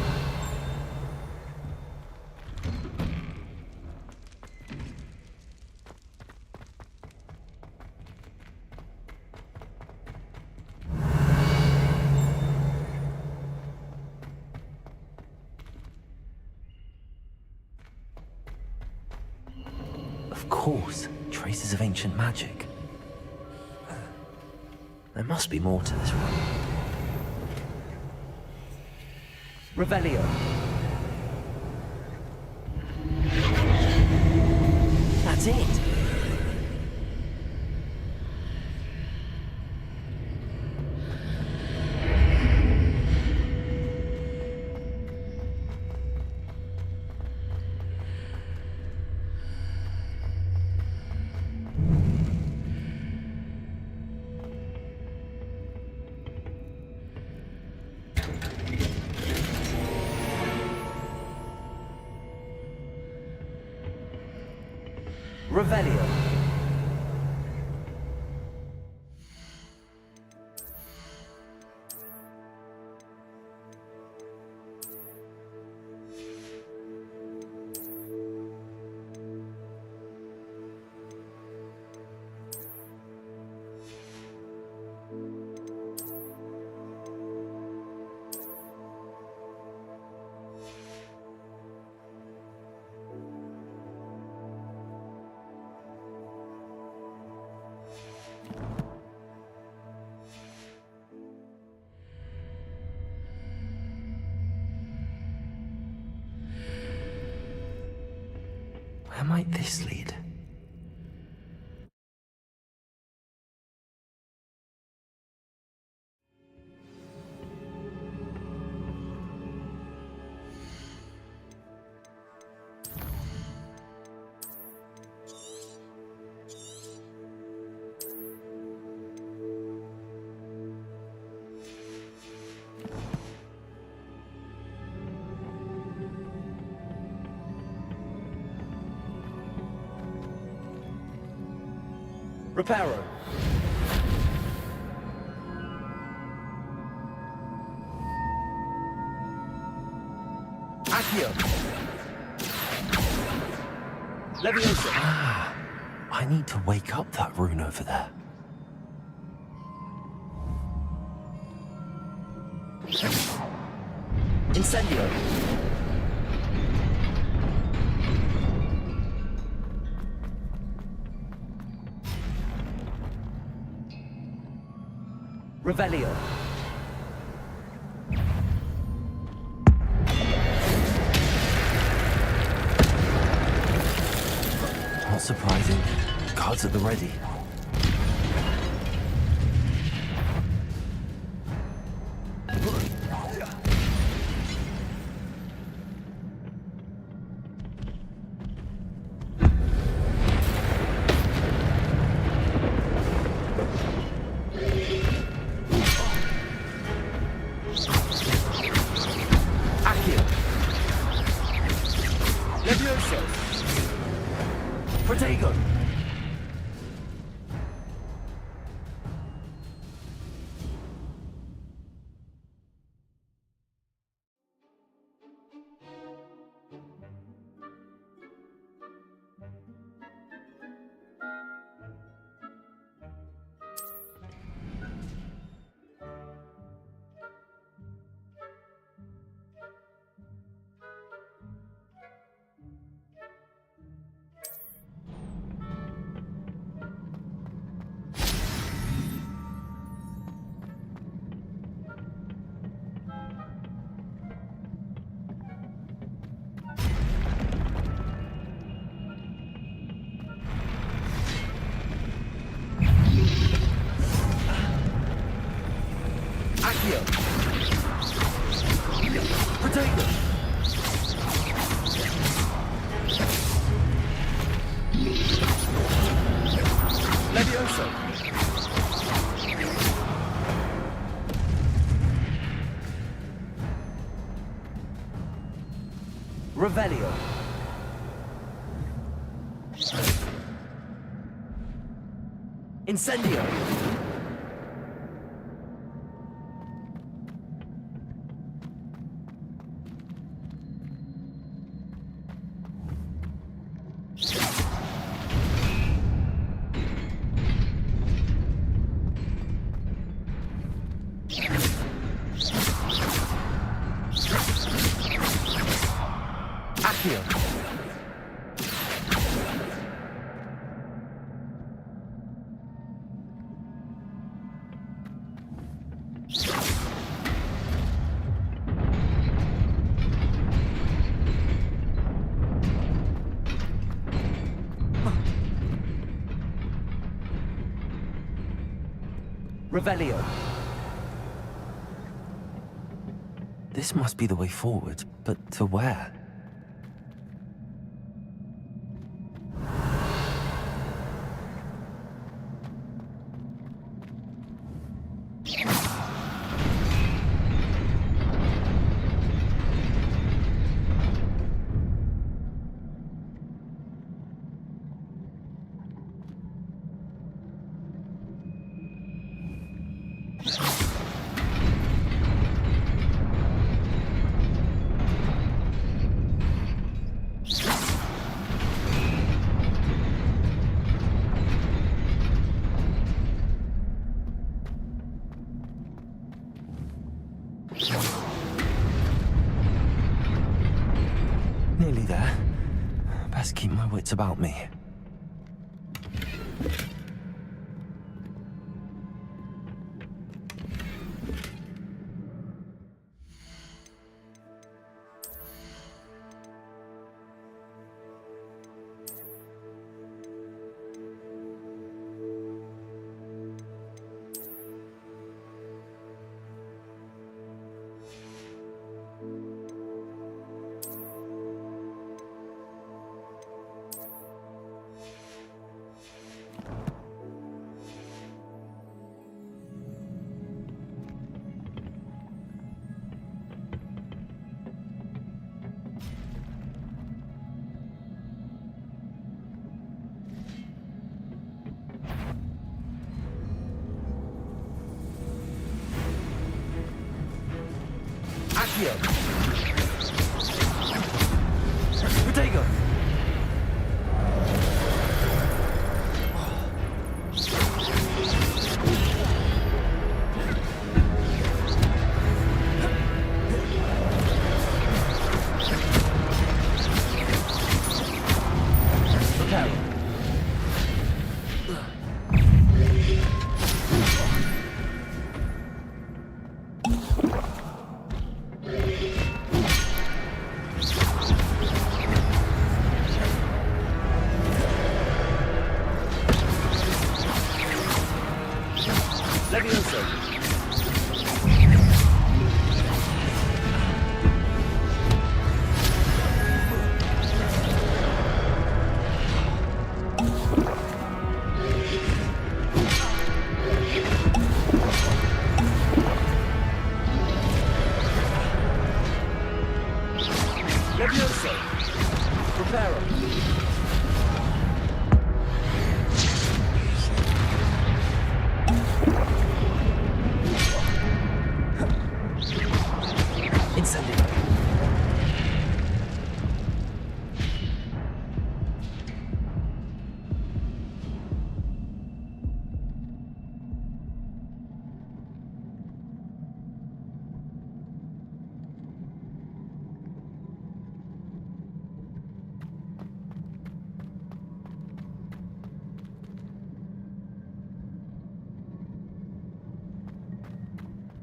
Of course, traces of ancient magic. There must be more to this room. Revelio. That's it. Revelio. Where might this lead? Reparo. Accio. Leviosa. Ah, I need to wake up that rune over there. Incendio. Revelio. Not surprising. Cards at the ready. Accio! Potato! Levioso! Revelio! Incendio! Accio! Revelio. This must be the way forward, but to where? Nearly there. Best keep my wits about me. Accio! Potato!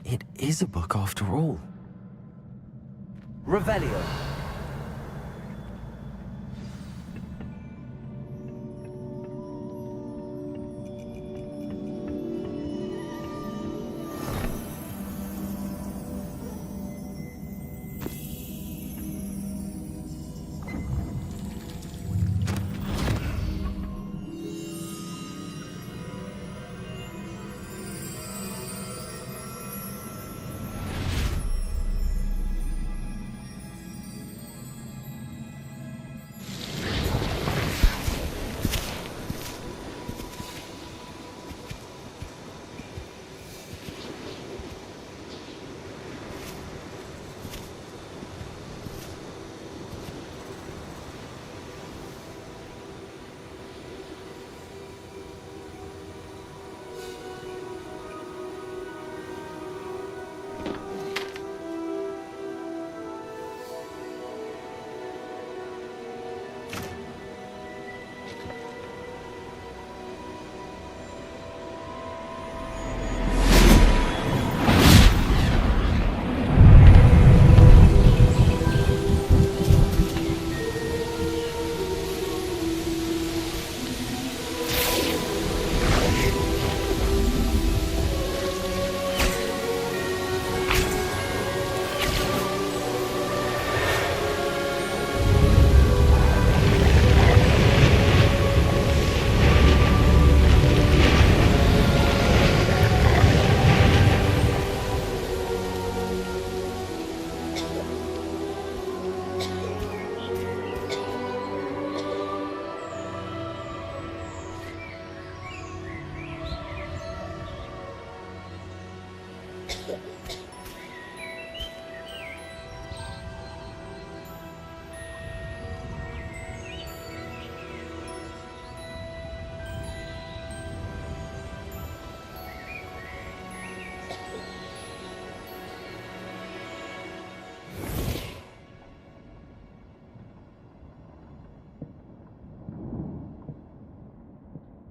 It is a book after all. Revelio.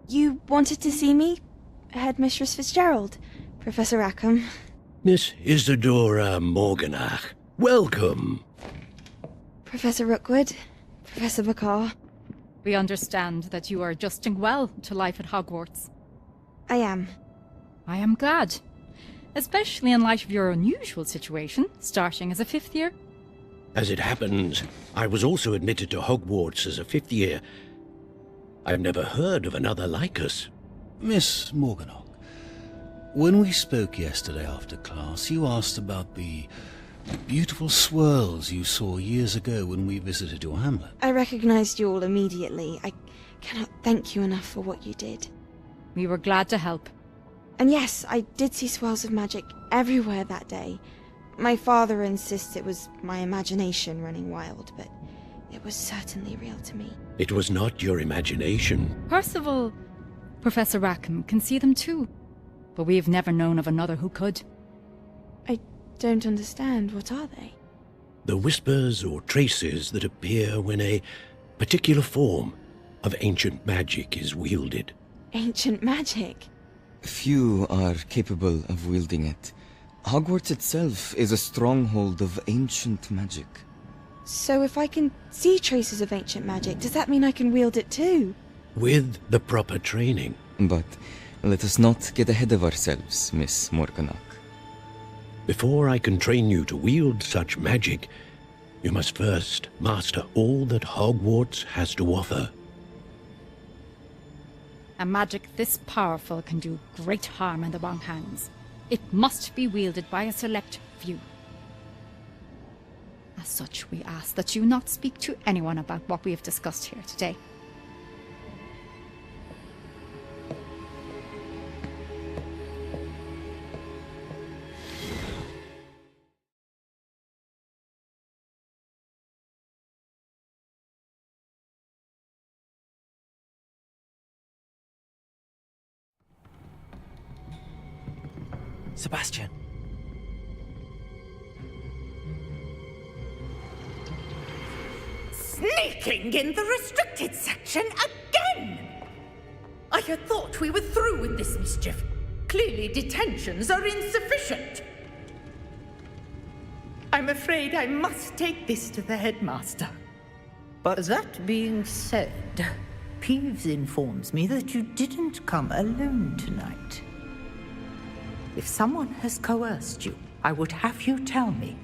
You wanted to see me? Headmistress Fitzgerald, Professor Rackham. Miss Isadora Morganach, welcome. Professor Rookwood, Professor Bakar. We understand that you are adjusting well to life at Hogwarts. I am. I am glad. Especially in light of your unusual situation, starting as a 5th year. As it happens, I was also admitted to Hogwarts as a 5th year. I've never heard of another like us. Miss Morganach, when we spoke yesterday after class, you asked about the beautiful swirls you saw years ago when we visited your hamlet. I recognized you all immediately. I cannot thank you enough for what you did. We were glad to help. And yes, I did see swirls of magic everywhere that day. My father insists it was my imagination running wild, but it was certainly real to me. It was not your imagination. Percival, Professor Rackham can see them too. But we have never known of another who could. I don't understand. What are they? The whispers or traces that appear when a particular form of ancient magic is wielded. Ancient magic? Few are capable of wielding it. Hogwarts itself is a stronghold of ancient magic. So if I can see traces of ancient magic, does that mean I can wield it too? With the proper training. But let us not get ahead of ourselves, Miss Morganach. Before I can train you to wield such magic, you must first master all that Hogwarts has to offer. A magic this powerful can do great harm in the wrong hands. It must be wielded by a select few. As such, we ask that you not speak to anyone about what we have discussed here today. Sebastian. Sneaking in the restricted section again! I had thought we were through with this mischief. Clearly detentions are insufficient. I'm afraid I must take this to the headmaster. But that being said, Peeves informs me that you didn't come alone tonight. If someone has coerced you, I would have you tell me.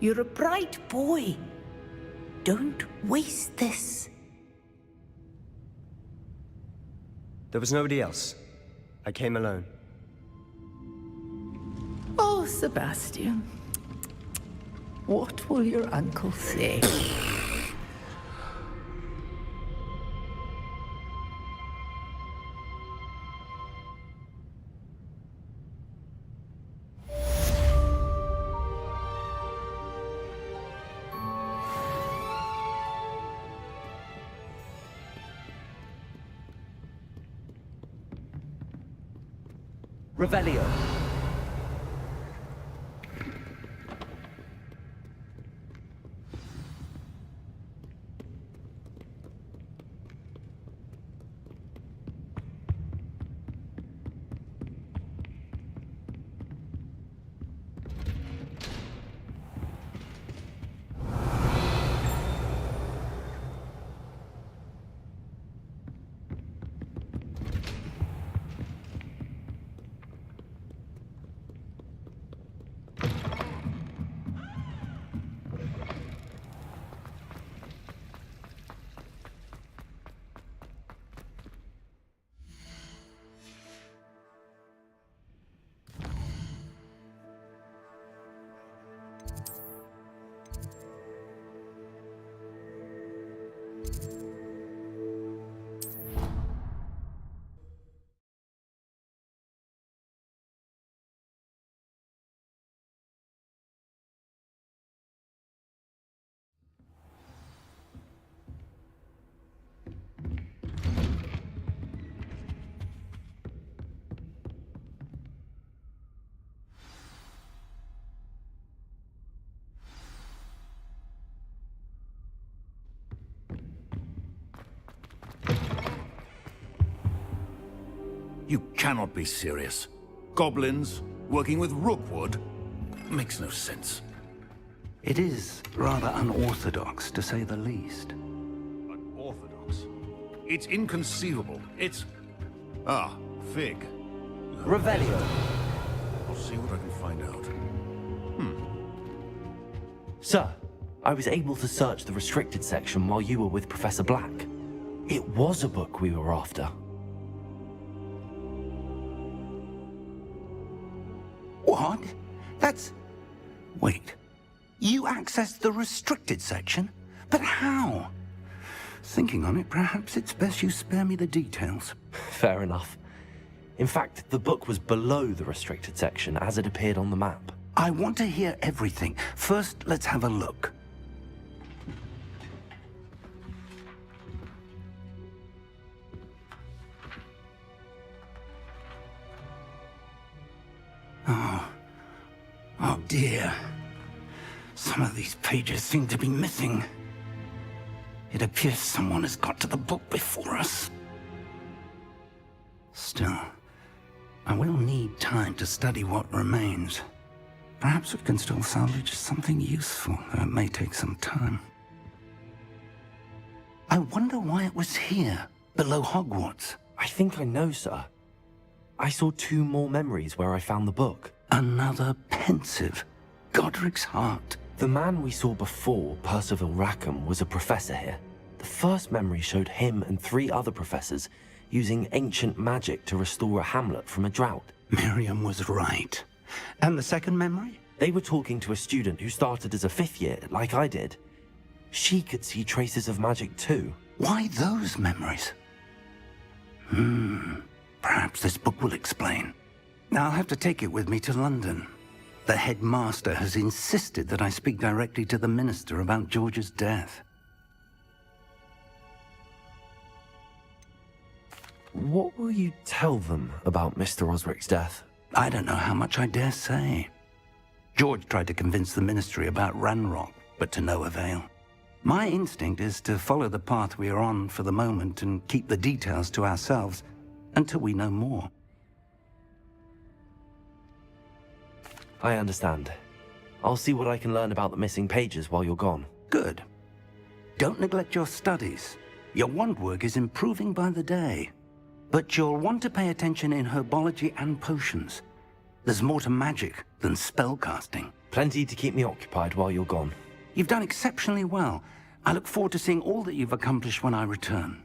You're a bright boy. Don't waste this. There was nobody else. I came alone. Oh, Sebastian. What will your uncle say? Revelio. cannot be serious. Goblins working with Rookwood makes no sense. It is rather unorthodox, to say the least. Unorthodox? It's inconceivable. It's... Ah, Fig. Revelio. I'll see what I can find out. Sir, I was able to search the restricted section while you were with Professor Black. It was a book we were after. What? That's... Wait. You accessed the restricted section? But how? Thinking on it, perhaps it's best you spare me the details. Fair enough. In fact, the book was below the restricted section as it appeared on the map. I want to hear everything. First, let's have a look. Oh dear. Some of these pages seem to be missing. It appears someone has got to the book before us. Still, I will need time to study what remains. Perhaps we can still salvage something useful, though it may take some time. I wonder why it was here, below Hogwarts. I think I know, sir. I saw 2 more memories where I found the book. Another pensive. Godric's heart. The man we saw before, Percival Rackham, was a professor here. The first memory showed him and 3 other professors using ancient magic to restore a hamlet from a drought. Miriam was right. And the second memory? They were talking to a student who started as a 5th year, like I did. She could see traces of magic too. Why those memories? Perhaps this book will explain. I'll have to take it with me to London. The headmaster has insisted that I speak directly to the minister about George's death. What will you tell them about Mr. Osric's death? I don't know how much I dare say. George tried to convince the ministry about Ranrock, but to no avail. My instinct is to follow the path we are on for the moment and keep the details to ourselves until we know more. I understand. I'll see what I can learn about the missing pages while you're gone. Good. Don't neglect your studies. Your wand work is improving by the day. But you'll want to pay attention in herbology and potions. There's more to magic than spellcasting. Plenty to keep me occupied while you're gone. You've done exceptionally well. I look forward to seeing all that you've accomplished when I return.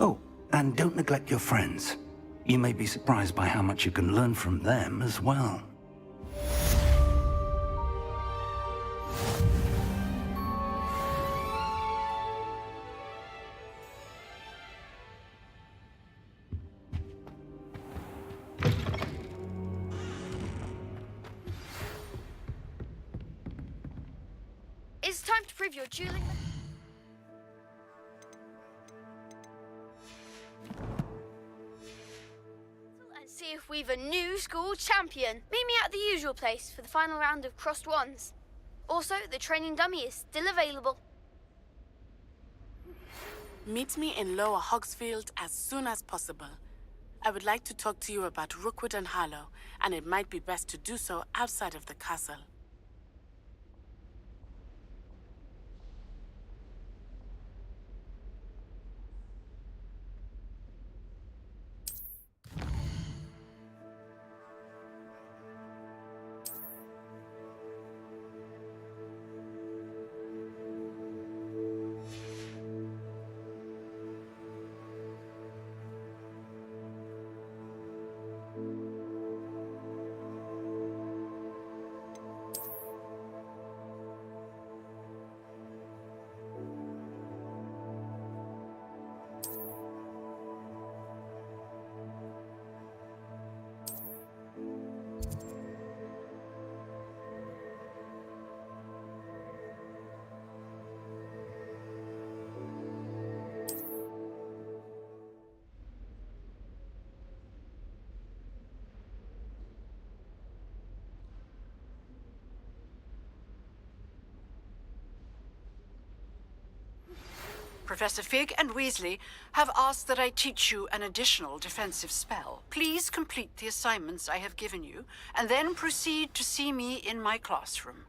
Oh, and don't neglect your friends. You may be surprised by how much you can learn from them as well. It's time to prove your dueling. And see if we've a new school champion. Meet me at the usual place for the final round of crossed wands. Also, the training dummy is still available. Meet me in Lower Hogsfield as soon as possible. I would like to talk to you about Rookwood and Harlow, and it might be best to do so outside of the castle. Professor Fig and Weasley have asked that I teach you an additional defensive spell. Please complete the assignments I have given you, and then proceed to see me in my classroom.